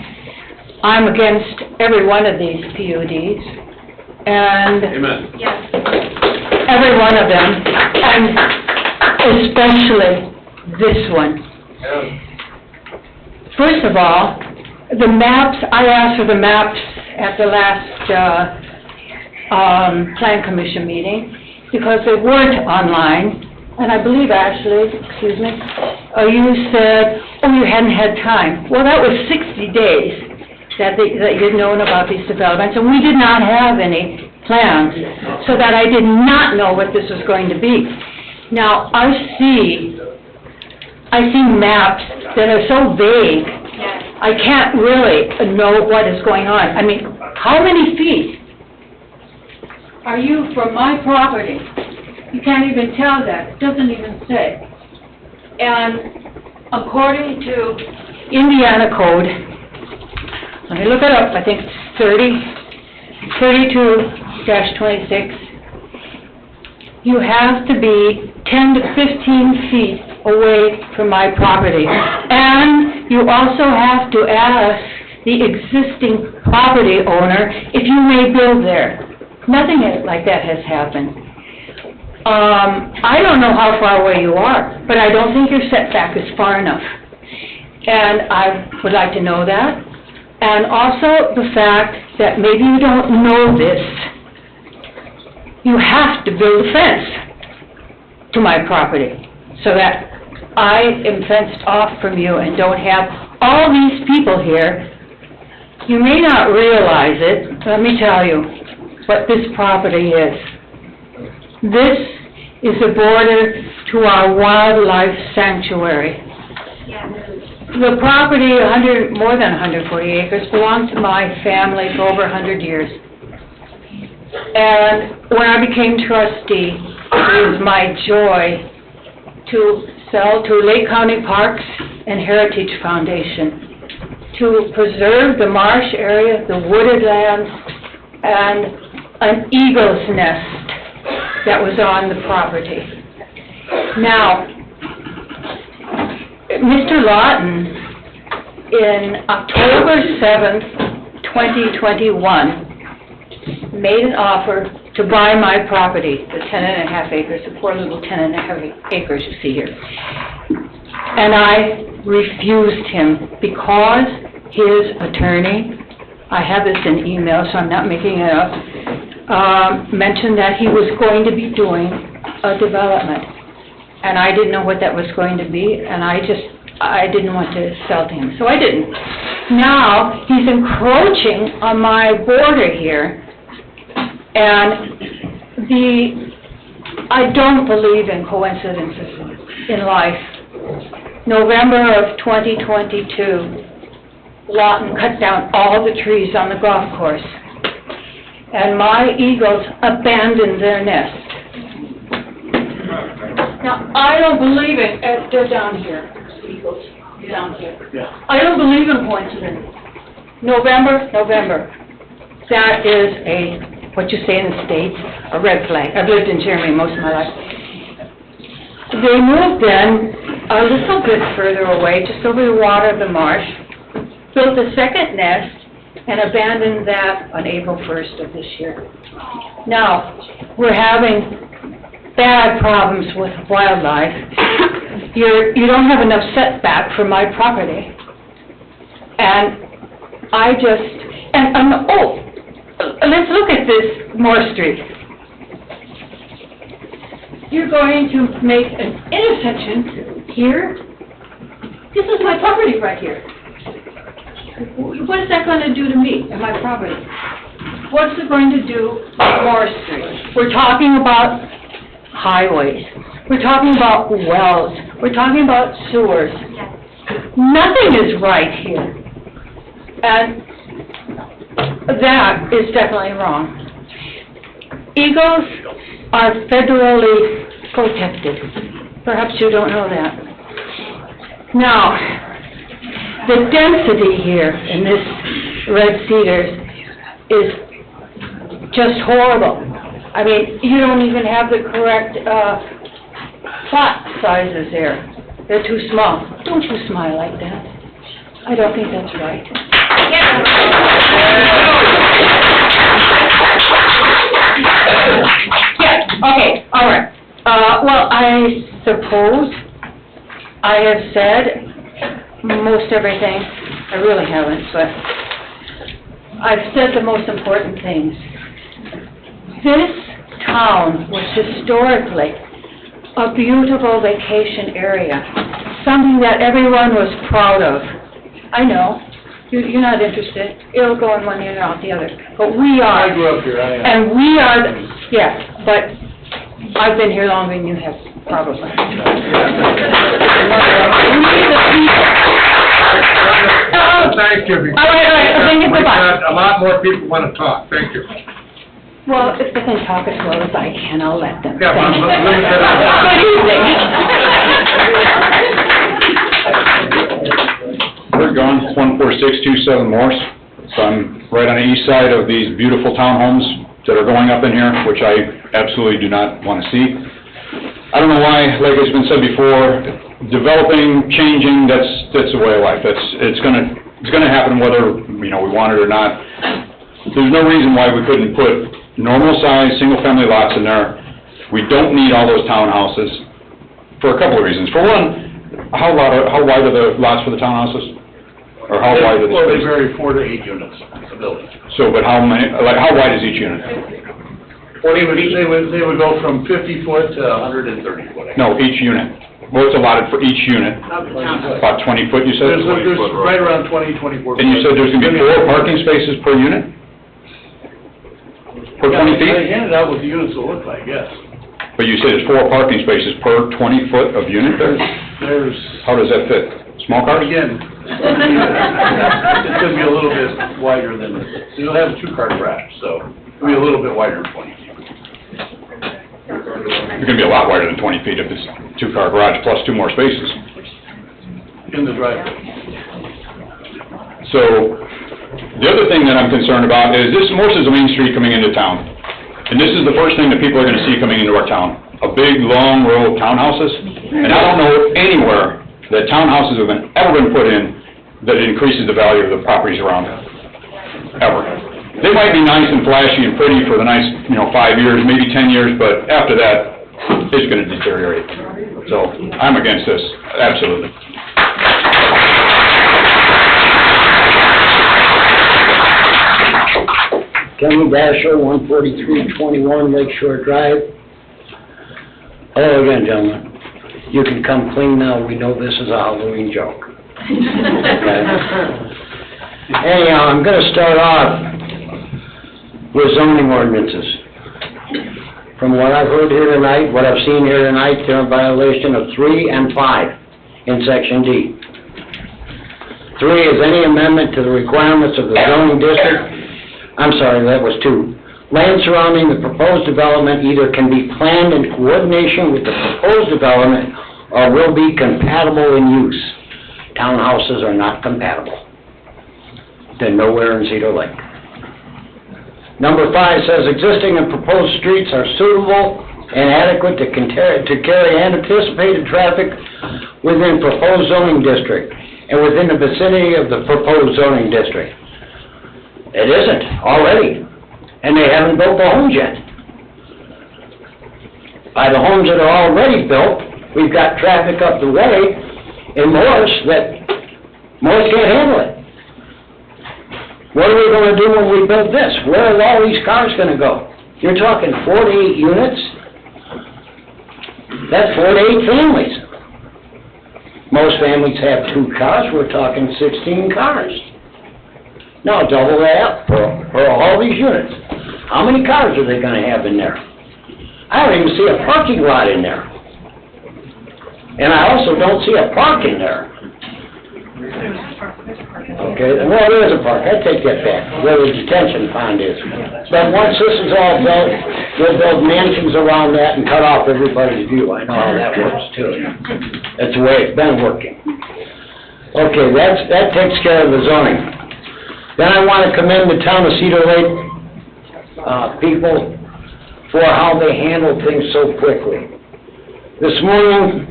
I'm against every one of these PUDs, and Amen. Yes. every one of them, and especially this one. First of all, the maps, I asked for the maps at the last Plan Commission meeting, because they weren't online, and I believe, Ashley, excuse me, you said, oh, you hadn't had time. Well, that was 60 days that you'd known about these developments, and we did not have any plans, so that I did not know what this was going to be. Now, I see maps that are so vague, I can't really know what is going on. I mean, how many feet are you from my property? You can't even tell that, it doesn't even say. And according to Indiana code, let me look it up, I think it's 32-26, you have to be 10 to 15 feet away from my property. And you also have to ask the existing property owner if you may build there. Nothing like that has happened. I don't know how far away you are, but I don't think your setback is far enough. And I would like to know that. And also the fact that maybe you don't know this, you have to build a fence to my property so that I am fenced off from you and don't have all these people here. You may not realize it, let me tell you what this property is. This is the border to our wildlife sanctuary. The property, more than 140 acres, belonged to my family for over 100 years. And when I became trustee, it was my joy to sell to Lake County Parks and Heritage Foundation to preserve the marsh area, the wooded lands, and an eagle's nest that was on the property. Now, Mr. Lawton, in October 7th, 2021, made an offer to buy my property, the 10.5 acres, the poor little 10.5 acres you see here. And I refused him because his attorney, I have this in email, so I'm not making it up, mentioned that he was going to be doing a development. And I didn't know what that was going to be, and I didn't want to sell to him, so I didn't. Now, he's encroaching on my border here, and I don't believe in coincidences in life. November of 2022, Lawton cut down all the trees on the golf course, and my eagles abandoned their nest. Now, I don't believe in, they're down here, eagles, down here. I don't believe in coincidence. November. That is what you say in the States, a red flag. I've lived in Germany most of my life. They moved then a little bit further away, just over the water of the marsh, built a second nest, and abandoned that on April 1st of this year. Now, we're having bad problems with wildlife. You don't have enough setback from my property. And let's look at this Moore Street. You're going to make an intersection here. This is my property right here. What is that going to do to me and my property? What's it going to do to Moore Street? We're talking about highways. We're talking about wells. We're talking about sewers. Nothing is right here. And that is definitely wrong. Eagles are federally protected. Perhaps you don't know that. Now, the density here in this red cedars is just horrible. I mean, you don't even have the correct plot sizes there. They're too small. Don't you smile like that. I don't think that's right. Yeah, okay, all right. Well, I suppose I have said most everything. I really haven't, but I've said the most important things. This town was historically a beautiful vacation area, something that everyone was proud of. I know, you're not interested. It'll go in one ear and out the other. But we are. I grew up here, I am. And we are, but I've been here longer than you have, probably. We the people. Thank you. All right, thank you, bye-bye. A lot more people want to talk, thank you. Well, if they can talk as well as I can, I'll let them. Yeah, but We're going, 14627 Morse. So I'm right on the east side of these beautiful townhomes that are going up in here, which I absolutely do not want to see. I don't know why, like it's been said before, developing, changing, that's the way of life. It's gonna happen whether, we want it or not. There's no reason why we couldn't put normal-sized, single-family lots in there. We don't need all those townhouses for a couple of reasons. For one, how wide are the lots for the townhouses? Or how wide are the Well, they spaces? vary 4 to 8 units, a building. So, but how many, like, how wide is each unit? Well, they would go from 50 foot to 130 foot. No, each unit. What's allotted for each unit? About 20 foot, you said? There's right around 20, 24. And you said there's gonna be 4 parking spaces per unit? Per 20 They feet? handed out what the units will look like, yes. But you said there's 4 parking spaces per 20 foot of unit there? There's, How does that fit? Small cars? again, it's gonna be a little bit wider than, you'll have a 2-car garage, so it'll be a little bit wider than 20 feet. It's gonna be a lot wider than 20 feet if it's 2-car garage plus 2 more spaces. In the driveway. So, the other thing that I'm concerned about is this Morse is a main street coming into town. And this is the first thing that people are gonna see coming into our town. A big, long row of townhouses. And I don't know anywhere that townhouses have ever been put in that increases the value of the properties around it. Ever. They might be nice and flashy and pretty for the nice, 5 years, maybe 10 years, but after that, it's gonna deteriorate. So, I'm against this, absolutely. Kevin Dasher, 14321 Lakeshore Drive. Hello again, gentlemen. You can come clean now, we know this is a Halloween joke. Anyhow, I'm gonna start off with zoning ordinances. From what I've heard here tonight, what I've seen here tonight, they're in violation of 3 and 5 in Section D. 3 is any amendment to the requirements of the zoning district. I'm sorry, that was 2. Land surrounding the proposed development either can be planned in coordination with the proposed development or will be compatible in use. Townhouses are not compatible. They're nowhere in Cedar Lake. Number 5 says existing and proposed streets are suitable and adequate to carry anticipated traffic within proposed zoning district and within the vicinity of the proposed zoning district. It isn't already, and they haven't built the homes yet. By the homes that are already built, we've got traffic up the way in Morris that Morris can't handle it. What are we gonna do when we build this? Where are all these cars gonna go? You're talking 48 units? That's 48 families. Most families have 2 cars, we're talking 16 cars. Now double that up for all these units. How many cars are they gonna have in there? I don't even see a parking lot in there. And I also don't see a park in there. Okay, well, there is a park, I take that back, where the detention pond is. But once this is all built, we'll build mansions around that and cut off everybody's view. I know how that works too. That's the way it's been working. Okay, that takes care of the zoning. Then I want to commend the town of Cedar Lake people for how they handle things so quickly. This morning,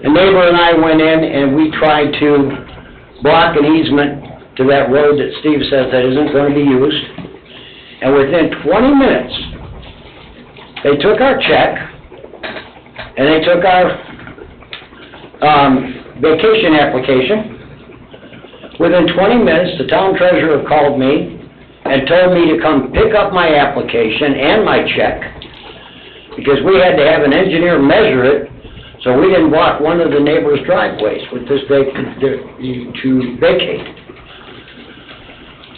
a neighbor and I went in and we tried to block an easement to that road that Steve says that isn't going to be used. And within 20 minutes, they took our check and they took our vacation application. Within 20 minutes, the town treasurer called me and told me to come pick up my application and my check because we had to have an engineer measure it so we didn't block one of the neighbors' driveways with this to vacate.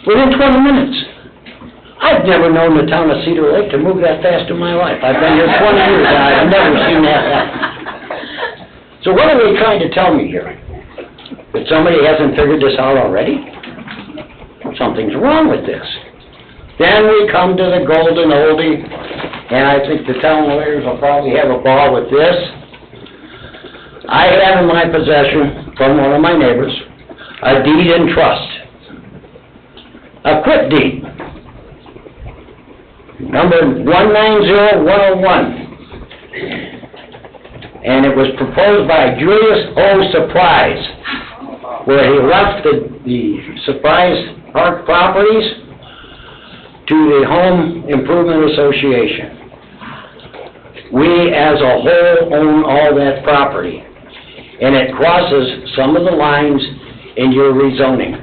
Within 20 minutes. I've never known the town of Cedar Lake to move that fast in my life. I've been here 20 years and I've never seen that happen. So what are they trying to tell me here? That somebody hasn't figured this out already? Something's wrong with this. Then we come to the golden oldie, and I think the town lawyers will probably have a ball with this. I have in my possession, from one of my neighbors, a deed in trust. A quit deed. Number 190101. And it was proposed by Julius O. Surprise, where he left the Surprise Park properties to the Home Improvement Association. We, as a whole, own all that property, and it crosses some of the lines in your rezoning.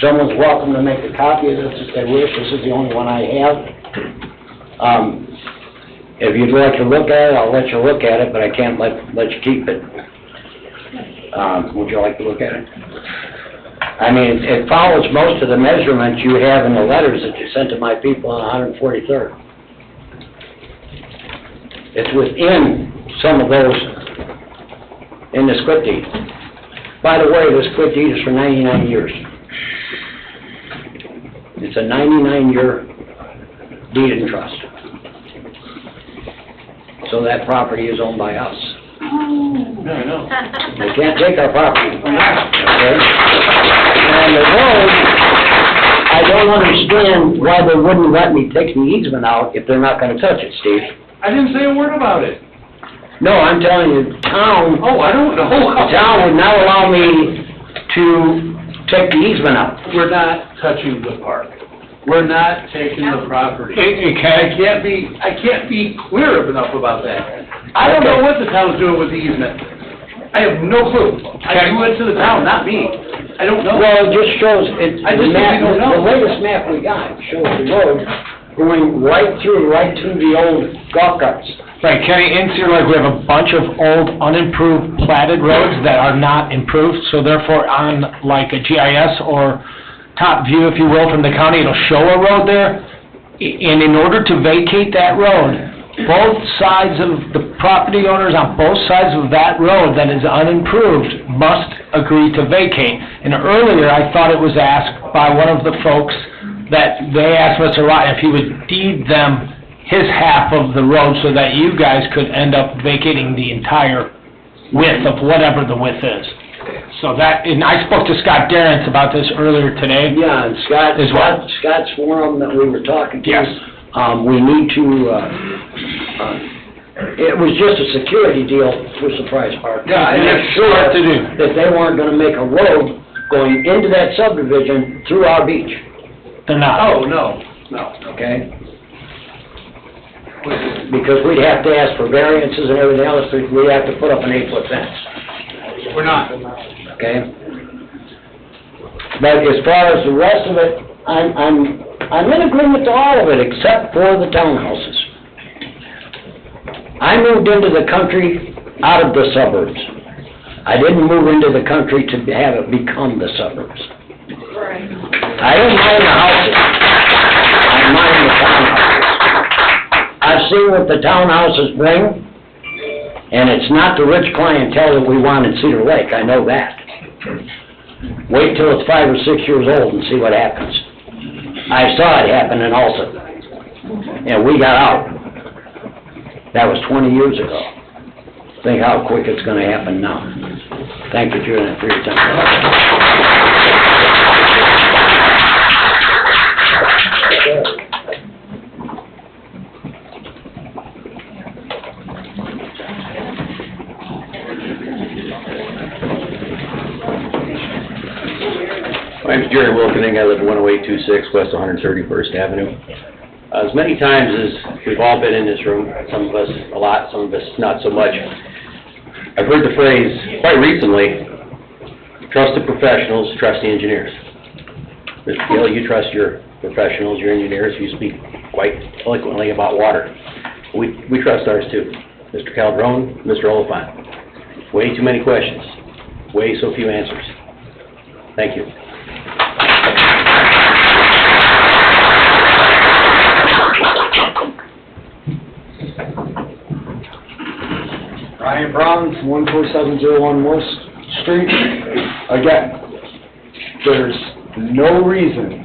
Someone's welcome to make a copy of this if they wish. This is the only one I have. If you'd like to look at it, I'll let you look at it, but I can't let you keep it. Would you like to look at it? I mean, it follows most of the measurements you have in the letters that you sent to my people on 143rd. It's within some of those in the split deed. By the way, the split deed is for 99 years. It's a 99-year deed in trust. So that property is owned by us. I know. They can't take our property. Okay? And the road, I don't understand why they wouldn't let me take the easement out if they're not gonna touch it, Steve. I didn't say a word about it. No, I'm telling you, town... Oh, I don't know. The town would not allow me to take the easement out. We're not touching the park. We're not taking the property. Okay. I can't be clear enough about that. I don't know what the town's doing with the easement. I have no clue. I do it to the town, not me. I don't know. Well, it just shows, I just simply don't know. the latest map we got shows the road going right to the old golf carts. Right, Kenny, in Cedar Lake, we have a bunch of old unimproved platted roads that are not improved, so therefore on like a GIS or top view, if you will, from the county, it'll show a road there. And in order to vacate that road, both sides of the property owners on both sides of that road that is unimproved must agree to vacate. And earlier, I thought it was asked by one of the folks that they asked Mr. Lott if he would deed them his half of the road so that you guys could end up vacating the entire width of whatever the width is. So that, and I spoke to Scott Darrence about this earlier today. Yeah, and Scott's forum that we were talking to. Yes. We need to, it was just a security deal for Surprise Park. Yeah, and make it's sure hard to do. that they weren't gonna make a road going into that subdivision through our beach, They're not. Oh, no. okay? Because we'd have to ask for variances and everything else, we'd have to put up an 8-foot fence. We're not. Okay? But as far as the rest of it, I'm in agreement to all of it except for the townhouses. I moved into the country out of the suburbs. I didn't move into the country to have it become the suburbs. I don't mind the houses. I mind the townhouses. I've seen what the townhouses bring, and it's not the rich clientele that we want in Cedar Lake, I know that. Wait till it's 5 or 6 years old and see what happens. I saw it happen in Alton, and we got out. That was 20 years ago. Think how quick it's gonna happen now. Thank you for your time. My name's Jerry Wilkening. I live at 10826 West 131st Avenue. As many times as we've all been in this room, some of us a lot, some of us not so much, I've heard the phrase quite recently, trust the professionals, trust the engineers. Mr. Gill, you trust your professionals, your engineers, you speak quite eloquently about water. We trust ours too. Mr. Calderon, Mr. Oliphant. Way too many questions, way so few answers. Thank you. Ryan Brown, 14701 Morse Street. Again, there's no reason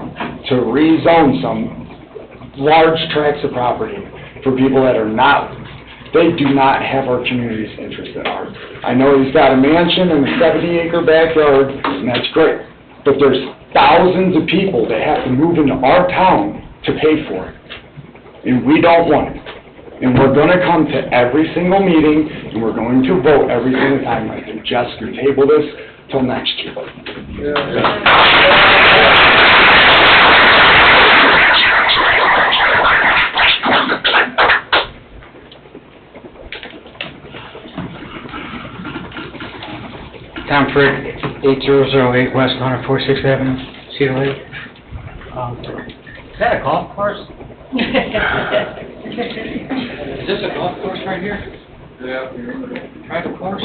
to rezone some large tracts of property for people that are not, they do not have our community's interest at heart. I know he's got a mansion and a 70-acre backyard, and that's great, but there's thousands of people that have to move into our town to pay for it, and we don't want it. And we're going to come to every single meeting, and we're going to vote every single time. I suggest you table this till next year. Tom Frick, 8008 West 146th Avenue, Cedar Lake. Is that a golf course? Is this a golf course right here? Yeah. Private course?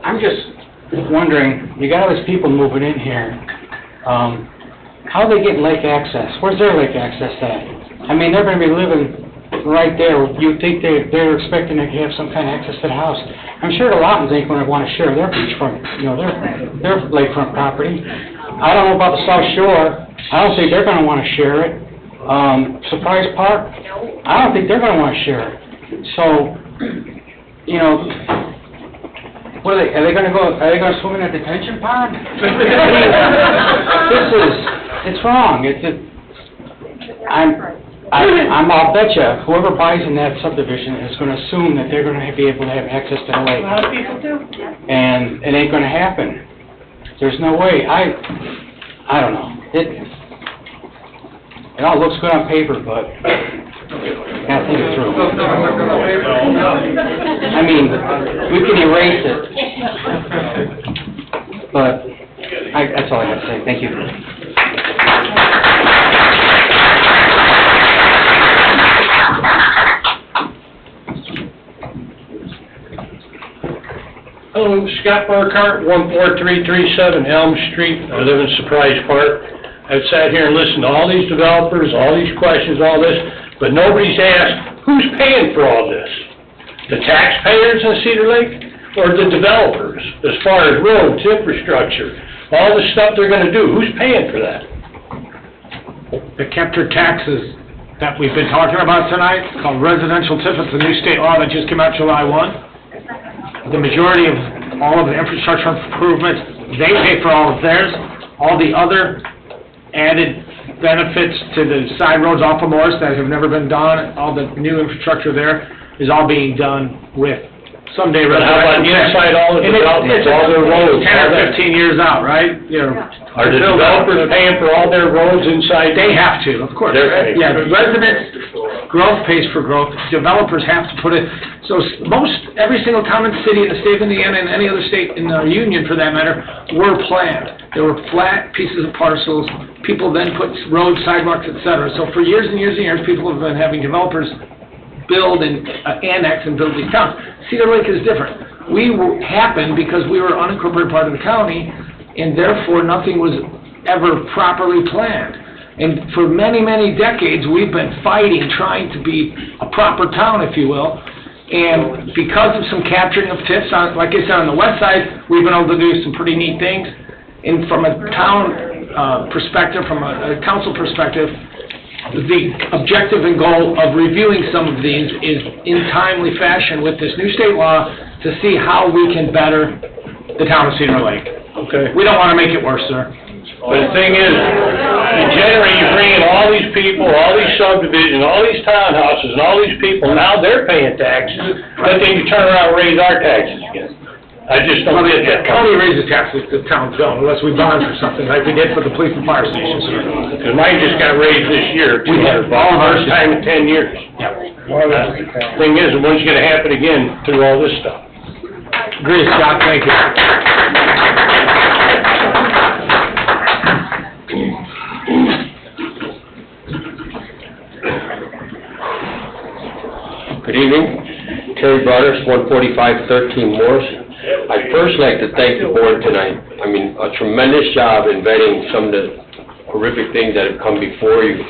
I'm just wondering, you got all these people moving in here, how are they getting lake access? Where's their lake access at? I mean, they're gonna be living right there. You'd think they're expecting to have some kind of access to the house. I'm sure the Lottons ain't gonna wanna share their beachfront, their lakefront property. I don't know about the South Shore. I don't think they're gonna wanna share it. Surprise Park, I don't think they're gonna wanna share it. So, what are they gonna swim in a detention pond? It's wrong. I'll bet you, whoever buys in that subdivision is gonna assume that they're gonna be able to have access to the lake. A lot of people do. And it ain't gonna happen. There's no way. I don't know. It all looks good on paper, but gotta think it through. I mean, we can erase it, but that's all I have to say. Thank you. Hello, Scott Burkhart, 14337 Elm Street. I live in Surprise Park. I've sat here and listened to all these developers, all these questions, all this, but nobody's asked, who's paying for all this? The taxpayers in Cedar Lake or the developers? As far as roads, infrastructure, all the stuff they're gonna do, who's paying for that? The captured taxes that we've been talking about tonight, called residential TIF, it's a new state law that just came out July 1. The majority of all of the infrastructure improvements, they pay for all of theirs. All the other added benefits to the side roads off of Morris that have never been done, all the new infrastructure there is all being done with someday. But how about inside all the developments, all their roads? 10 or 15 years out, right? Are the developers paying for all their roads inside? They have to, of course. Yeah, the residents, growth pays for growth. Developers have to put it, so every single town and city in the state of Indiana and any other state in the union for that matter were planned. There were flat pieces of parcels. People then put roads, sidewalks, et cetera. So for years and years and years, people have been having developers build and annex and build these towns. Cedar Lake is different. We happened because we were an unincorporated part of the county, and therefore nothing was ever properly planned. And for many, many decades, we've been fighting, trying to be a proper town, if you will. And because of some capturing of TIFs, like I said, on the west side, we've been able to do some pretty neat things. And from a town perspective, from a council perspective, the objective and goal of reviewing some of these is in timely fashion with this new state law to see how we can better the town of Cedar Lake. Okay. We don't want to make it worse, sir. But the thing is, you bring in all these people, all these subdivisions, all these townhouses, and all these people, now they're paying taxes, but then you turn around and raise our taxes again. I just don't get that. The county raises taxes, the towns don't, unless we bond for something, like we did for the police and fire stations, sir. Because mine just got raised this year, $200, first time in 10 years. Thing is, when's it gonna happen again through all this stuff? Agree, Scott, thank you. Good evening, Terry Brothers, 14513 Morris. I'd first like to thank the board tonight. I mean, a tremendous job in vetting some of the horrific things that have come before you.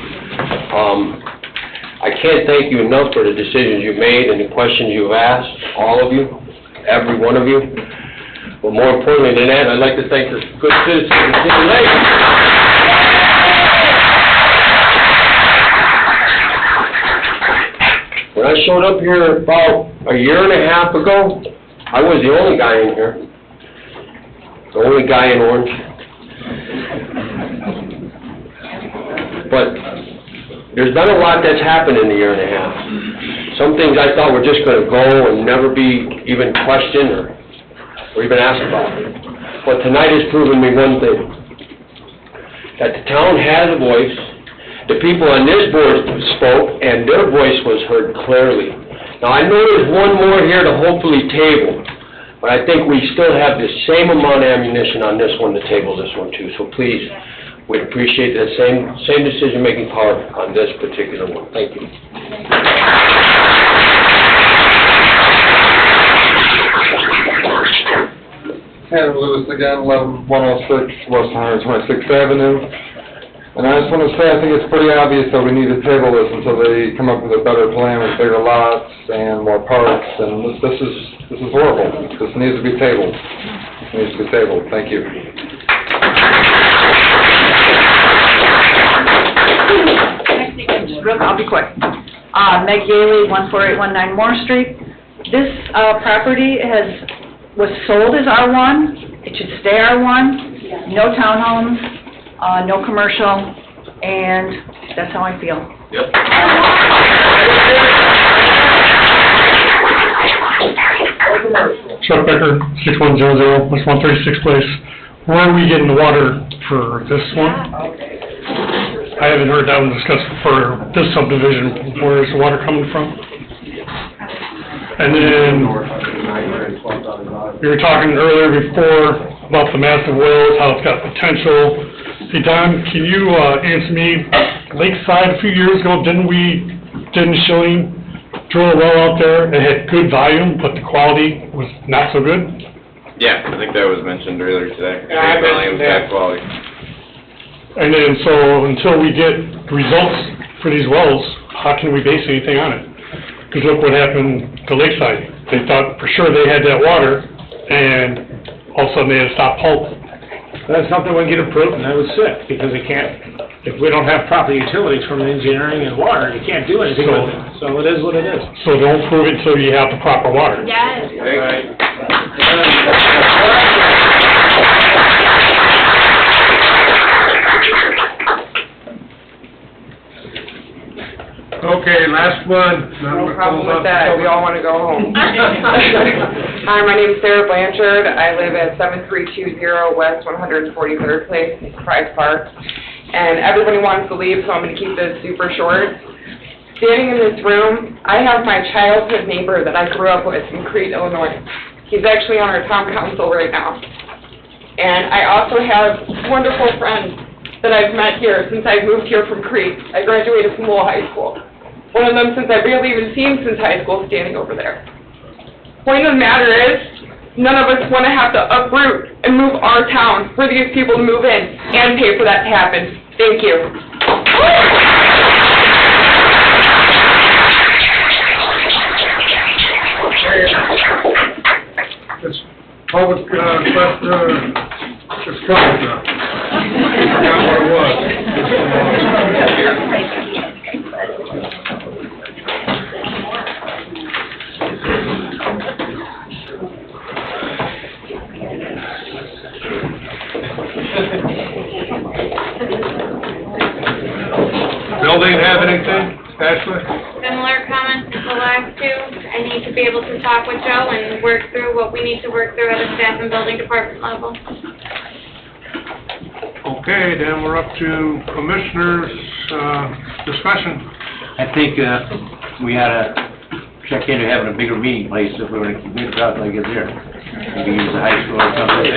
I can't thank you enough for the decisions you made and the questions you've asked, all of you, every one of you. But more importantly than that, I'd like to thank the good citizens of Cedar Lake. When I showed up here about a year and a half ago, I was the only guy in here, the only guy in orange. But there's been a lot that's happened in a year and a half. Some things I thought were just going to go and never be even questioned or even asked about. But tonight has proven me one thing, that the town has a voice. The people on this board spoke, and their voice was heard clearly. Now, I know there's one more here to hopefully table, But I think we still have the same amount of ammunition on this one to table this one too. So please, we'd appreciate that same decision-making power on this particular one. Thank you. Hannah Lewis again, 11106 West 126th Avenue. And I just want to say, I think it's pretty obvious that we need to table this until they come up with a better plan with bigger lots and more parks. And this is horrible. This needs to be tabled. It needs to be tabled. Thank you. I'll be quick. Meg Yaley, 14819 Moore Street. This property was sold as R1. It should stay R1. No townhomes, no commercial, and that's how I feel. Yep. Chuck Becker, 6100 West 136th Place. Where are we getting the water for this one? I haven't heard that one discussed for this subdivision. Where is the water coming from? And then, you were talking earlier before about the massive wells, how it's got potential. Hey, Don, can you answer me? Lakeside, a few years ago, didn't Schilling drill a well out there? It had good volume, but the quality was not so good? Yeah, I think that was mentioned earlier today. Yeah, I Good volume, mentioned that. bad quality. And then, so until we get results for these wells, how can we base anything on it? Because look what happened to Lakeside. They thought for sure they had that water, and all of a sudden they had to stop pulp. That's something we can get approved, and that was sick, because if we don't have proper utilities from engineering and water, you can't do anything with it. So it is what it is. So don't prove it until you have the proper water. Yes. Okay, last one. No problem with that, we all want to go home. Hi, my name is Sarah Blanchard, I live at 7320 West 143rd Place, Price Park, and everybody wants to leave, so I'm going to keep this super short. Standing in this room, I have my childhood neighbor that I grew up with in Crete, Illinois. He's actually on our town council right now. And I also have wonderful friends that I've met here since I've moved here from Crete. I graduated from Lowell High School. One of them since I've barely even seen since high school, standing over there. Point of the matter is, none of us want to have to uproot and move our town for these people to move in and pay for that to happen. Thank you. This public question, it's coming now. I forgot what it was. Building have anything, Ashley? Similar comments as the last two. I need to be able to talk with Joe and work through what we need to work through at a staff and building department level. Okay, then we're up to commissioners' discussion. I think we ought to check into having a bigger meeting place if we're going to keep it out like it's here. Maybe use the high school or something.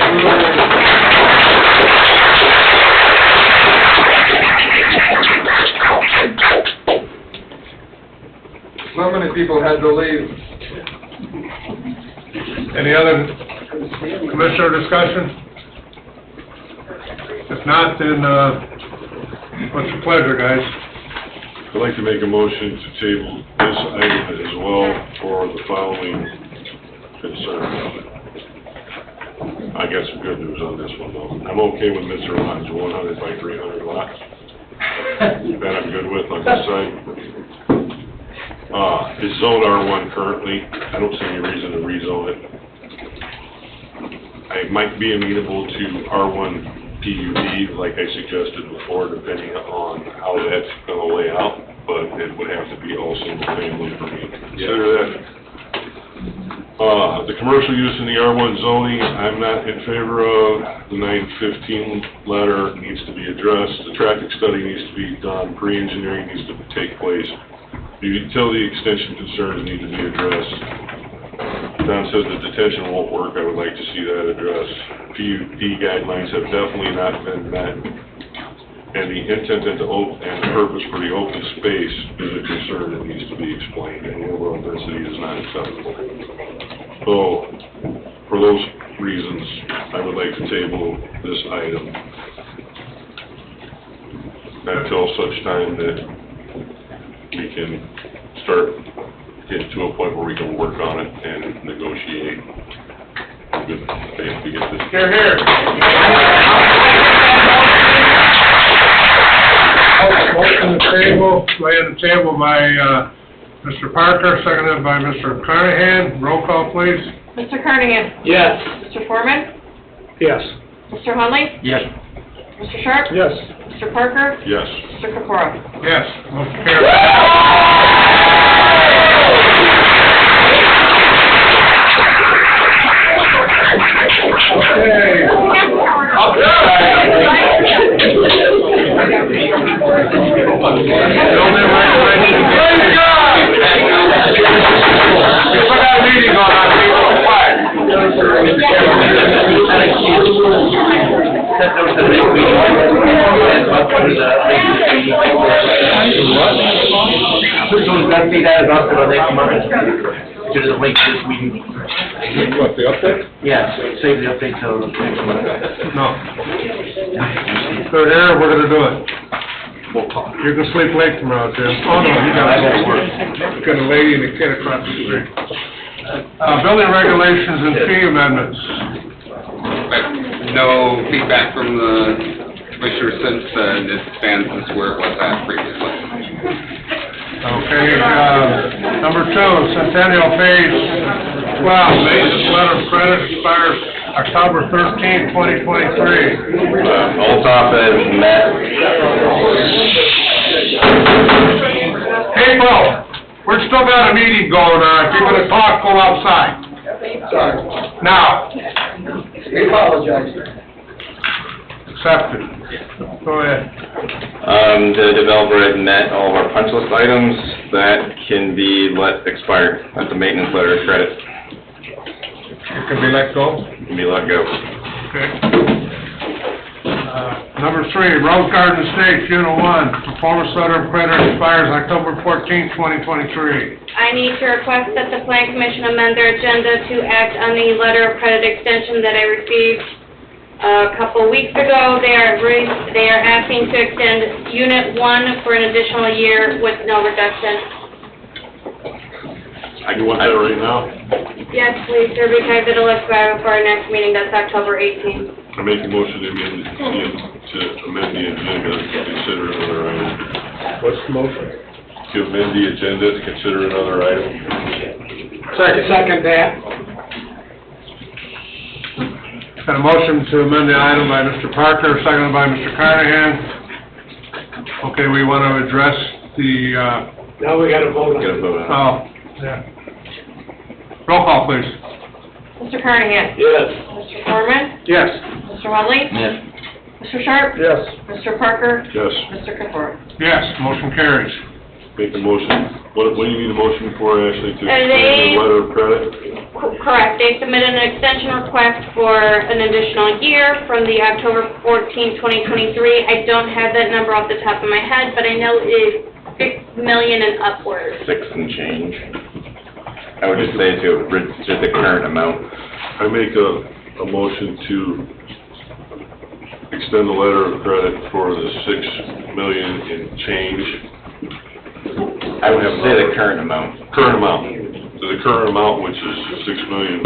So many people had to leave. Any other commissioner discussion? If not, then, what's your pleasure, guys? I'd like to make a motion to table this item as well for the following concerns. I got some good news on this one, though. I'm okay with Mr. Ryan's 100 by 300 lot. That I'm good with on this side. It's zoned R1 currently. I don't see any reason to rezone it. I might be amenable to R1 PUD, like I suggested before, depending on how that's going to lay out, but it would have to be all single family for me to consider that. The commercial use in the R1 zoning, I'm not in favor of. The 915 letter needs to be addressed. The traffic study needs to be done. Pre-engineering needs to take place. The utility extension concerns need to be addressed. Don says the detention won't work, I would like to see that addressed. PUD guidelines have definitely not been met, and the intent and the purpose for the open space is a concern that needs to be explained, and the overall density is not acceptable. So, for those reasons, I would like to table this item until such time that we can start getting to a point where we can work on it and negotiate good faith to get this. Here, here. Motion to table, lay on the table by, Mr. Parker, seconded by Mr. Carnahan. Roll call, please. Mr. Carnahan? Yes. Mr. Foreman? Yes. Mr. Hunley? Yes. Mr. Sharp? Yes. Mr. Parker? Yes. Mr. Capora? Yes, motion carries. To the link this meeting. What, the update? Yes, save the update till next month. No. So here, we're gonna do it. We'll talk. You can sleep late tomorrow, Jim. Oh, no, you I gotta gotta work. Got a lady and a kid across the street. Building regulations and fee amendments. No feedback from the commissioner since it stands as where it was at previously. Okay, number 2, Centennial Phase 12, maintenance letter of credit expires October 13, 2023. Olthoff has met. April, we're still got a meeting going on. If you're gonna talk, go outside. Sorry. Now, We apologize. accepted. Go ahead. The developer has met all of our punch list items that can be let expire. That's a maintenance letter of credit. It can be let go? Can be let go. Okay. Number 3, Rose Garden Estates, Unit 1, performance letter of credit expires October 14, 2023. I need to request that the Plan Commission amend their agenda to act on the letter of credit extension that I received a couple weeks ago. They are asking to extend Unit 1 for an additional year with no reduction. You want that right now? Yes, please, sir, because it'll expire before our next meeting, that's October 18th. I make a motion to amend the agenda to consider another item. What's the motion? To amend the agenda to consider another item. Second that. Got a motion to amend the item by Mr. Parker, seconded by Mr. Carnahan. Okay, we want to address the, Now we gotta vote on it. yeah. Roll call, please. Mr. Carnahan? Yes. Mr. Foreman? Yes. Mr. Hunley? Yes. Mr. Sharp? Yes. Mr. Parker? Yes. Mr. Capora? Yes, motion carries. Make the motion. What do you need a motion for, Ashley, to extend They- the letter of credit? Correct. They submitted an extension request for an additional year from the October 14, 2023. I don't have that number off the top of my head, but I know it is $6 million and upwards. 6 and change. I would just say to the current amount. I make a motion to extend the letter of credit for the $6 million in change. I would say the current amount. Current amount. The current amount, which is $6 million.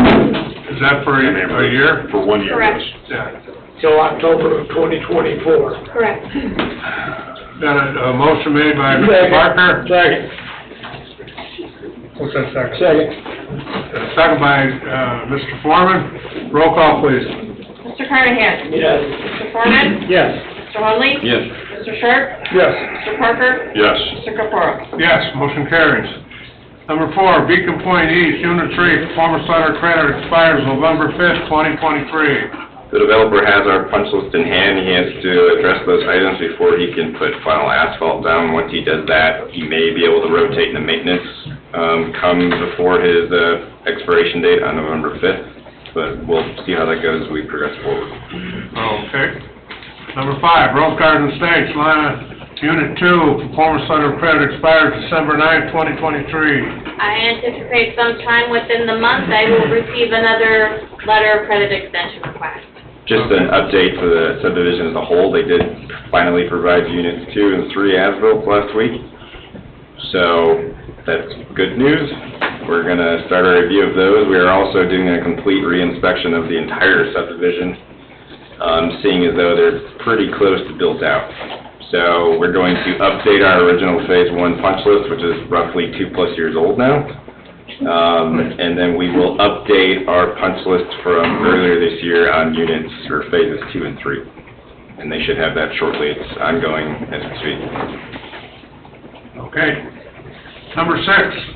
Is that for a year? For 1 year, Correct. yes. Yeah. Till October of 2024. Correct. Got a motion made by Mr. Parker. Second. What's that second? Second. Second by, Mr. Foreman. Roll call, please. Mr. Carnahan? Yes. Mr. Foreman? Yes. Mr. Hunley? Yes. Mr. Sharp? Yes. Mr. Parker? Yes. Mr. Capora? Yes, motion carries. Number 4, Beacon Point East, Unit 3, performance letter of credit expires November 5th, 2023. The developer has our punch list in hand. He has to address those items before he can put final asphalt down. Once he does that, he may be able to rotate into maintenance come before his expiration date on November 5th, but we'll see how that goes as we progress forward. Okay. Number 5, Rose Garden Estates, line, Unit 2, performance letter of credit expires December 9, 2023. I anticipate sometime within the month I will receive another letter of credit extension request. Just an update for the subdivision as a whole, they did finally provide units 2 and 3 as-built last week. So, that's good news. We're gonna start a review of those. We are also doing a complete re-inspection of the entire subdivision, seeing as though they're pretty close to built out. So, we're going to update our original Phase 1 punch list, which is roughly 2+ years old now. And then we will update our punch list from earlier this year on units for Phases 2 and 3. And they should have that shortly. It's ongoing as we speak. Okay. Number 6,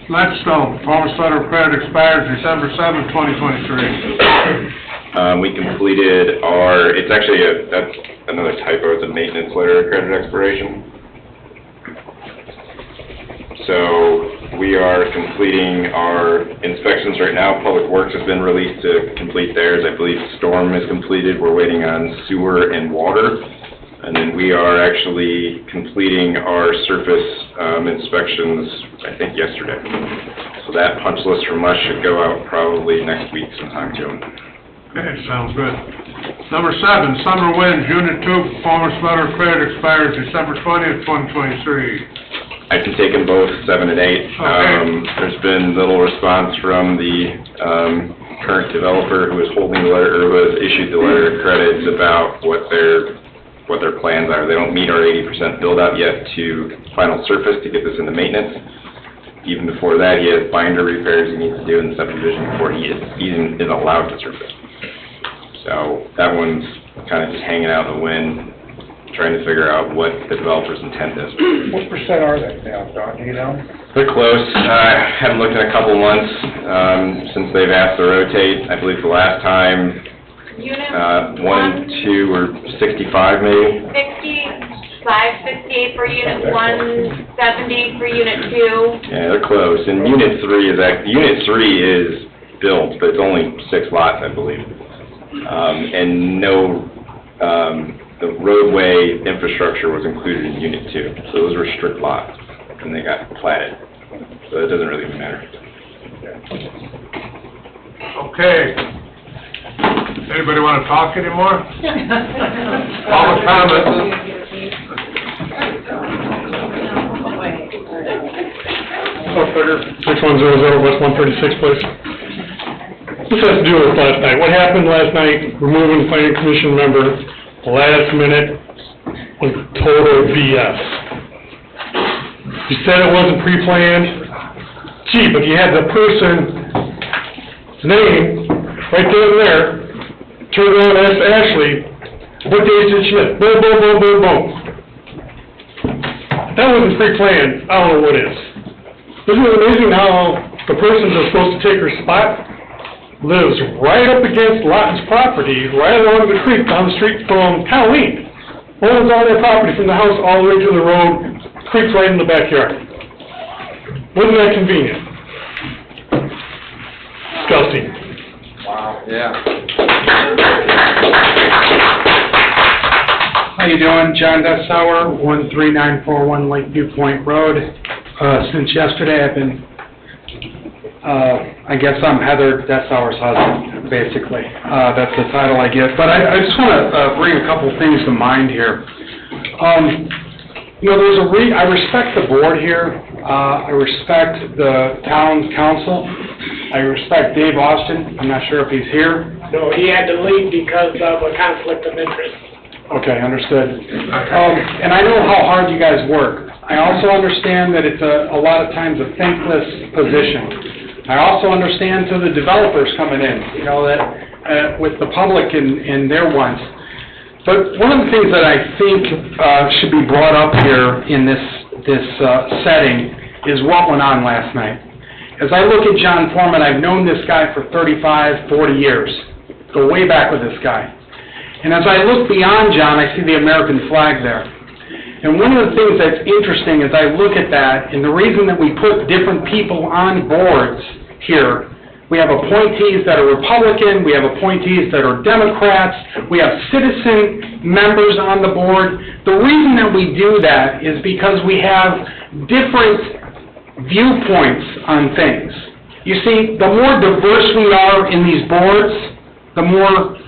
Ledstone, performance letter of credit expires December 7, 2023. We completed our, it's actually that's another typo, it's a maintenance letter of credit expiration. So we are completing our inspections right now. Public Works has been released to complete theirs. I believe Storm is completed. We're waiting on sewer and water. And then we are actually completing our surface inspections, I think, yesterday. So that punch list from us should go out probably next week sometime, too. Okay, sounds good. Number 7, Summer Winds, Unit 2, performance letter of credit expires December 20th, 2023. I can take them both, 7 and 8. There's been little response from the current developer who is holding the letter, or who has issued the letter of credits about what their plans are. They don't meet our 80% build-out yet to final surface to get this into maintenance. Even before that, he has binder repairs he needs to do in the subdivision before he even is allowed to surface. So that one's kind of just hanging out in the wind, trying to figure out what the developer's intent is. What percent are they now, Don, do you know? They're close. I haven't looked in a couple months since they've asked to rotate. I believe the last time, 1 and 2 were 65 maybe. 68 for Unit 1, 70 for Unit 2. Yeah, they're close. And Unit 3 is built, but it's only 6 lots, I believe. And no, the roadway infrastructure was included in Unit 2. So those were strict lots, and they got platted. So it doesn't really matter. Okay. Anybody want to talk anymore? All the comments. Oh, Figure, 6100 West 136 place. This has to do with last night. What happened last night, removing planning commission member, last minute, was total BS. You said it wasn't pre-planned. Gee, but you had the person's name right there. Turn around and ask Ashley, what days did she have? Boom, boom, boom, boom, boom. That wasn't pre-planned. I don't know what is. Isn't it amazing how the person that's supposed to take her spot lives right up against Lawton's property, right along the creek down the street from Colleen. Owns all their property from the house all the way to the road, creek's right in the backyard. Wasn't that convenient? Disgusting. Wow, yeah. How you doing? John Dessauer, 13941 Lakeview Point Road. Since yesterday, I've been, I guess I'm Heather Dessauer's husband, basically. That's the title I get. But I just want to bring a couple things to mind here. You know, I respect the board here. I respect the town council. I respect Dave Austin. I'm not sure if he's here. No, he had to leave because of a conflict of interest. Okay, understood. And I know how hard you guys work. I also understand that it's a lot of times a thankless position. I also understand to the developers coming in, you know, that with the public and their wants. But one of the things that I think should be brought up here in this setting is what went on last night. As I look at John Foreman, I've known this guy for 35, 40 years. Go way back with this guy. And as I look beyond John, I see the American flag there. And one of the things that's interesting as I look at that, and the reason that we put different people on boards here, we have appointees that are Republican, we have appointees that are Democrats, we have citizen members on the board. The reason that we do that is because we have different viewpoints on things. You see, the more diverse we are in these boards, the more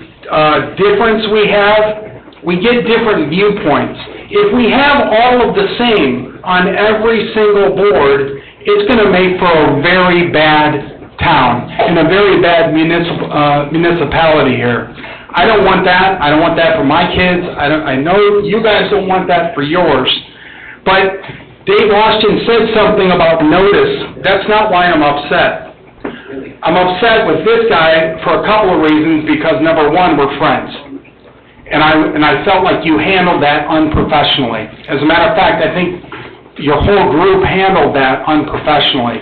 difference we have, we get different viewpoints. If we have all of the same on every single board, it's going to make for a very bad town and a very bad municipality here. I don't want that. I don't want that for my kids. I know you guys don't want that for yours. But Dave Washington said something about notice. That's not why I'm upset. I'm upset with this guy for a couple of reasons because, number one, we're friends. And I felt like you handled that unprofessionally. As a matter of fact, I think your whole group handled that unprofessionally.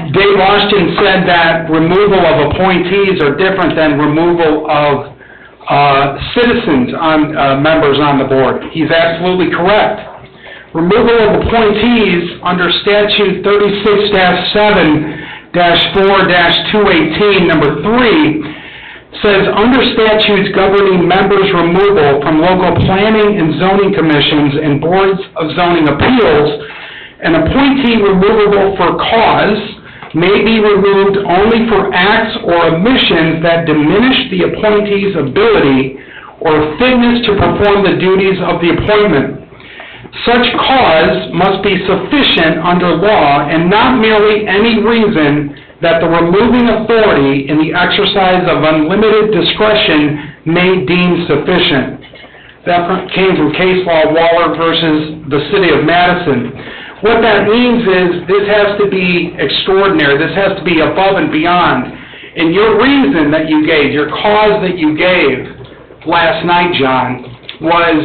Dave Washington said that removal of appointees are different than removal of citizens members on the board. He's absolutely correct. Removal of appointees under statute 36-7-4-218, number 3, says under statutes governing members' removal from local planning and zoning commissions and boards of zoning appeals, an appointee removable for cause may be removed only for acts or omissions that diminish the appointee's ability or fitness to perform the duties of the appointment. Such cause must be sufficient under law and not merely any reason that the removing authority in the exercise of unlimited discretion may deem sufficient. That came from case law Waller versus the City of Madison. What that means is this has to be extraordinary. This has to be above and beyond. And your reason that you gave, your cause that you gave last night, John, was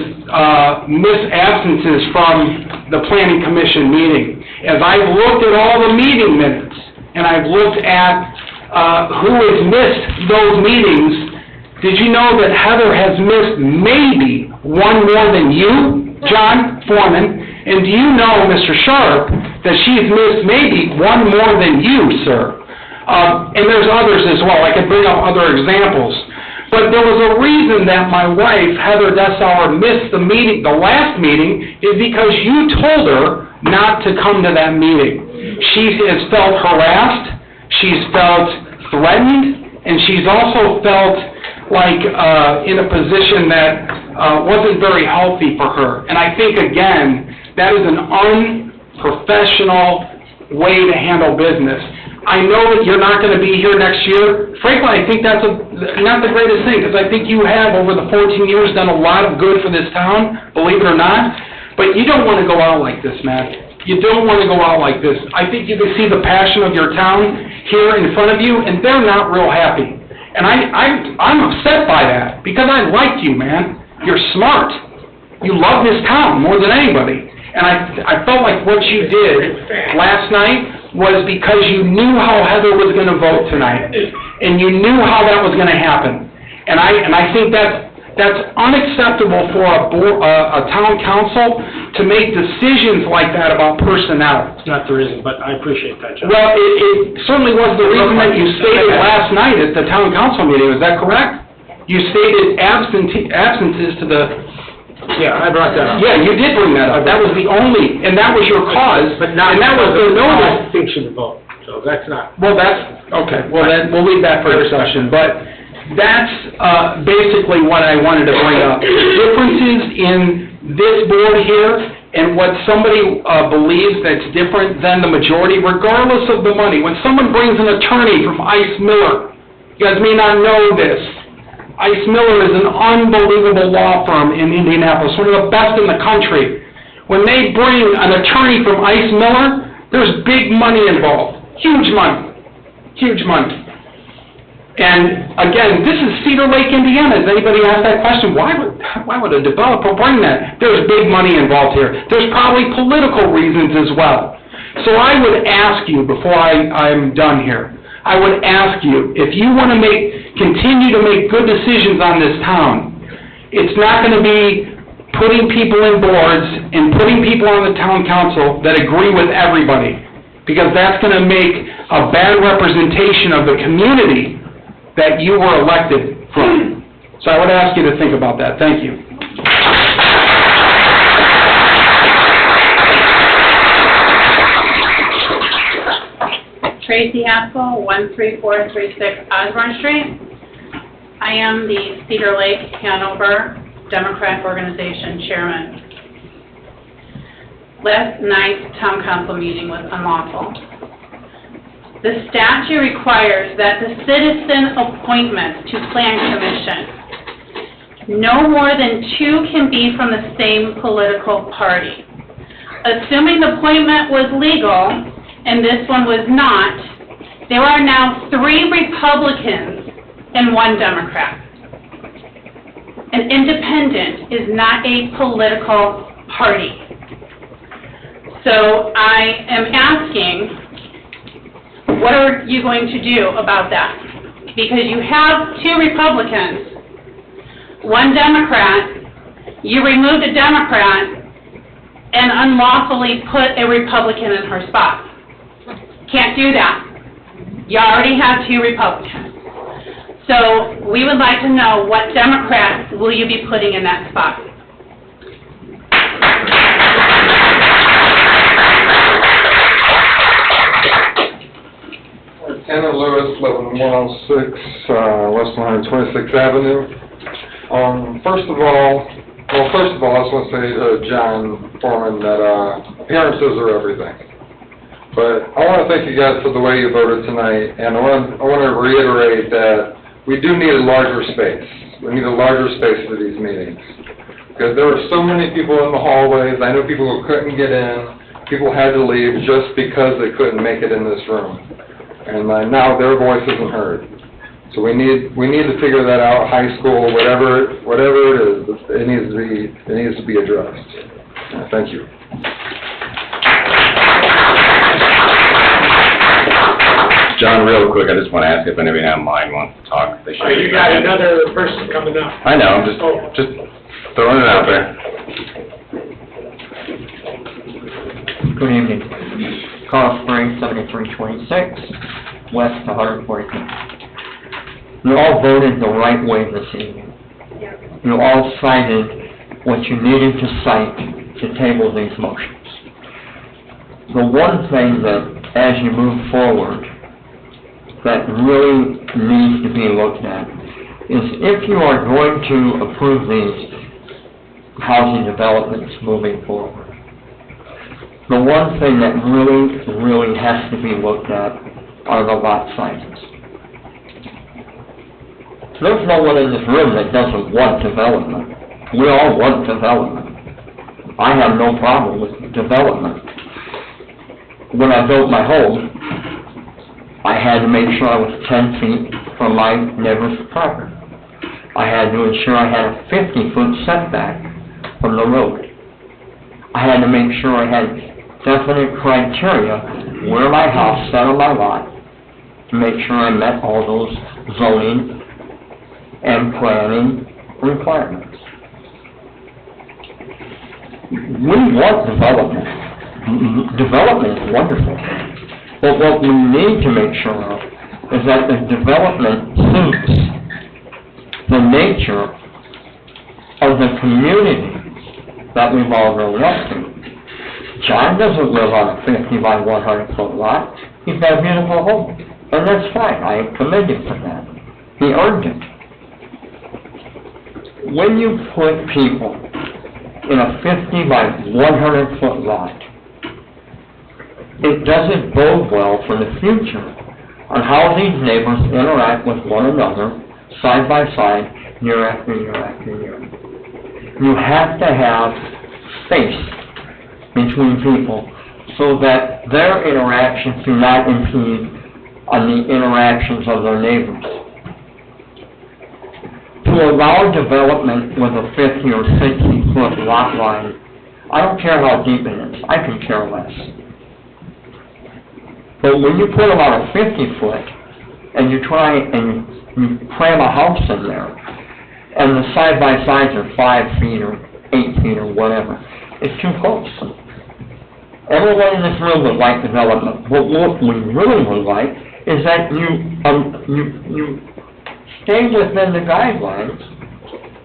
missed absences from the Planning Commission meeting. As I've looked at all the meeting minutes, and I've looked at who has missed those meetings, did you know that Heather has missed maybe one more than you, John Foreman? And do you know, Mr. Sharp, that she's missed maybe one more than you, sir? And there's others as well. I could bring up other examples. But there was a reason that my wife, Heather Dessauer, missed the meeting, the last meeting, is because you told her not to come to that meeting. She has felt harassed, she's felt threatened, and she's also felt like in a position that wasn't very healthy for her. And I think, again, that is an unprofessional way to handle business. I know that you're not going to be here next year. Frankly, I think that's not the greatest thing, because I think you have, over the 14 years, done a lot of good for this town, believe it or not. But you don't want to go out like this, Matt. You don't want to go out like this. I think you can see the passion of your town here in front of you, and they're not real happy. And I'm upset by that, because I like you, man. You're smart. You love this town more than anybody. And I felt like what you did last night was because you knew how Heather was going to vote tonight, and you knew how that was going to happen. And I think that's unacceptable for a town council to make decisions like that about personnel. It's not the reason, but I appreciate that, John. Well, it certainly was the reason that you stated last night at the town council meeting. Is that correct? You stated absences to the... Yeah, I brought that up. Yeah, you did bring that up. That was the only, and that was your cause, But not and that was the notice. distinction to vote, so that's not. Well, that's, okay, well then, we'll leave that for discussion, but that's basically what I wanted to bring up. The differences in this board here and what somebody believes that's different than the majority, regardless of the money. When someone brings an attorney from Ice Miller, you guys may not know this, Ice Miller is an unbelievable law firm in Indianapolis, one of the best in the country. When they bring an attorney from Ice Miller, there's big money involved, huge money, huge money. And again, this is Cedar Lake, Indiana. Has anybody asked that question? Why would a developer bring that? There's big money involved here. There's probably political reasons as well. So I would ask you, before I'm done here, I would ask you, if you want to continue to make good decisions on this town, it's not going to be putting people in boards and putting people on the town council that agree with everybody, because that's gonna make a bad representation of the community that you were elected from. So I would ask you to think about that. Thank you. Tracy Haskell, 13436 Osborne Street. I am the Cedar Lake Hanover Democrat Organization Chairman. Last night's town council meeting was unlawful. The statute requires that the citizen appointments to Plan Commission, no more than 2 can be from the same political party. Assuming the appointment was legal, and this one was not, there are now 3 Republicans and 1 Democrat. An independent is not a political party. So I am asking, what are you going to do about that? Because you have 2 Republicans, 1 Democrat, you removed a Democrat and unlawfully put a Republican in her spot. Can't do that. You already have 2 Republicans. So we would like to know what Democrat will you be putting in that spot? Tanner Lewis, 11106 West 126th Avenue. First of all, I just want to say to John Foreman that appearances are everything. But I want to thank you guys for the way you voted tonight, and I want to reiterate that we do need a larger space. We need a larger space for these meetings. Because there were so many people in the hallways. I know people who couldn't get in. People had to leave just because they couldn't make it in this room. And now their voice isn't heard. So we need to figure that out. High school, whatever it is, it needs to be addressed. Thank you. John, real quick, I just want to ask if anybody online wants to talk. They should. You got another person coming up. I know, I'm just throwing it out there. Good evening. Carl Springs, 7326, west 142. You all voted the right way this evening. You all cited what you needed to cite to table these motions. The one thing that, as you move forward, that really needs to be looked at is if you are going to approve these housing developments moving forward, the one thing that really has to be looked at are the lot sizes. There's no one in this room that doesn't want development. We all want development. I have no problem with development. When I built my home, I had to make sure I was 10 feet from my neighbor's property. I had to ensure I had a 50-foot setback from the road. I had to make sure I had definite criteria where my house sat on my lot to make sure I met all those zoning and planning requirements. We want development. Development is wonderful. But what we need to make sure of is that the development suits the nature of the community that we've all grown up to. John doesn't live on a 50 by 100 foot lot. He's got a beautiful home. And that's fine. I commend him for that. He earned it. When you put people in a 50 by 100 foot lot, it doesn't bode well for the future on how these neighbors interact with one another, side by side, year after year after year. You have to have space between people so that their interactions do not impede on the interactions of their neighbors. To allow development with a 50 or 60 foot lot line, I don't care how deep it is, I can care less. But when you put about a 50 foot and you try and you cram a house in there, and the side by sides are 5 feet or 8 feet or whatever, is too close. Everyone in this room would like development, but what we really would like is that you stay within the guidelines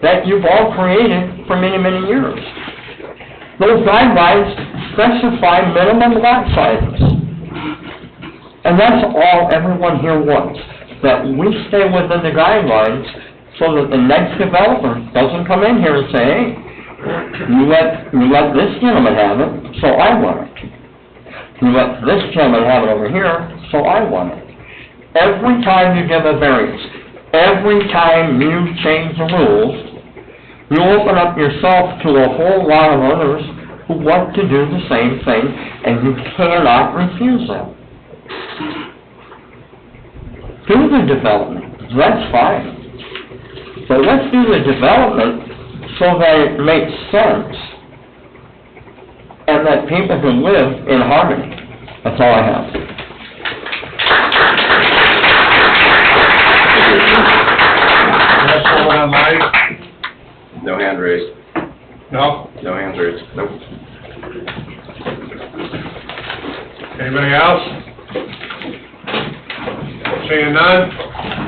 that you've all created for many, many years. Those guidelines specify minimum lot sizes. And that's all everyone here wants, that we stay within the guidelines so that the next developer doesn't come in here and say, hey, you let this gentleman have it, so I want it. You let this gentleman have it over here, so I want it. Every time you give a variance, every time you change the rules, you open up yourself to a whole lot of others who want to do the same thing, and you cannot refuse them. Do the development, that's fine. But let's do the development so that it makes sense and that people can live in harmony. That's all I have. Next one online? No hand raised. No? No hands raised. Nope. Anybody else? Seeing none?